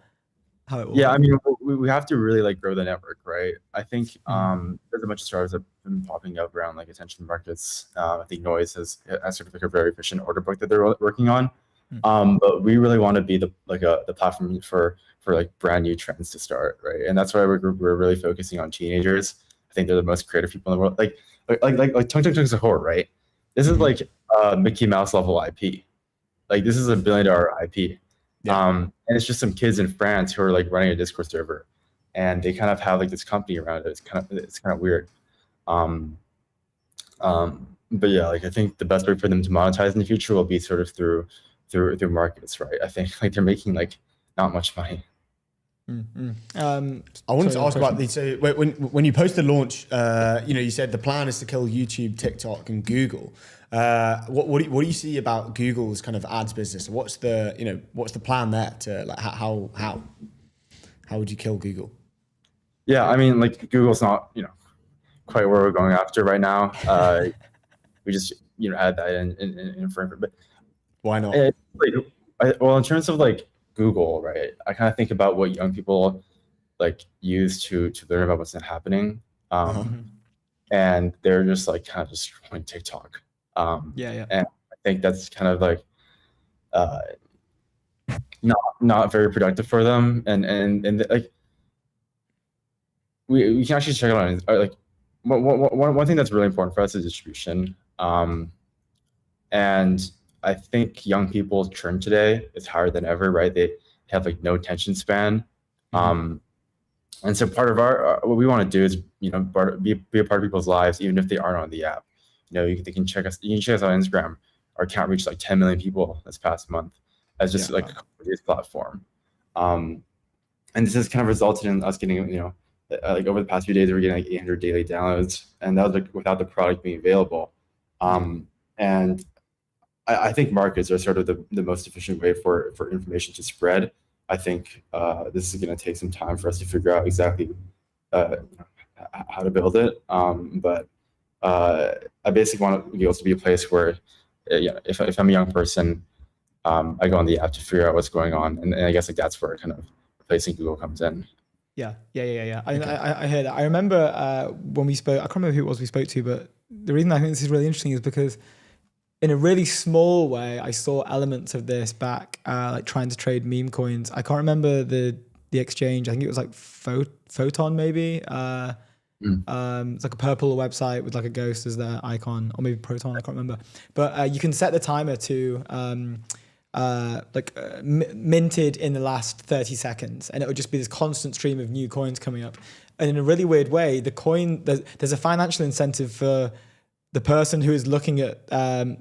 it works?
Yeah, I mean, we have to really like grow the network, right? I think there's a bunch of startups that have been popping up around like attention markets. I think Noise has sort of like a very efficient order book that they're working on. But we really want to be the platform for like brand new trends to start, right? And that's why we're really focusing on teenagers. I think they're the most creative people in the world. Like Tung Tung Tung Sahur, right? This is like Mickey Mouse level IP. Like this is $1 billion IP. Yeah. And it's just some kids in France who are like running a Discord server, and they kind of have like this company around it. It's kind of weird. But yeah, like I think the best way for them to monetize in the future will be sort of through markets, right? I think like they're making like not much money.
I wanted to ask about these. So when you post the launch, you said the plan is to kill YouTube, TikTok, and Google. What do you see about Google's kind of ads business? What's the plan there to like how would you kill Google?
Yeah, I mean, like Google's not quite where we're going after right now. We just add that in front, but
why not?
Well, in terms of like Google, right? I kind of think about what young people like use to learn about what's not happening, and they're just like kind of destroying TikTok. And I think that's kind of like not very productive for them, and like we can actually check it out. Like one thing that's really important for us is distribution, and I think young people's churn today is higher than ever, right? They have like no attention span. And so part of what we want to do is, be a part of people's lives, even if they aren't on the app. They can check us. You can check us on Instagram. Our account reached like 10 million people this past month as just like a community platform. And this has kind of resulted in us getting, like over the past few days, we're getting like 800 daily downloads, and that was like without the product being available. And I think markets are sort of the most efficient way for information to spread. I think this is going to take some time for us to figure out exactly how to build it. But I basically want Giggles to be a place where, if I'm a young person, I go on the app to figure out what's going on, and I guess like that's where kind of replacing Google comes in.
Yeah. I hear that. I remember when we spoke. I can't remember who it was we spoke to, but the reason I think this is really interesting is because, in a really small way, I saw elements of this back, like trying to trade meme coins. I can't remember the exchange. I think it was like Photon, maybe. It's like a purple website with like a ghost as their icon, or maybe Proton. I can't remember. But you can set the timer to minted in the last 30 seconds, and it would just be this constant stream of new coins coming up. And in a really weird way, there's a financial incentive for the person who is looking at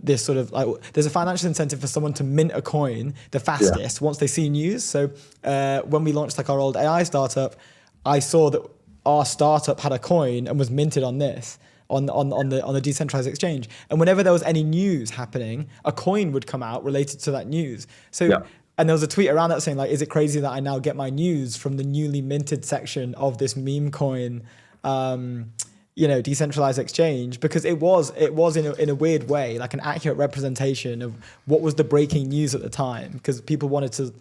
this sort of like, there's a financial incentive for someone to mint a coin the fastest once they see news. So when we launched like our old AI startup, I saw that our startup had a coin and was minted on this, on the decentralized exchange. And whenever there was any news happening, a coin would come out related to that news. So, and there was a tweet around that saying, like, is it crazy that I now get my news from the newly minted section of this meme coin, decentralized exchange? Because it was in a weird way, like an accurate representation of what was the breaking news at the time, because people wanted to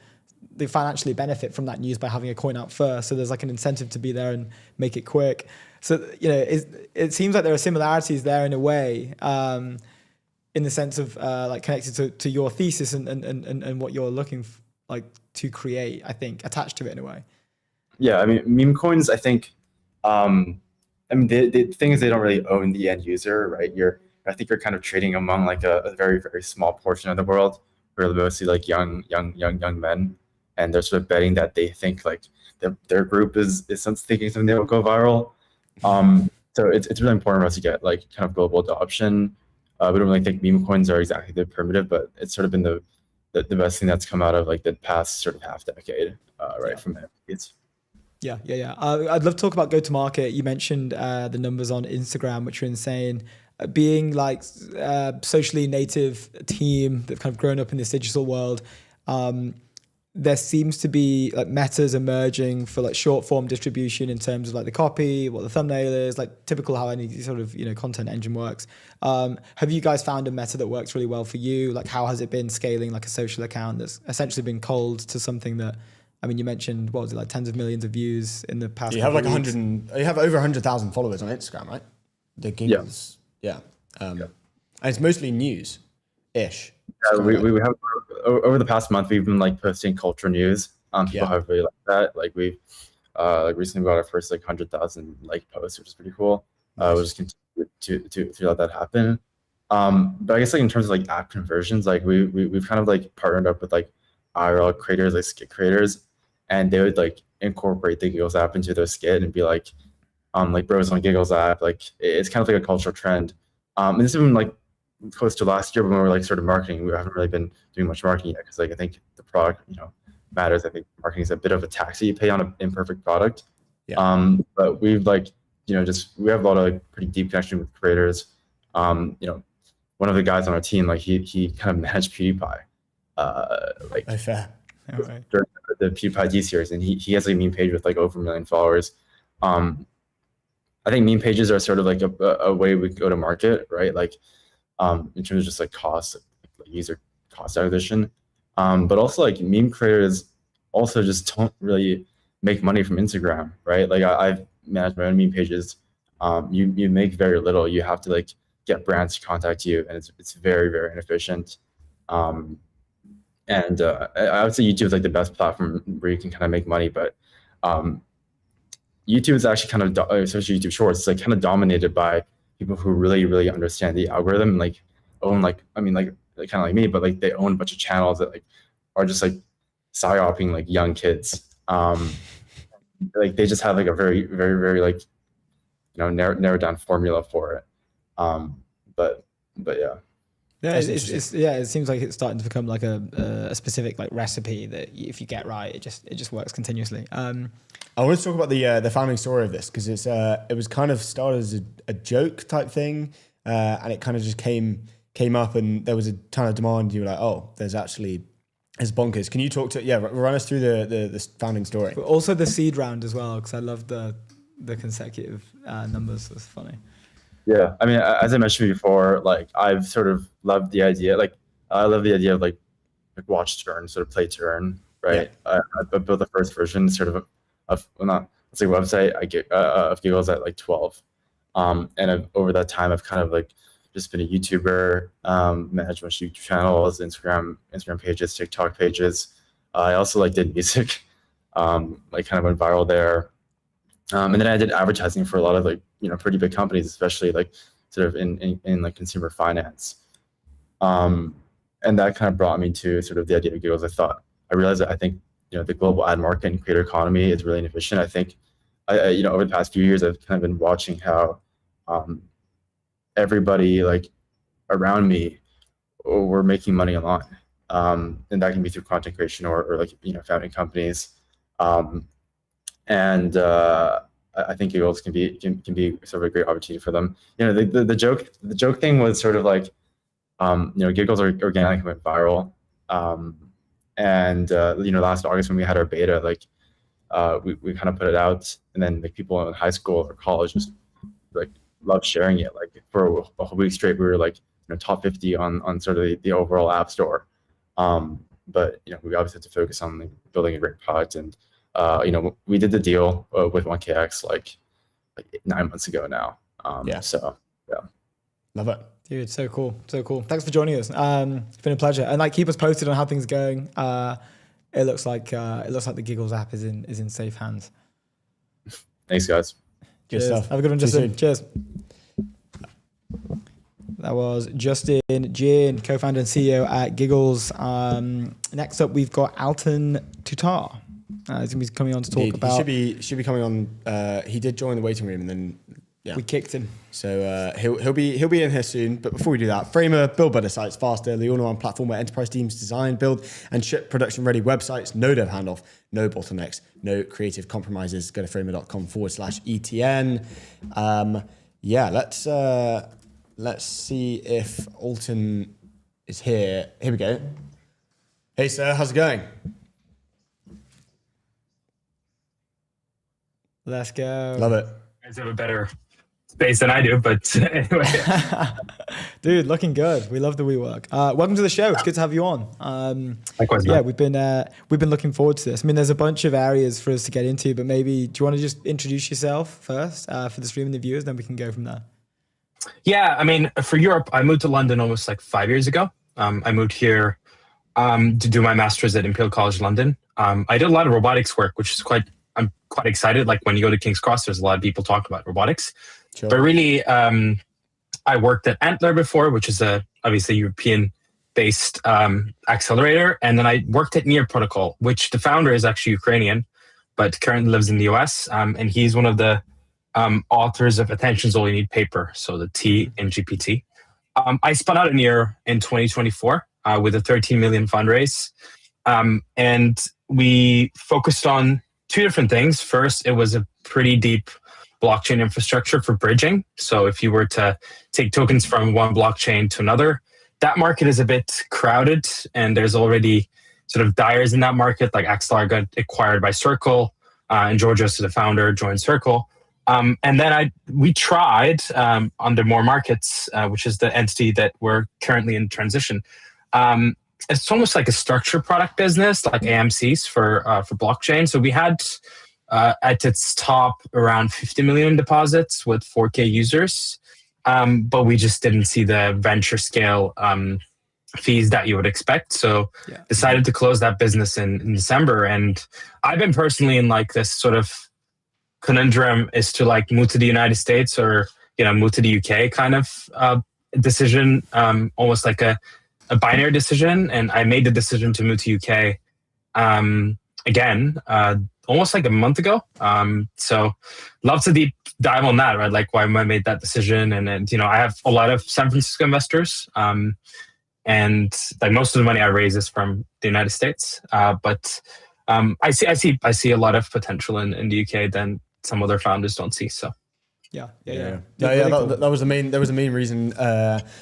they financially benefit from that news by having a coin out first. So there's like an incentive to be there and make it quick. So, it seems like there are similarities there in a way, in the sense of like connected to your thesis and what you're looking to create, I think, attached to it in a way.
Yeah, I mean, meme coins, I think, the thing is they don't really own the end user, right? I think you're kind of trading among like a very, very small portion of the world, who are mostly like young men. And they're sort of betting that they think like their group is thinking something that will go viral. So it's really important for us to get like kind of global adoption. We don't really think meme coins are exactly the primitive, but it's sort of been the best thing that's come out of like the past sort of half decade, right? From there.
Yeah. I'd love to talk about go-to-market. You mentioned the numbers on Instagram, which are insane. Being like socially native team that's kind of grown up in this digital world, there seems to be like metas emerging for like short form distribution in terms of like the copy, what the thumbnail is, like typical how any sort of content engine works. Have you guys found a meta that works really well for you? Like how has it been scaling like a social account that's essentially been cold to something that, I mean, you mentioned, what was it, like tens of millions of views in the past?
You have like you have over 100,000 followers on Instagram, right? The Giggles. Yeah. And it's mostly news-ish.
Yeah, we have over the past month we've been like posting culture news. People have really liked that. Like we've like recently got our first like 100,000 like posts, which is pretty cool. We'll just continue to let that happen. But I guess like in terms of like app conversions, like we've kind of like partnered up with like IRL creators, like skit creators, and they would like incorporate the Giggles app into their skit and be like bros on Giggles app. Like it's kind of like a cultural trend. And this has been like close to last year when we were like sort of marketing. We haven't really been doing much marketing yet because like I think the product matters. I think marketing is a bit of a tax that you pay on an imperfect product. But we've like we have a lot of like pretty deep connection with creators. One of the guys on our team, like he kind of managed PewDiePie during the PewDiePie D series, and he has a meme page with like over 1 million followers. I think meme pages are sort of like a way we go to market, right? Like in terms of just like cost, like user cost acquisition. But also like meme creators also just don't really make money from Instagram, right? Like I've managed my own meme pages. You make very little. You have to like get brands to contact you, and it's very, very inefficient. And I would say YouTube is like the best platform where you can kind of make money, but YouTube is actually kind of, especially YouTube Shorts, it's like kind of dominated by people who really, really understand the algorithm and like own like kind of like me, but like they own a bunch of channels that like are just like psyoping like young kids. Like they just have like a very, very, very like narrowed down formula for it. But yeah.
Yeah, it seems like it's starting to become like a specific like recipe that if you get right, it just works continuously.
I want to talk about the founding story of this because it was kind of started as a joke type thing, and it kind of just came up, and there was a ton of demand. You were like, oh, it's bonkers. Can you run us through the founding story?
But also the seed round as well, because I love the consecutive numbers. It's funny.
Yeah, I mean, as I mentioned before, like I've sort of loved the idea. Like I love the idea of like watch to earn, sort of play to earn, right? Yeah. I built the first version sort of website of Giggles at like 12, and over that time I've kind of like just been a YouTuber, managed a bunch of YouTube channels, Instagram pages, TikTok pages. I also like did music, like kind of went viral there. And then I did advertising for a lot of like pretty big companies, especially like sort of in like consumer finance. And that kind of brought me to sort of the idea of Giggles. I realized that I think the global ad market and creator economy is really inefficient. I think over the past few years I've kind of been watching how everybody like around me were making money online, and that can be through content creation or like founding companies. And I think Giggles can be sort of a great opportunity for them. You know, the joke thing was sort of like, you know, Giggles organically went viral, and you know, last August when we had our beta, like we kind of put it out, and then like people in high school or college just like loved sharing it. Like for a whole week straight, we were like, you know, top 50 on sort of the overall app store. But you know, we obviously have to focus on like, building a great product, and you know, we did the deal with 1KX like 9 months ago now. So yeah,
love it,
dude. So cool. Thanks for joining us. It's been a pleasure, and like keep us posted on how things are going. It looks like the Giggles app is in safe hands.
Thanks, guys.
Good stuff.
Have a good one, Justin. Cheers. That was Justin Jin, co-founder and CEO at Giggles. Next up, we've got Altan Tutar. He's going to be coming on to talk about...
He should be coming on. He did join the waiting room, and then
we kicked him.
So he'll be in here soon. But before we do that, Framer, build better sites faster. The all-in-one platform where enterprise teams design, build, and ship production-ready websites. No dev handoff, no bottlenecks, no creative compromises. Go to framer.com/ETN. Let's see if Altan is here. Here we go. Hey, sir, how's it going?
Let's go.
Love it.
You guys have a better space than I do, but anyway.
Dude, looking good. We love the WeWork. Welcome to the show. It's good to have you on.
Likewise,
yeah,
man.
we've been looking forward to this. I mean, there's a bunch of areas for us to get into, but maybe do you want to just introduce yourself first for the stream and the viewers, then we can go from there.
Yeah, I mean, for Europe, I moved to London almost like 5 years ago. I moved here to do my master's at Imperial College London. I did a lot of robotics work, which is I'm quite excited. Like when you go to King's Cross, there's a lot of people talking about robotics.
Sure.
But really, I worked at Antler before, which is obviously European-based accelerator. And then I worked at Near Protocol, which the founder is actually Ukrainian, but currently lives in the US. And he's one of the authors of Attention's All You Need paper, so the T in GPT. I spun out of Near in 2024 with a 13 million fundraise. And we focused on two different things. First, it was a pretty deep blockchain infrastructure for bridging. So if you were to take tokens from one blockchain to another, that market is a bit crowded, and there's already sort of dyers in that market. Like Axelar got acquired by Circle, and Georgios, the founder, joined Circle. And then we tried under More Markets, which is the entity that we're currently in transition. It's almost like a structured product business, like AMCs for blockchain. So we had at its top around 50 million deposits with 4K users, but we just didn't see the venture scale fees that you would expect. So decided to close that business in December. And I've been personally in like this sort of conundrum is to like move to the United States or, move to the UK kind of decision, almost like a binary decision. And I made the decision to move to UK again, almost like a month ago. So love to deep dive on that, right? Like why I made that decision. And I have a lot of San Francisco investors. And like most of the money I raise is from the United States. But I see a lot of potential in the UK than some other founders don't see. So.
That was the main reason.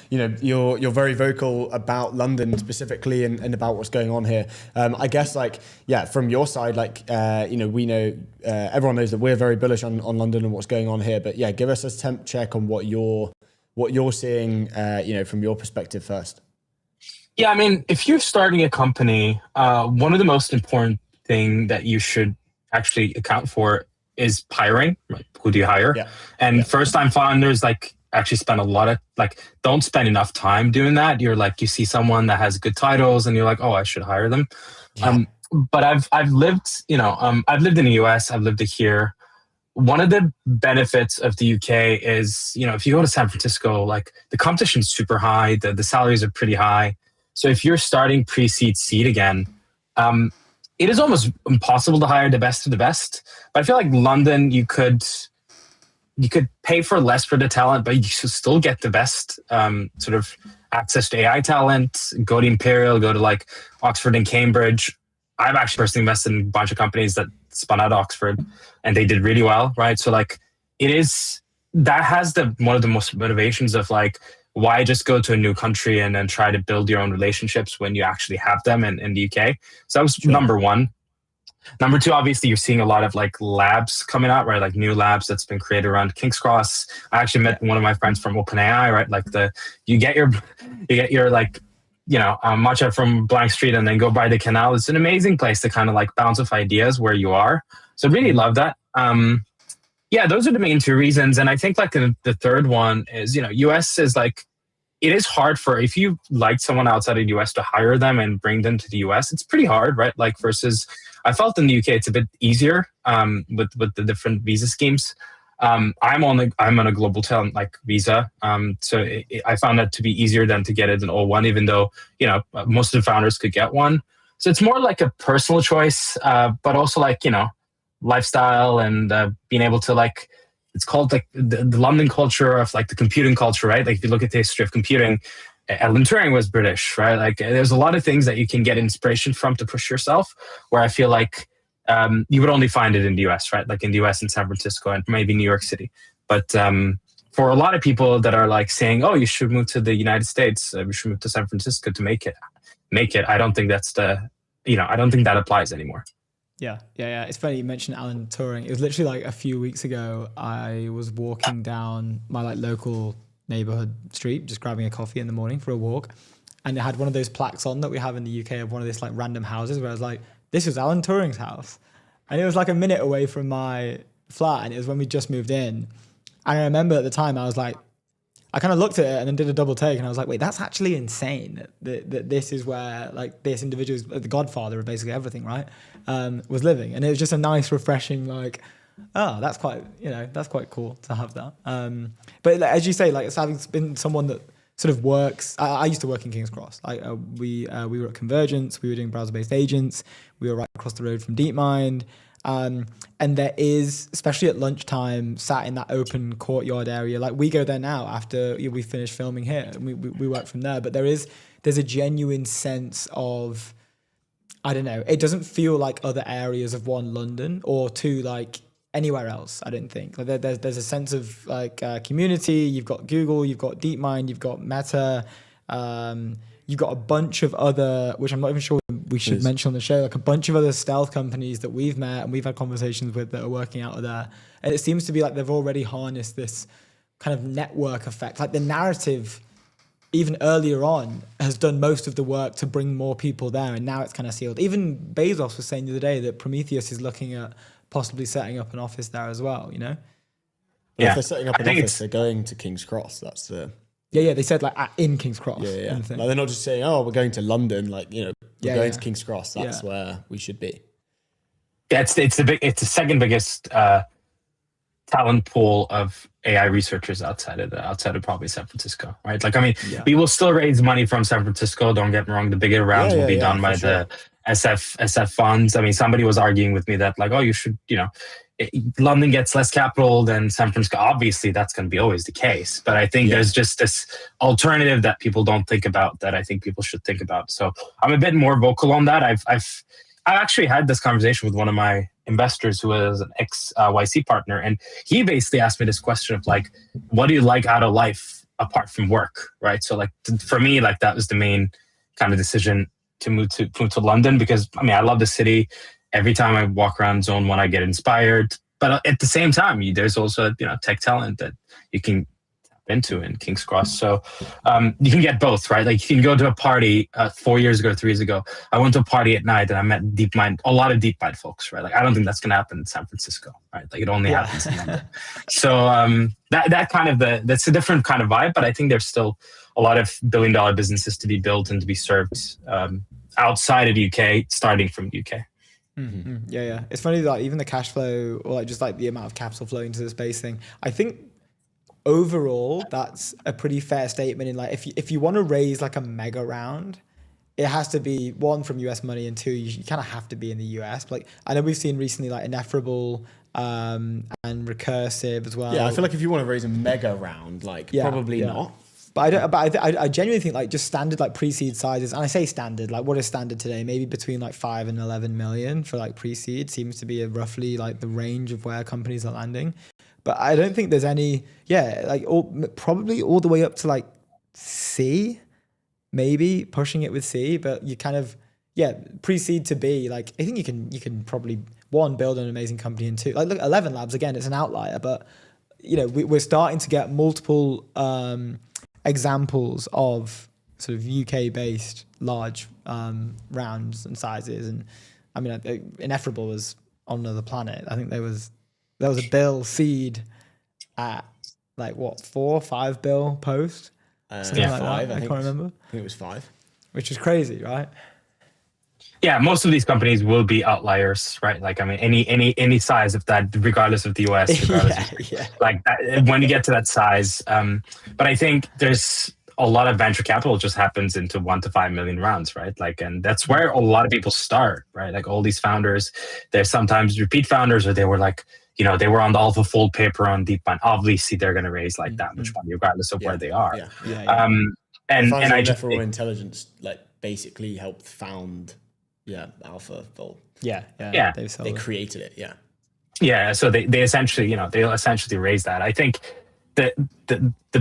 You're very vocal about London specifically and about what's going on here. I guess from your side, we know everyone knows that we're very bullish on London and what's going on here. But give us a temp check on what you're seeing, from your perspective first.
Yeah, I mean, if you're starting a company, one of the most important thing that you should actually account for is hiring. Like, who do you hire? First-time founders actually spend a lot of don't spend enough time doing that. You're you see someone that has good titles, and you're like, oh, I should hire them. But I've lived, I've lived in the US. I've lived here. One of the benefits of the UK is, if you go to San Francisco, the competition's super high. The salaries are pretty high. So if you're starting pre-seed seed again, it is almost impossible to hire the best of the best. But I feel like London, you could pay for less for the talent, but you should still get the best sort of access to AI talent. Go to Imperial, go to Oxford and Cambridge. I've actually personally invested in a bunch of companies that spun out of Oxford, and they did really well, right? So like that has one of the most motivations of like, why just go to a new country and then try to build your own relationships when you actually have them in the UK? So that was number one. Number two, obviously, you're seeing a lot of like labs coming out, right? Like new labs that's been created around King's Cross. I actually met one of my friends from OpenAI, right? Like you get your like, matcha from Blank Street and then go by the canal. It's an amazing place to kind of like bounce off ideas where you are. So really love that. Yeah, those are the main two reasons. And I think like the third one is, US is like, it is hard if you like someone outside of the US to hire them and bring them to the US, it's pretty hard, right? Like versus, I felt in the UK, it's a bit easier with the different visa schemes. I'm on a global talent like visa. So I found that to be easier than to get it in O1, even though, most of the founders could get one. So it's more like a personal choice, but also like, lifestyle and being able to like, it's called like the London culture of like the computing culture, right? Like if you look at the history of computing, Alan Turing was British, right? Like there's a lot of things that you can get inspiration from to push yourself, where I feel like you would only find it in the US, right? Like in the US in San Francisco and maybe New York City. But for a lot of people that are like saying, oh, you should move to the United States, we should move to San Francisco to make it. I don't think I don't think that applies anymore.
Yeah. It's funny you mentioned Alan Turing. It was literally like a few weeks ago. I was walking down my like local neighborhood street, just grabbing a coffee in the morning for a walk, and it had one of those plaques on that we have in the UK of one of these like random houses where I was like, this was Alan Turing's house, and it was like a minute away from my flat, and it was when we just moved in. And I remember at the time I was like, I kind of looked at it and then did a double take, and I was like, wait, that's actually insane that this is where like this individual is the godfather of basically everything, right? Was living. And it was just a nice, refreshing, like, oh, that's quite cool to have that. But like, as you say, like, it's having been someone that sort of works. I used to work in King's Cross. We were at Convergence. We were doing browser-based agents. We were right across the road from DeepMind. And there is, especially at lunchtime, sat in that open courtyard area. Like we go there now after we finish filming here, and we work from there. But there's a genuine sense of, I don't know, it doesn't feel like other areas of one, London, or two, like anywhere else. I don't think like there's a sense of like community. You've got Google, you've got DeepMind, you've got Meta. You've got a bunch of other, which I'm not even sure we should mention on the show, like a bunch of other stealth companies that we've met and we've had conversations with that are working out of there. And it seems to be like they've already harnessed this kind of network effect. Like the narrative, even earlier on, has done most of the work to bring more people there, and now it's kind of sealed. Even Bezos was saying the other day that Prometheus is looking at possibly setting up an office there as well,
Yeah. If they're setting up an office, they're going to King's Cross. That's the...
Yeah, they said like in King's Cross.
Yeah. Like they're not just saying, "Oh, we're going to London." Like we're going to King's Cross. That's where we should be.
It's the second biggest talent pool of AI researchers outside of probably San Francisco, right? Like, I mean, we will still raise money from San Francisco. Don't get me wrong; the bigger rounds will be done by the SF funds. I mean, somebody was arguing with me that like, oh, you should, London gets less capital than San Francisco. Obviously, that's going to be always the case. But I think there's just this alternative that people don't think about that I think people should think about. So I'm a bit more vocal on that. I've actually had this conversation with one of my investors who was an ex-YC partner, and he basically asked me this question of like, what do you like out of life apart from work, right? So like for me, like that was the main kind of decision to move to London, because I mean I love the city. Every time I walk around Zone 1, I get inspired. But at the same time, there's also tech talent that you can tap into in King's Cross. So you can get both, right? Like you can go to a party 3 years ago. I went to a party at night and I met a lot of DeepMind folks, right? Like I don't think that's going to happen in San Francisco, right? Like it only happens in London. So that kind of that's a different kind of vibe. But I think there's still a lot of billion-dollar businesses to be built and to be served outside of the UK, starting from the UK.
Mm-hmm. Yeah. It's funny that even the cash flow, or like just like the amount of capital flowing into the space thing, I think overall that's a pretty fair statement. In like, if you want to raise like a mega round, it has to be one from US money, and two, you kind of have to be in the US. But like I know we've seen recently like Ineffable and Recursive as well.
Yeah, I feel like if you want to raise a mega round, like probably not.
But I genuinely think like just standard like pre-seed sizes, and I say standard, like what is standard today? Maybe between like 5 and 11 million for like pre-seed seems to be a roughly like the range of where companies are landing. But I don't think there's any, like probably all the way up to like C, maybe pushing it with C. But you kind of pre-seed to B. Like I think you can probably one build an amazing company, and two, like look, 11 Labs again, it's an outlier, but we're starting to get multiple examples of sort of UK-based large rounds and sizes. And I mean, Ineffable was on another planet. I think there was a bill seed at like what 4 or 5 bill post, something like
5.
that. I can't remember.
I think it was 5,
which is crazy, right?
Yeah, most of these companies will be outliers, right? Like, I mean, any size of that, regardless of the US, like that, when you get to that size. But I think there's a lot of venture capital just happens into 1 to 5 million rounds, right? Like, and that's where a lot of people start, right? Like all these founders, they're sometimes repeat founders, or they were like, they were on the AlphaFold paper on DeepMind. Obviously, they're going to raise like that much money, regardless of where they are. And I just
think Intelligence like basically helped found. AlphaFold.
They
created it.
So they essentially they'll essentially raise that. I think the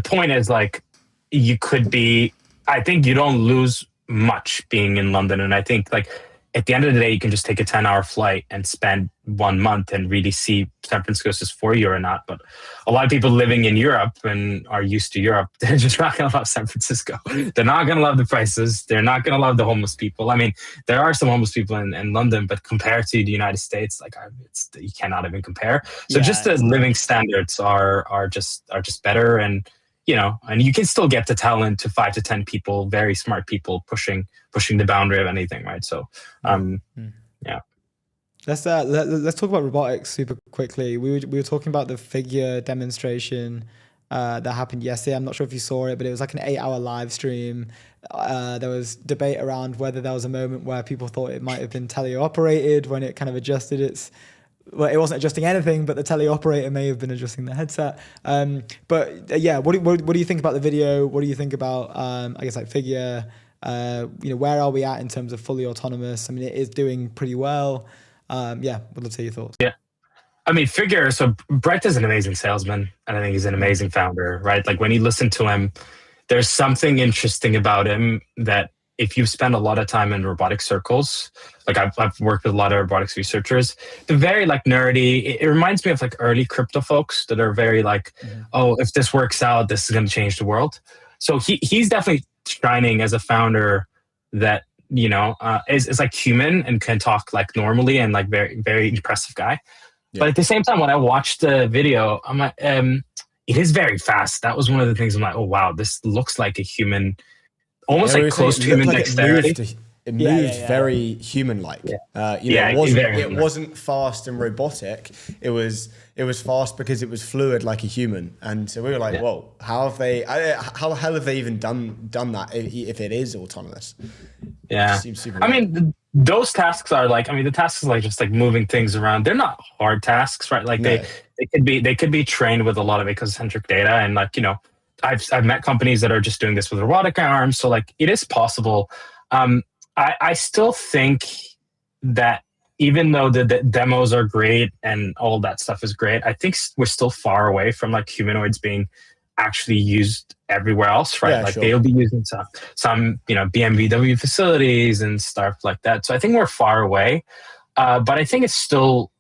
point is like I think you don't lose much being in London, and I think like at the end of the day you can just take a 10-hour flight and spend 1 month and really see San Francisco is for you or not. But a lot of people living in Europe and are used to Europe, they're just not going to love San Francisco. They're not going to love the prices. They're not going to love the homeless people. I mean, there are some homeless people in London, but compared to the United States, like you cannot even compare. So just the living standards are just better, and and you can still get the talent to 5 to 10 people, very smart people pushing the boundary of anything, right? So,
Let's talk about robotics super quickly. We were talking about the figure demonstration that happened yesterday. I'm not sure if you saw it, but it was like an 8-hour live stream. There was debate around whether there was a moment where people thought it might have been teleoperated when it kind of adjusted its. Well, it wasn't adjusting anything, but the teleoperator may have been adjusting the headset. What do you think about the video? What do you think about, I guess, like figure? Where are we at in terms of fully autonomous? I mean, it is doing pretty well. Would love to hear your thoughts.
Yeah. I mean, figure, so Brett is an amazing salesman, and I think he's an amazing founder, right? Like when you listen to him, there's something interesting about him that if you spend a lot of time in robotic circles, like I've worked with a lot of robotics researchers, they're very like nerdy. It reminds me of like early crypto folks that are very like, oh, if this works out, this is going to change the world. So he's definitely shining as a founder that, is like human and can talk like normally, and like very, very impressive guy. Yeah. But at the same time, when I watched the video, I'm like, it is very fast. That was one of the things I'm like, oh, wow, this looks like a human, almost like close to human dexterity.
It moved very human-like. It wasn't fast and robotic. It was fast because it was fluid like a human. And so we were like, whoa, how the hell have they even done that if it is autonomous?
Yeah.
It seems super
I mean, those tasks are like, the tasks are like just like moving things around. They're not hard tasks, right? Like they could be trained with a lot of ecocentric data, and like, I've met companies that are just doing this with robotic arms. So like it is possible. I still think that even though the demos are great and all that stuff is great, I think we're still far away from like humanoids being actually used everywhere else, right?
Yeah,
like
sure.
They'll be using some BMVW facilities and stuff like that. So I think we're far away, but I think it's still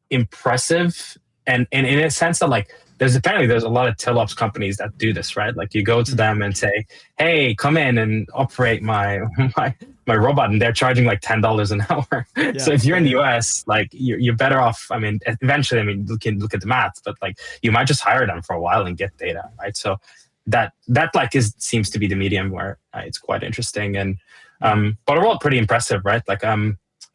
impressive, and in a sense that like there's a lot of teleops companies that do this, right? Like you go to them and say, hey, come in and operate my robot, and they're charging like $10 an hour. Yeah, so if you're in the US, like you're better off. I mean, eventually, you can look at the math, but like you might just hire them for a while and get data, right? So that like seems to be the medium where it's quite interesting, and but overall pretty impressive, right? Like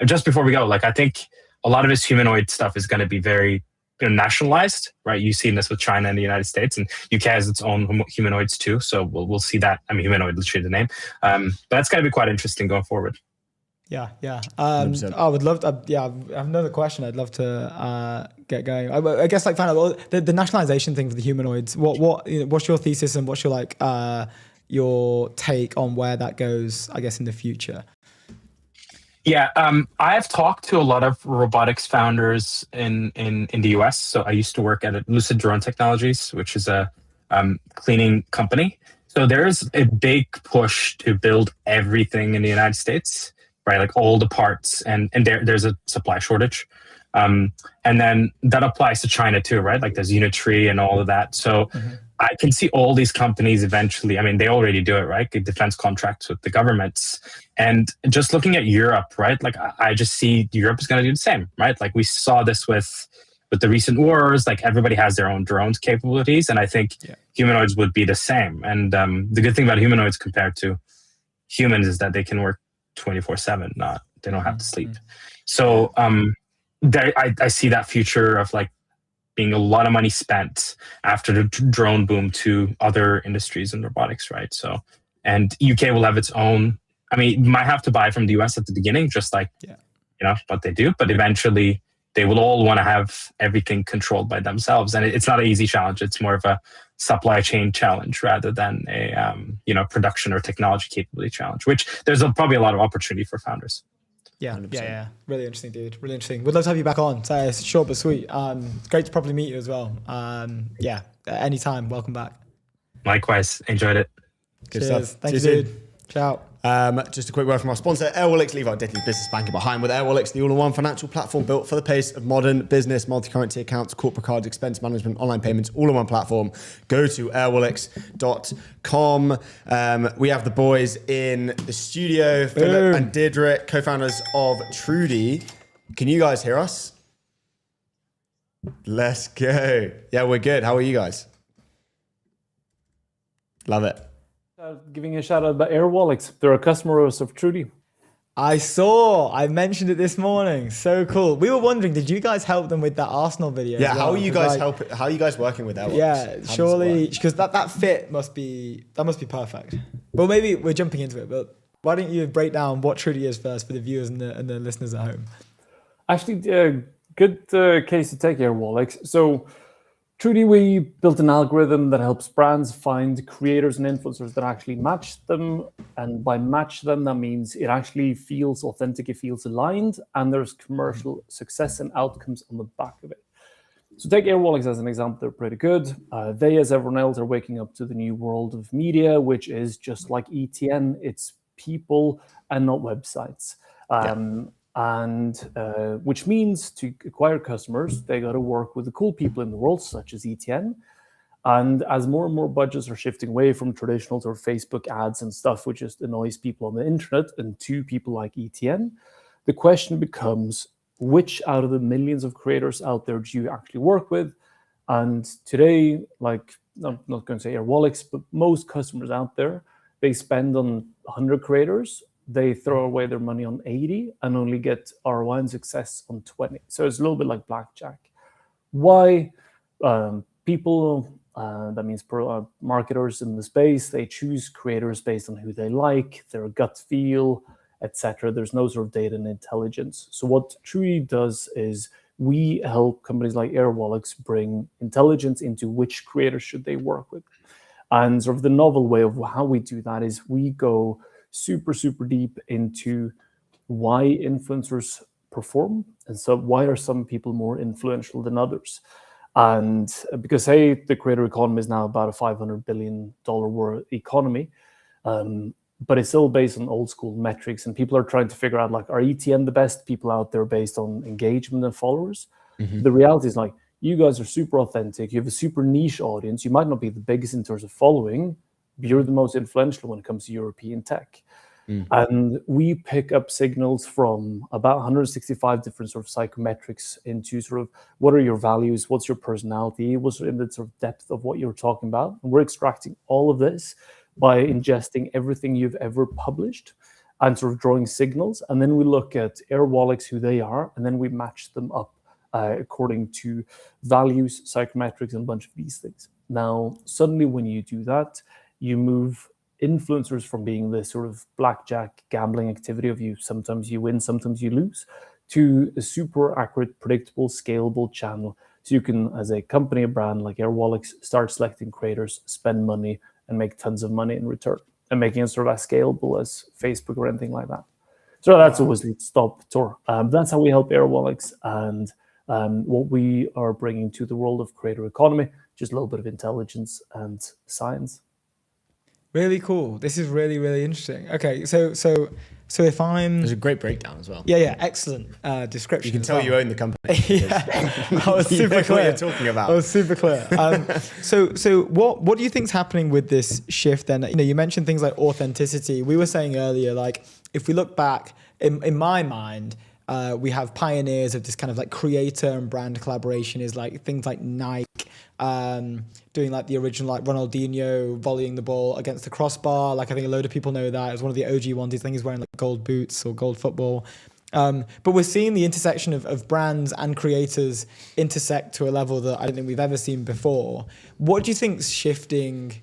just before we go, like I think a lot of this humanoid stuff is going to be very nationalized, right? You've seen this with China and the United States, and UK has its own humanoids too. So we'll see that. I mean, humanoid, literally the name. But that's going to be quite interesting going forward.
Yeah. I would love to, I have another question I'd love to get going. I guess like the nationalization thing for the humanoids. What's your thesis and what's your your take on where that goes? I guess in the future.
Yeah, I've talked to a lot of robotics founders in the US. So I used to work at Lucid Drone Technologies, which is a cleaning company. So there's a big push to build everything in the United States, right? Like all the parts, and there's a supply shortage. And then that applies to China too, right? Like there's Unitree and all of that. So I can see all these companies eventually, I mean, they already do it, right? Defense contracts with the governments. And just looking at Europe, right? Like I just see Europe is going to do the same, right? Like we saw this with the recent wars, like everybody has their own drones capabilities. And I think humanoids would be the same. And the good thing about humanoids compared to humans is that they can work 24/7, they don't have to sleep. So I see that future of like being a lot of money spent after the drone boom to other industries in robotics, right? So, and UK will have its own, I mean, you might have to buy from the US at the beginning, just like, what they do, but eventually they will all want to have everything controlled by themselves. And it's not an easy challenge. It's more of a supply chain challenge rather than a, production or technology capability challenge, which there's probably a lot of opportunity for founders.
Yeah, 100%. Yeah. Really interesting, dude. Really interesting. We'd love to have you back on. So it's short but sweet. It's great to properly meet you as well. Anytime. Welcome back.
Likewise. Enjoyed it.
Good
Cheers.
stuff.
Thank you, dude. Ciao.
Just a quick word from our sponsor, Airwallex. Leave our dedicated business banking behind with Airwallex, the all-in-one financial platform built for the pace of modern business, multi-currency accounts, corporate cards, expense management, online payments, all-in-one platform. Go to airwallex.com. We have the boys in the studio, Philip and Didrik, co-founders of Trudy. Can you guys hear us? Let's go. Yeah, we're good. How are you guys? Love it.
Giving a shout out about Airwallex. They're a customer of Trudy.
I mentioned it this morning. So cool. We were wondering, did you guys help them with that Arsenal video?
Yeah, how are you guys how are you guys working with Airwallex?
Yeah, surely, because that fit must be perfect. Well, maybe we're jumping into it, but why don't you break down what Trudy is first for the viewers and the listeners at home?
Actually, good case to take, Airwallex. So Trudy, we built an algorithm that helps brands find creators and influencers that actually match them. And by match them, that means it actually feels authentic, it feels aligned, and there's commercial success and outcomes on the back of it. So take Airwallex as an example, they're pretty good. They, as everyone else, are waking up to the new world of media, which is just like ETN, it's people and not websites. Which means to acquire customers, they got to work with the cool people in the world, such as ETN. And as more and more budgets are shifting away from traditional sort of Facebook ads and stuff, which just annoys people on the internet, and to people like ETN, the question becomes, which out of the millions of creators out there do you actually work with? And today, like, I'm not going to say Airwallex, but most customers out there, they spend on 100 creators, they throw away their money on 80 and only get ROI and success on 20. So it's a little bit like blackjack. Why? People, that means marketers in the space, they choose creators based on who they like, their gut feel, etc. There's no sort of data and intelligence. So what Trudy does is we help companies like Airwallex bring intelligence into which creators should they work with. And sort of the novel way of how we do that is we go super deep into why influencers perform, and so why are some people more influential than others. And because the creator economy is now about a $500 billion worth economy, but it's still based on old school metrics, and people are trying to figure out, like, are ETN the best people out there based on engagement and followers? The reality is, like, you guys are super authentic, you have a super niche audience, you might not be the biggest in terms of following, but you're the most influential when it comes to European tech. And we pick up signals from about 165 different sort of psychometrics into sort of what are your values, what's your personality, what's in the sort of depth of what you're talking about. And we're extracting all of this by ingesting everything you've ever published and sort of drawing signals. And then we look at Airwallex, who they are, and then we match them up according to values, psychometrics, and a bunch of these things. Now, suddenly when you do that, you move influencers from being this sort of blackjack gambling activity of sometimes you win, sometimes you lose, to a super accurate, predictable, scalable channel. So you can, as a company, a brand like Airwallex, start selecting creators, spend money, and make tons of money in return, and making it sort of as scalable as Facebook or anything like that. So that's always the stop tour. That's how we help Airwallex, and what we are bringing to the world of creator economy, just a little bit of intelligence and science.
Really cool. This is really, really interesting. Okay, so if I'm...
There's a great breakdown as well.
Yeah, excellent description.
You can tell you own the company.
I was super clear.
What you're talking about.
I was super clear. So what do you think's happening with this shift then? You mentioned things like authenticity. We were saying earlier, like, if we look back, in my mind, we have pioneers of this kind of like creator and brand collaboration is like things like Nike doing like the original like Ronaldinho volleying the ball against the crossbar. Like I think a load of people know that. It was one of the OG ones. I think he's wearing like gold boots or gold football. But we're seeing the intersection of brands and creators intersect to a level that I don't think we've ever seen before. What do you think's shifting,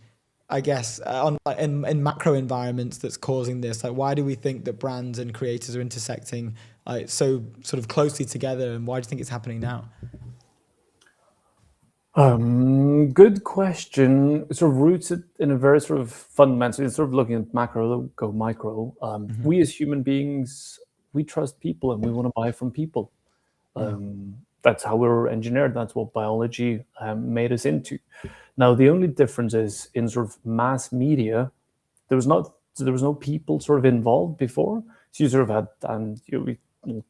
I guess, in macro environments that's causing this? Like, why do we think that brands and creators are intersecting so sort of closely together, and why do you think it's happening now?
Good question. It sort of roots it in a very sort of fundamental, it's sort of looking at macro, go micro. We as human beings, we trust people and we want to buy from people. That's how we were engineered. That's what biology made us into. Now, the only difference is in sort of mass media, there was no people sort of involved before. So you sort of had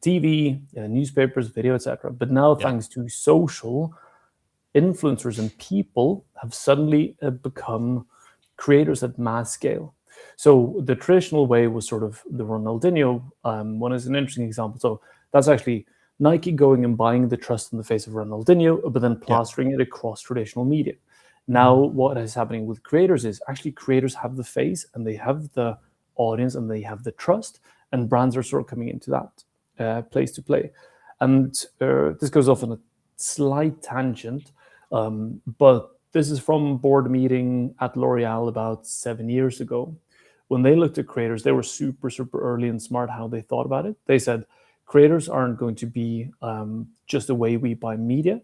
TV, newspapers, video, etc. But now, thanks to social, influencers and people have suddenly become creators at mass scale. So the traditional way was sort of the Ronaldinho one is an interesting example. So that's actually Nike going and buying the trust in the face of Ronaldinho, but then plastering it across traditional media. Now, what is happening with creators is actually creators have the face and they have the audience and they have the trust, and brands are sort of coming into that place to play. And this goes off on a slight tangent, but this is from a board meeting at L'Oreal about 7 years ago. When they looked at creators, they were super, super early and smart how they thought about it. They said, creators aren't going to be just the way we buy media.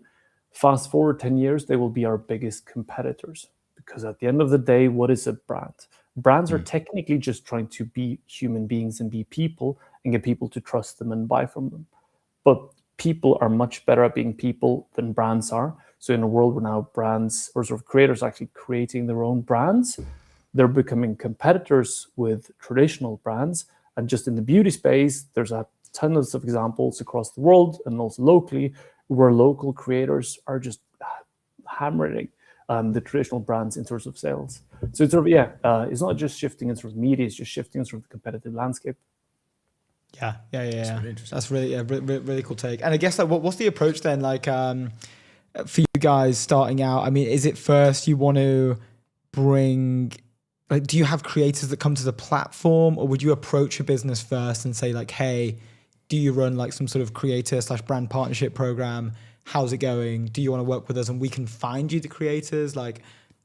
Fast forward 10 years, they will be our biggest competitors. Because at the end of the day, what is a brand? Brands are technically just trying to be human beings and be people and get people to trust them and buy from them. But people are much better at being people than brands are. So in a world where now brands or sort of creators are actually creating their own brands, they're becoming competitors with traditional brands. And just in the beauty space, there's a ton of examples across the world and also locally where local creators are just hammering the traditional brands in terms of sales. So it's sort of, it's not just shifting in sort of media, it's just shifting in sort of the competitive landscape.
Yeah. That's really, really cool take. And I guess like, what's the approach then? Like for you guys starting out, I mean, is it first you want to bring, like, do you have creators that come to the platform, or would you approach a business first and say like, hey, do you run like some sort of creator/brand partnership program? How's it going? Do you want to work with us and we can find you the creators? Like,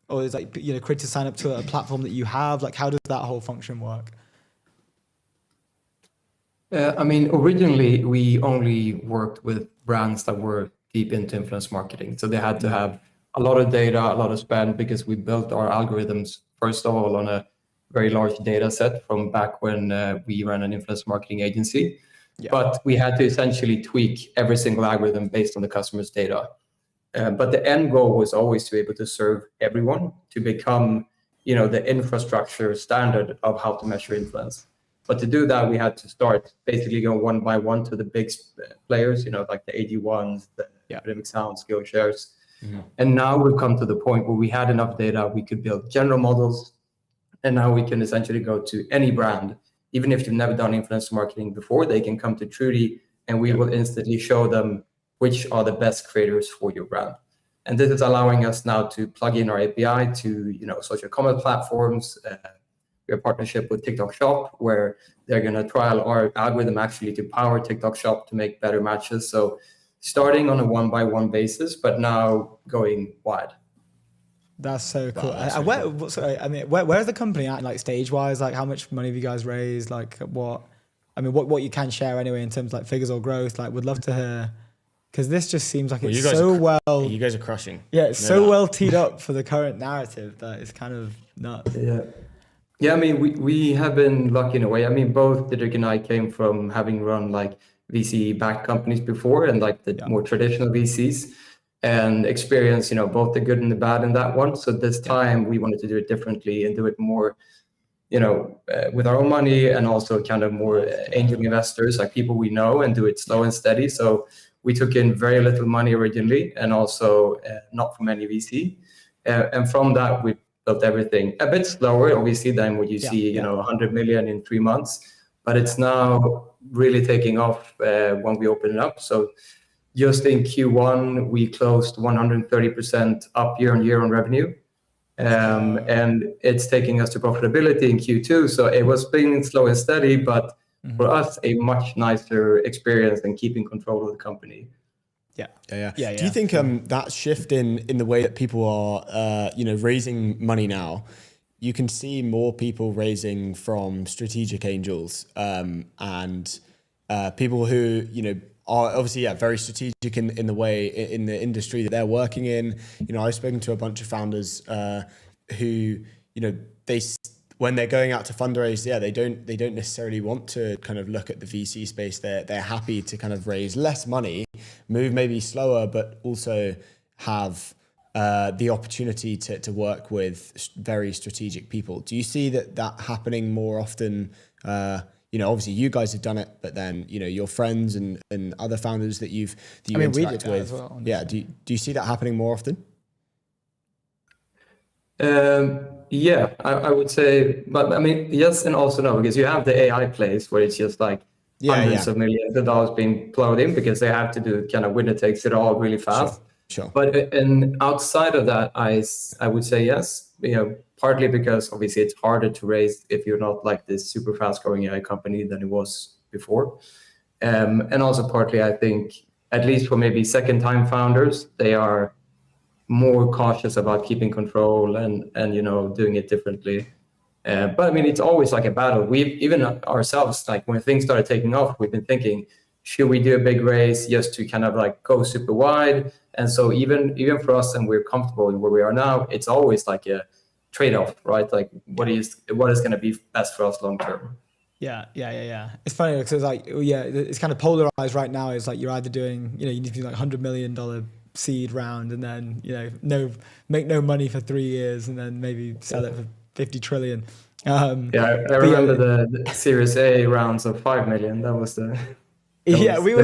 or is like, creators sign up to a platform that you have? Like, how does that whole function work?
I mean, originally we only worked with brands that were deep into influence marketing. So they had to have a lot of data, a lot of spend, because we built our algorithms, first of all, on a very large data set from back when we ran an influence marketing agency. Yeah. But we had to essentially tweak every single algorithm based on the customer's data. But the end goal was always to be able to serve everyone, to become, the infrastructure standard of how to measure influence. But to do that, we had to start basically going one by one to the big players, like the AG1s, the Academic Sound, Skillshares. Mm-hmm. And now we've come to the point where we had enough data, we could build general models, and now we can essentially go to any brand. Even if you've never done influencer marketing before, they can come to Trudy and we will instantly show them which are the best creators for your brand. And this is allowing us now to plug in our API to, social commerce platforms. We have a partnership with TikTok Shop where they're going to trial our algorithm actually to power TikTok Shop to make better matches. So starting on a one-by-one basis, but now going wide.
That's so cool. Where's the company at, like stage-wise? Like, how much money have you guys raised? Like, what? I mean, what you can share anyway in terms of like figures or growth, like would love to hear, because this just seems like it's so well.
You guys are crushing.
Yeah, it's so well teed up for the current narrative that it's kind of nuts.
Yeah. I mean, we have been lucky in a way. I mean, both Didrik and I came from having run like VC-backed companies before and like the more traditional VCs, and experience, both the good and the bad in that one. So this time we wanted to do it differently and do it more, with our own money, and also kind of more angel investors, like people we know, and do it slow and steady. So we took in very little money originally, and also not from any VC. And from that, we built everything a bit slower, obviously, than what you see, 100 million in 3 months. But it's now really taking off when we open it up. So just in Q1, we closed 130% up year on year on revenue. And it's taking us to profitability in Q2. So it was being slow and steady, but for us, a much nicer experience than keeping control of the company.
Yeah. Do you think that shift in the way that people are, raising money now, you can see more people raising from strategic angels and people who, are obviously very strategic in the way in the industry that they're working in. I've spoken to a bunch of founders who, they, when they're going out to fundraise, they don't necessarily want to kind of look at the VC space. They're happy to kind of raise less money, move maybe slower, but also have the opportunity to work with very strategic people. Do you see that happening more often? Obviously you guys have done it, but then, your friends and other founders that you interact with. As well, do you see that happening more often?
Yeah, I would say, but I mean, yes and also no, because you have the AI plays where it's just like hundreds of millions of dollars being plowed in because they have to do kind of winner takes it all really fast.
Sure.
But and outside of that, I would say yes, partly because obviously it's harder to raise if you're not like this super fast growing AI company than it was before. And also partly, I think, at least for maybe second time founders, they are more cautious about keeping control and doing it differently. But I mean, it's always like a battle. We've even ourselves, like when things started taking off, we've been thinking, should we do a big raise just to kind of like go super wide? And so even for us, and we're comfortable in where we are now, it's always like a trade-off, right? Like what is going to be best for us long term?
Yeah. It's funny because it's like, it's kind of polarized right now. It's like you're either doing, you need to do like $100 million seed round and then, make no money for 3 years and then maybe sell it for 50 trillion.
I remember the Series A rounds of 5 million. That was the...
we were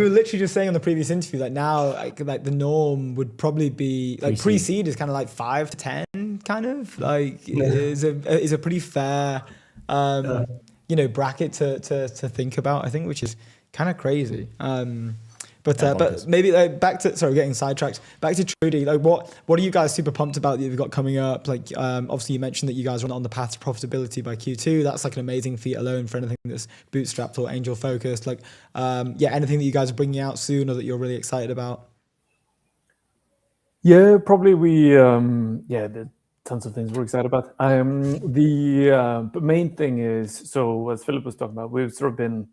literally just saying on the previous interview, like now, like the norm would probably be like pre-seed is kind of like 5 to 10, kind of like is a pretty fair, bracket to think about, I think, which is kind of crazy. But maybe back to getting sidetracked. Back to Trudy. Like, what are you guys super pumped about that you've got coming up? Like, obviously you mentioned that you guys are on the path to profitability by Q2. That's like an amazing feat alone for anything that's bootstrapped or angel focused. Like, anything that you guys are bringing out soon or that you're really excited about?
Yeah, probably there's tons of things we're excited about. The main thing is, so as Philip was talking about, we've sort of been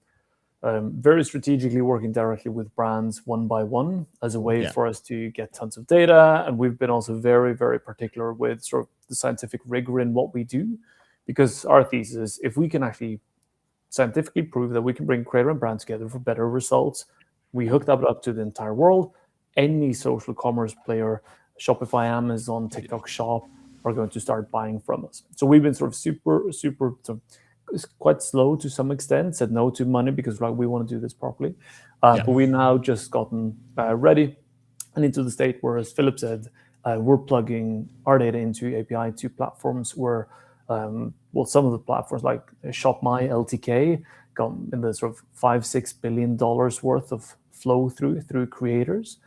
very strategically working directly with brands one by one as a way for us to get tons of data. And we've been also very, very particular with sort of the scientific rigor in what we do, because our thesis is if we can actually scientifically prove that we can bring creator and brand together for better results, we hook that up to the entire world. Any social commerce player, Shopify, Amazon, TikTok Shop, are going to start buying from us. So we've been sort of super it's quite slow to some extent, said no to money because we want to do this properly. But we now just gotten ready and into the state where, as Philip said, we're plugging our data into API to platforms where, some of the platforms like ShopMy, LTK, got in the sort of $5-6 billion worth of flow through creators.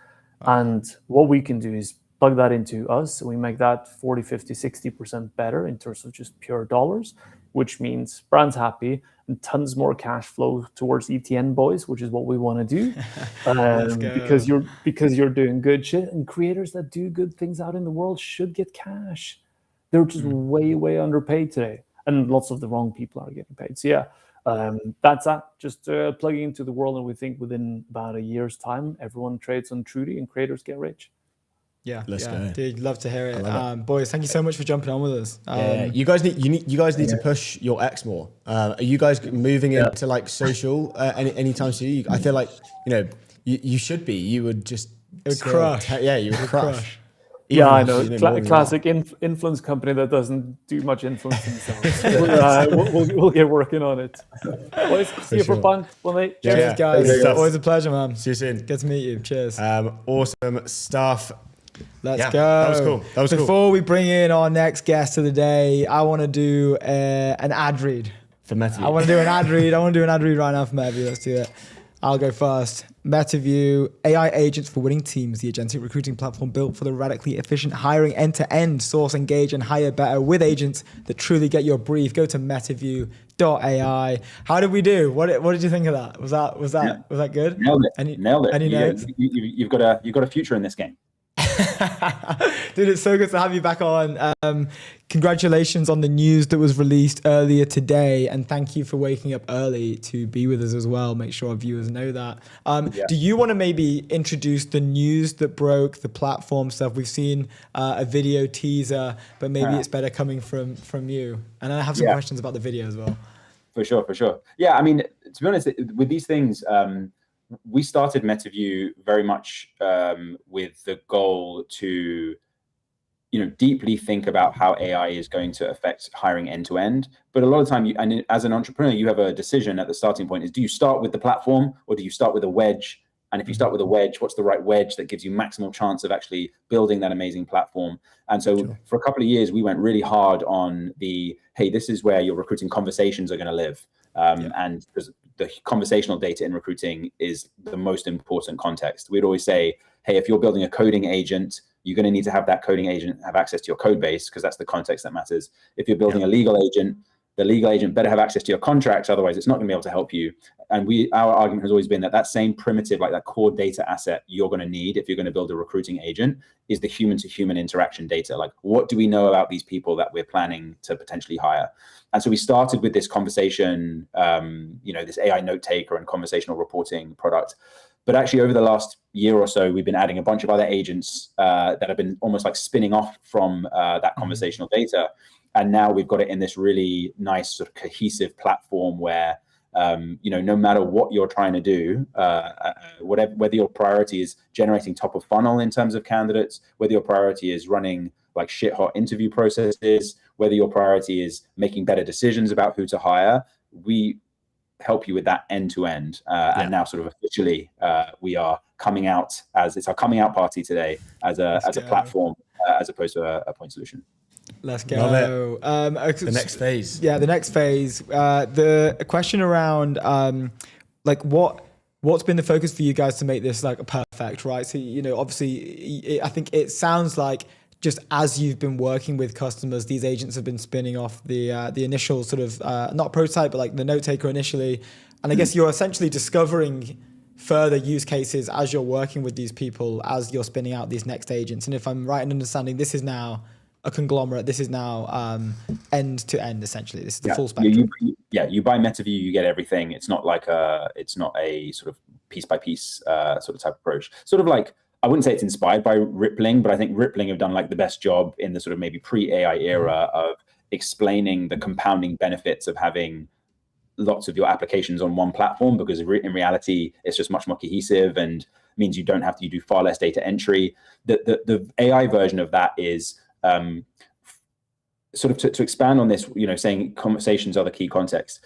And what we can do is plug that into us. We make that 40, 50, 60% better in terms of just pure dollars, which means brands happy and tons more cash flow towards ETN boys, which is what we want to do. Because you're doing good shit, and creators that do good things out in the world should get cash. They're just way underpaid today, and lots of the wrong people are getting paid. So That's that. Just plugging into the world, and we think within about a year's time, everyone trades on Trudy and creators get rich.
Yeah,
let's go.
Dude, love to hear it. Boys, thank you so much for jumping on with us.
You guys need to push your X more. Are you guys moving into like social anytime soon? I feel like you should be. You would just
crush.
You would crush.
Yeah, I know. Classic influence company that doesn't do much influence themselves. We'll get working on it. Boys, see you for fun.
Cheers, guys. Always a pleasure, man.
See you soon.
Good to meet you. Cheers.
Awesome stuff.
Let's go.
That was cool.
Before we bring in our next guest of the day, I want to do an ad read.
For Metaview.
I want to do an ad read right now for Metaview. Let's do it. I'll go first. Metaview, AI agents for winning teams, the agentic recruiting platform built for the radically efficient hiring end-to-end. Source, engage, and hire better with agents that truly get your brief. Go to metaview.ai. How did we do? What did you think of that? Was that good?
Nailed it. Nailed it.
Any notes?
You've got a future in this game.
Dude, it's so good to have you back on. Congratulations on the news that was released earlier today, and thank you for waking up early to be with us as well. Make sure our viewers know that. Do you want to maybe introduce the news that broke, the platform stuff? We've seen a video teaser, but maybe it's better coming from you. And I have some questions about the video as well.
For sure. Yeah, I mean, to be honest, with these things, we started Metaview very much with the goal to, deeply think about how AI is going to affect hiring end to end. But a lot of time, as an entrepreneur, you have a decision at the starting point: is do you start with the platform or do you start with a wedge? And if you start with a wedge, what's the right wedge that gives you maximal chance of actually building that amazing platform? And so for a couple of years, we went really hard on hey, this is where your recruiting conversations are going to live. And the conversational data in recruiting is the most important context. We'd always say, hey, if you're building a coding agent, you're going to need to have that coding agent have access to your code base, because that's the context that matters. If you're building a legal agent, the legal agent better have access to your contracts, otherwise it's not going to be able to help you. And our argument has always been that same primitive, like that core data asset you're going to need if you're going to build a recruiting agent is the human-to-human interaction data. Like, what do we know about these people that we're planning to potentially hire? And so we started with this conversation, this AI note taker and conversational reporting product. But actually, over the last year or so, we've been adding a bunch of other agents that have been almost like spinning off from that conversational data. And now we've got it in this really nice sort of cohesive platform where, no matter what you're trying to do, whether your priority is generating top of funnel in terms of candidates, whether your priority is running like shit hot interview processes, whether your priority is making better decisions about who to hire, we help you with that end to end. And now sort of officially, we are coming out it's our coming out party today as a platform as opposed to a point solution.
Let's go.
Love it. The next phase.
Yeah, the next phase. The question around what's been the focus for you guys to make this like perfect, right? So, obviously, I think it sounds like just as you've been working with customers, these agents have been spinning off the initial sort of not prototype, but like the note taker initially. And I guess you're essentially discovering further use cases as you're working with these people, as you're spinning out these next agents. And if I'm right in understanding, this is now a conglomerate. This is now end to end, essentially. This is the full spectrum.
You buy Metaview, you get everything. It's not a sort of piece by piece sort of type approach. Sort of like, I wouldn't say it's inspired by Rippling, but I think Rippling have done like the best job in the sort of maybe pre-AI era of explaining the compounding benefits of having lots of your applications on one platform, because in reality, it's just much more cohesive and means you don't have to do far less data entry. The AI version of that is sort of to expand on this, saying conversations are the key context.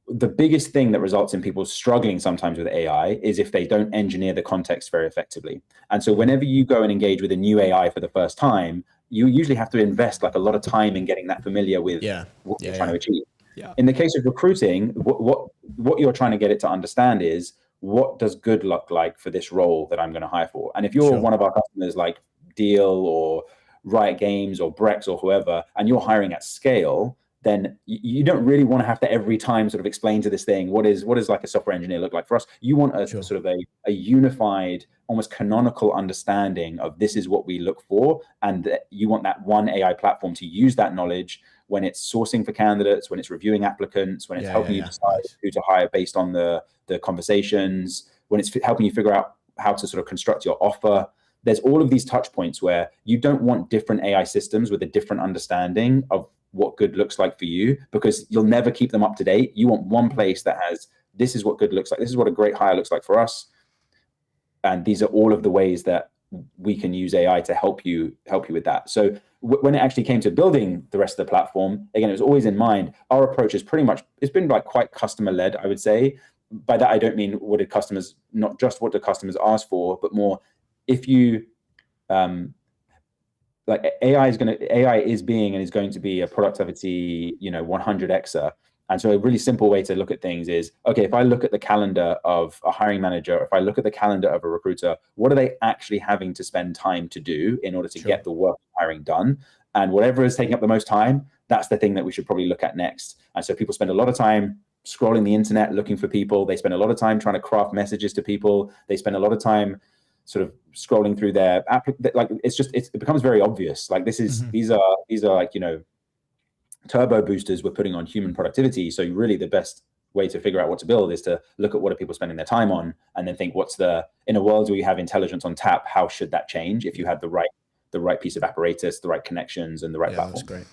The biggest thing that results in people struggling sometimes with AI is if they don't engineer the context very effectively. And so whenever you go and engage with a new AI for the first time, you usually have to invest like a lot of time in getting that familiar with what you're trying to achieve. Yeah. In the case of recruiting, what you're trying to get it to understand is, what does good look like for this role that I'm going to hire for? And if you're one of our customers like Deal or Riot Games or Brex or whoever, and you're hiring at scale, then you don't really want to have to every time sort of explain to this thing what is like a software engineer look like. For us, you want a sort of a unified, almost canonical understanding of this is what we look for, and you want that one AI platform to use that knowledge when it's sourcing for candidates, when it's reviewing applicants, when it's helping you decide who to hire based on the conversations, when it's helping you figure out how to sort of construct your offer. There's all of these touch points where you don't want different AI systems with a different understanding of what good looks like for you, because you'll never keep them up to date. You want one place that has, this is what good looks like, this is what a great hire looks like for us, and these are all of the ways that we can use AI to help you with that. So when it actually came to building the rest of the platform, again, it was always in mind. Our approach is pretty much, it's been like quite customer led, I would say. By that I don't mean not just what do customers ask for, but more if you like AI is being and is going to be a productivity 100xer. And so a really simple way to look at things is, okay, if I look at the calendar of a hiring manager, if I look at the calendar of a recruiter, what are they actually having to spend time to do in order to get the work hiring done? And whatever is taking up the most time, that's the thing that we should probably look at next. And so people spend a lot of time scrolling the internet looking for people. They spend a lot of time trying to craft messages to people. They spend a lot of time sort of scrolling through their app. Like it becomes very obvious. Like these are like, turbo boosters we're putting on human productivity. So really the best way to figure out what to build is to look at what are people spending their time on, and then think in a world where you have intelligence on tap, how should that change if you had the right piece of apparatus, the right connections, and the right platform.
That's great.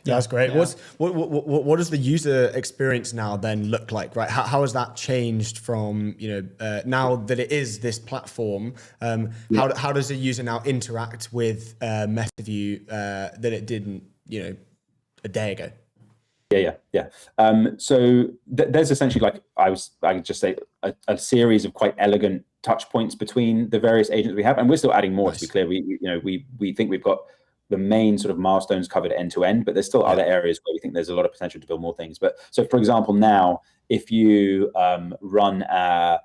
Yeah, that's great. Yeah. What does the user experience now then look like, right? How has that changed from, now that it is this platform? How does a user now interact with Metaview that it didn't, a day ago?
Yeah. So there's essentially, like I could just say, a series of quite elegant touch points between the various agents we have, and we're still adding more. Nice. To be clear, we think we've got the main sort of milestones covered end to end, but there's still other areas where we think there's a lot of potential to build more things. But so, for example, now if you run an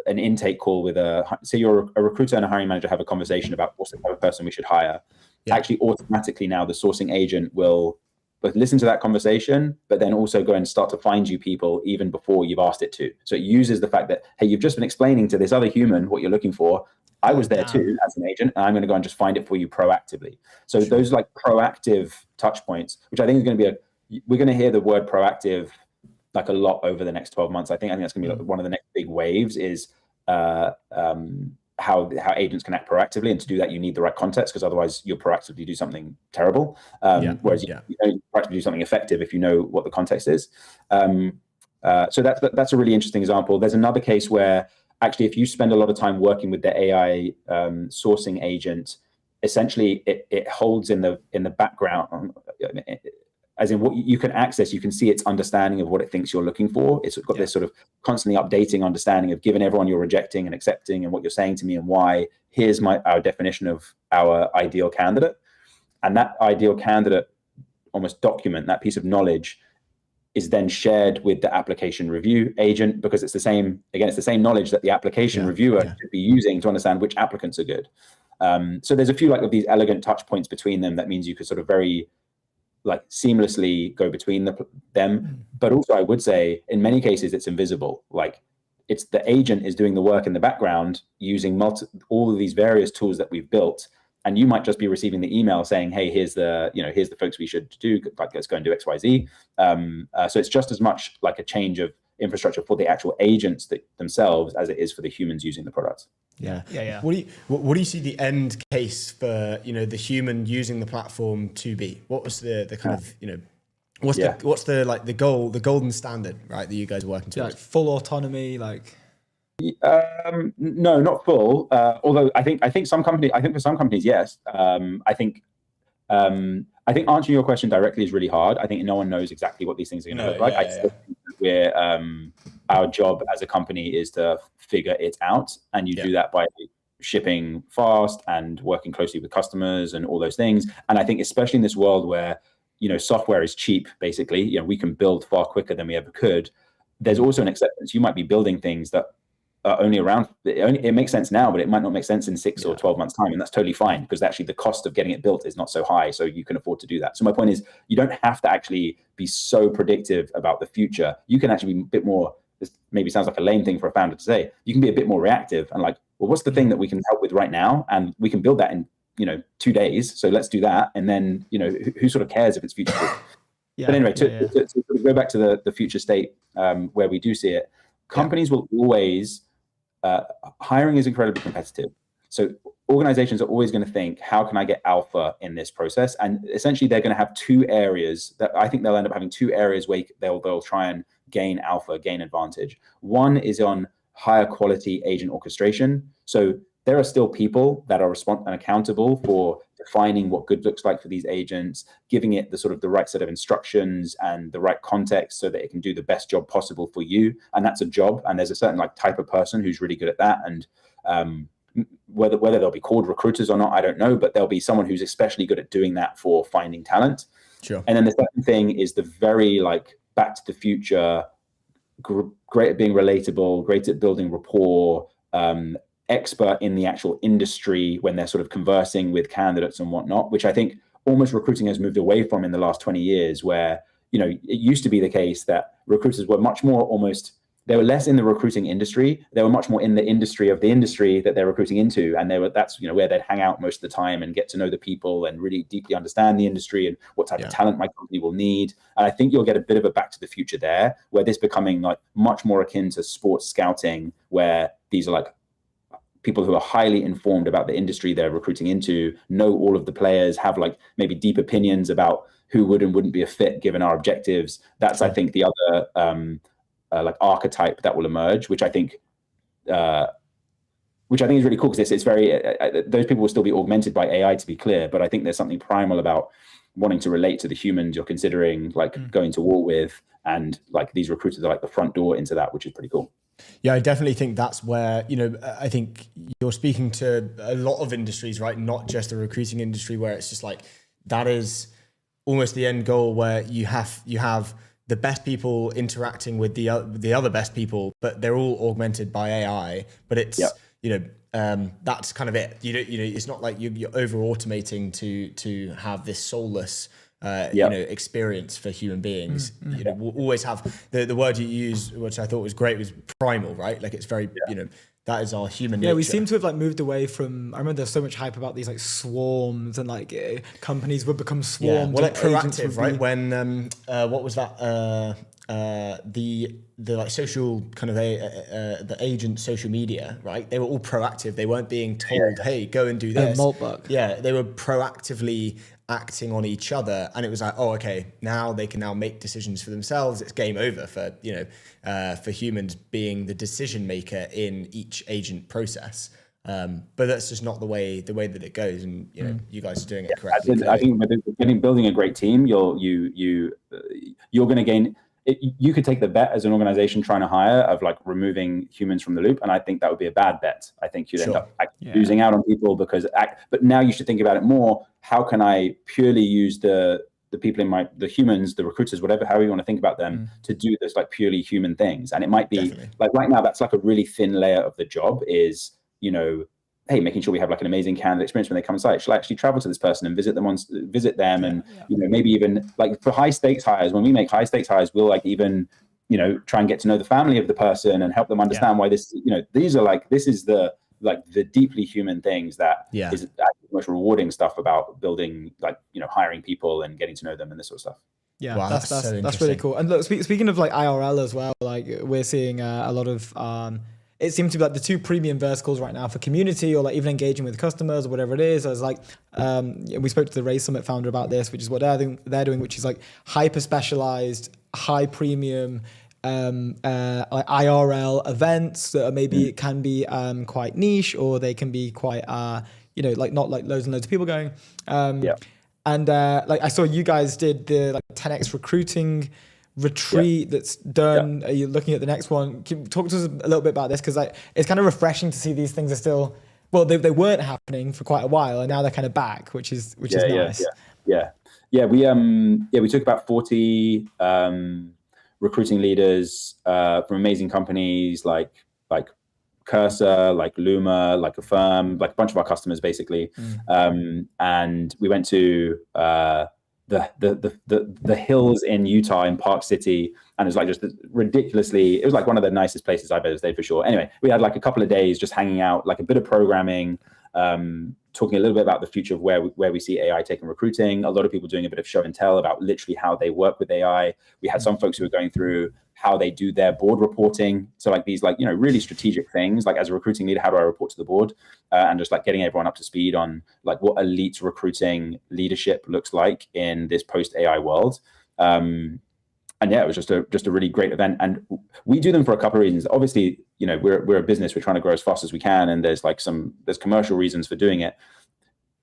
intake call with say you're a recruiter and a hiring manager have a conversation about what's the type of person we should hire. Actually, automatically now the sourcing agent will both listen to that conversation, but then also go and start to find you people even before you've asked it to. So it uses the fact that, hey, you've just been explaining to this other human what you're looking for. I was there too as an agent, and I'm going to go and just find it for you proactively. So those like proactive touch points, which I think is going to be we're going to hear the word proactive like a lot over the next 12 months. I think that's going to be like one of the next big waves is how agents can act proactively, and to do that you need the right context, because otherwise you'll proactively do something terrible. Whereas you only proactively do something effective if you know what the context is. So that's a really interesting example. There's another case where actually if you spend a lot of time working with the AI sourcing agent, essentially it holds in the background, as in what you can access, you can see its understanding of what it thinks you're looking for. It's got this sort of constantly updating understanding of, given everyone you're rejecting and accepting and what you're saying to me and why, here's our definition of our ideal candidate. And that ideal candidate almost document, that piece of knowledge, is then shared with the application review agent, because it's the same knowledge that the application reviewer should be using to understand which applicants are good. So there's a few like of these elegant touch points between them that means you could sort of very like seamlessly go between them. But also I would say in many cases it's invisible. Like it's the agent is doing the work in the background using all of these various tools that we've built. And you might just be receiving the email saying, hey, here's the folks we should do, like let's go and do X, Y, Z. So it's just as much like a change of infrastructure for the actual agents themselves as it is for the humans using the products.
Yeah. What do you see the end case for the human using the platform to be? What was the kind of what's the like the golden standard, right, that you guys are working towards?
Like full autonomy, like.
No, not full. Although I think for some companies, yes. I think answering your question directly is really hard. I think no one knows exactly what these things are going to look like. I still think that our job as a company is to figure it out, and you do that by shipping fast and working closely with customers and all those things. And I think especially in this world where software is cheap, basically, we can build far quicker than we ever could. There's also an acceptance. You might be building things that are only around. It makes sense now, but it might not make sense in 6 or 12 months time, and that's totally fine because actually the cost of getting it built is not so high, so you can afford to do that. So my point is, you don't have to actually be so predictive about the future. You can actually be a bit more. This maybe sounds like a lame thing for a founder to say. You can be a bit more reactive and like, well, what's the thing that we can help with right now, and we can build that in 2 days. So let's do that, and then who sort of cares if it's future proof? But anyway, to sort of go back to the future state where we do see it, companies will always, hiring is incredibly competitive. So organizations are always going to think, how can I get alpha in this process? And essentially they're going to have 2 areas that I think they'll end up having 2 areas where they'll try and gain alpha, gain advantage. One is on higher quality agent orchestration. So there are still people that are responsible and accountable for defining what good looks like for these agents, giving it the right set of instructions and the right context so that it can do the best job possible for you. And that's a job. And there's a certain type of person who's really good at that. And whether they'll be called recruiters or not, I don't know, but there'll be someone who's especially good at doing that for finding talent.
Sure.
And then the second thing is the very back to the future, great at being relatable, great at building rapport, expert in the actual industry when they're sort of conversing with candidates and whatnot, which I think almost recruiting has moved away from in the last 20 years, where, it used to be the case that recruiters were much more they were less in the recruiting industry. They were much more in the industry of the industry that they're recruiting into. And that's where they'd hang out most of the time and get to know the people and really deeply understand the industry and what type of talent my company will need. And I think you'll get a bit of a back to the future there, where this becoming much more akin to sports scouting, where these are people who are highly informed about the industry they're recruiting into, know all of the players, have maybe deep opinions about who would and wouldn't be a fit given our objectives. That's, I think, the other archetype that will emerge, which I think is really cool, because it's very those people will still be augmented by AI, to be clear, but I think there's something primal about wanting to relate to the humans you're considering going to war with, and these recruiters are the front door into that, which is pretty cool.
Yeah, I definitely think that's where, I think you're speaking to a lot of industries, right? Not just the recruiting industry, where it's just that is almost the end goal, where you have the best people interacting with the other best people, but they're all augmented by AI. But it's that's kind of it. It's not like you're over automating to have this soulless experience for human beings. We'll always have the word you use, which I thought was great, was primal, right? It's very that is our human nature.
Yeah, we seem to have moved away from. I remember there's so much hype about these swarms and companies would become swarms.
Yeah, well, proactive, right? When what was that? The social kind of the agent social media, right? They were all proactive. They weren't being told, "Hey, go and do this."
Maltbug.
Yeah, they were proactively acting on each other, and it was okay, now they can make decisions for themselves. It's game over for humans being the decision maker in each agent process. But that's just not the way that it goes, and you guys are doing it correctly.
I think with building a great team, you're going to gain. You could take the bet as an organization trying to hire of removing humans from the loop, and I think that would be a bad bet. I think you'd end up losing out on people but now you should think about it more. How can I purely use the people in the humans, the recruiters, however you want to think about them, to do this purely human things? And it might be right now, that's a really thin layer of the job is, hey, making sure we have an amazing candidate experience when they come on site. Shall I actually travel to this person and visit them and maybe even for high stakes hires, when we make high stakes hires, we'll even try and get to know the family of the person and help them understand why this these are this is the deeply human things that is the most rewarding stuff about building hiring people and getting to know them and this sort of stuff.
Yeah,
wow,
that's really cool. And look, speaking of IRL as well, we're seeing a lot of it seems to be the 2 premium verticals right now for community, or even engaging with customers or whatever it is. I was we spoke to the Ray Summit founder about this, which is what they're doing, which is hyper specialized, high premium IRL events that are maybe can be quite niche, or they can be quite not loads and loads of people going. And I saw you guys did the 10x recruiting retreat that's done. Are you looking at the next one? Can you talk to us a little bit about this, because it's kind of refreshing to see these things are still, well, they weren't happening for quite a while, and now they're kind of back, which is nice. We took about 40 recruiting leaders from amazing companies like
Cursor, like Luma, like Affirm, like a bunch of our customers basically. And we went to the hills in Utah, in Park City, and it was like just ridiculously, it was like one of the nicest places I've ever stayed for sure. Anyway, we had like a couple of days just hanging out, like a bit of programming, talking a little bit about the future of where we see AI taking recruiting. A lot of people doing a bit of show and tell about literally how they work with AI. We had some folks who were going through how they do their board reporting. So like these, like, you know, really strategic things, like as a recruiting leader, how do I report to the board? And just like getting everyone up to speed on like what elite recruiting leadership looks like in this post-AI world. And yeah, it was just a really great event. And we do them for a couple of reasons. Obviously, you know, we're a business, we're trying to grow as fast as we can. And there's commercial reasons for doing it.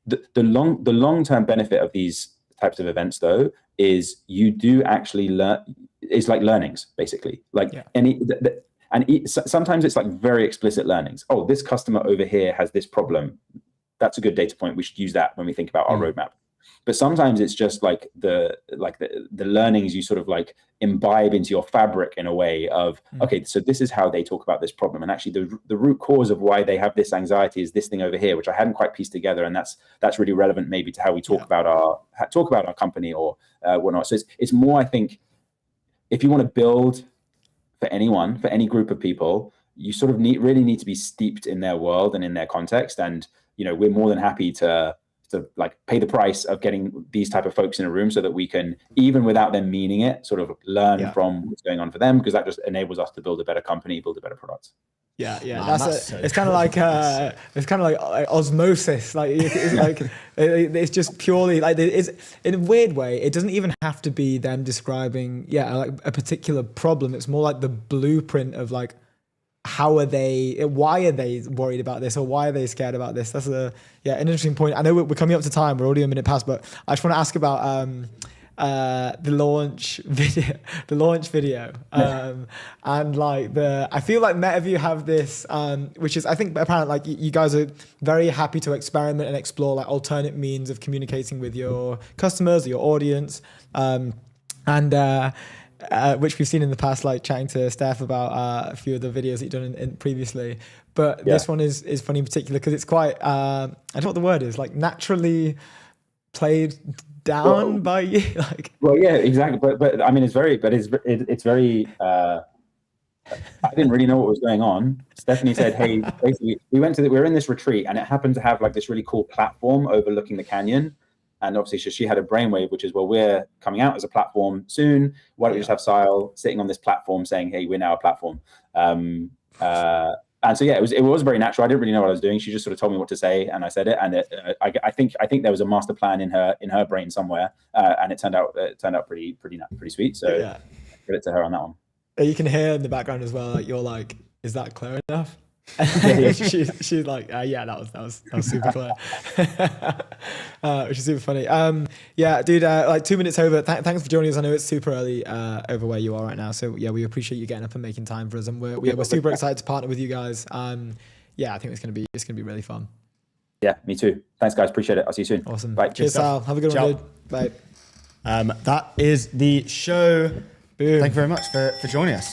The long-term benefit of these types of events though, is you do actually learn. It's like learnings basically, like sometimes it's like very explicit learnings. Oh, this customer over here has this problem. That's a good data point. We should use that when we think about our roadmap. But sometimes it's just like the learnings you sort of like imbibe into your fabric in a way of, okay, so this is how they talk about this problem. And actually the root cause of why they have this anxiety is this thing over here, which I hadn't quite pieced together. And that's really relevant maybe to how we talk about our company or whatnot. So it's more, I think, if you want to build for anyone, for any group of people, you sort of really need to be steeped in their world and in their context. And, you know, we're more than happy to like pay the price of getting these type of folks in a room so that we can, even without them meaning it, sort of learn from what's going on for them, because that just enables us to build a better company, build a better product.
Yeah. It's kind of like osmosis. Like it's like it's just purely like it's in a weird way. It doesn't even have to be them describing like a particular problem. It's more like the blueprint of like why are they worried about this, or why are they scared about this? That's an interesting point. I know we're coming up to time. We're already a minute past, but I just want to ask about the launch video, and like I feel like Metaview have this, which is, I think, apparently, like you guys are very happy to experiment and explore like alternate means of communicating with your customers, your audience, which we've seen in the past, like chatting to Steph about a few of the videos that you've done in previously. But this one is funny in particular because it's quite, I don't know what the word is, like naturally played down by you. Like,
well, yeah, exactly. But I mean, it's very, I didn't really know what was going on. Stephanie said, hey, basically we were in this retreat and it happened to have like this really cool platform overlooking the canyon. And obviously she had a brainwave, which is, well, we're coming out as a platform soon. Why don't we just have Siadhal sitting on this platform saying, hey, we're now a platform. And so, yeah, it was very natural. I didn't really know what I was doing. She just sort of told me what to say and I said it. And I think there was a master plan in her brain somewhere. And it turned out pretty sweet. So credit to her on that one.
You can hear in the background as well, like you're like, is that clear enough? she's like, that was super clear. Which is super funny. Dude, like 2 minutes over. Thanks for joining us. I know it's super early over where you are right now, so yeah, we appreciate you getting up and making time for us, and we're super excited to partner with you guys. I think it's gonna be really fun.
Yeah, me too. Thanks, guys. Appreciate it. I'll see you soon.
Awesome.
Bye.
Cheers, Sal. Have a good one, dude. Bye.
That is the show. Boom. Thank you very much for joining us.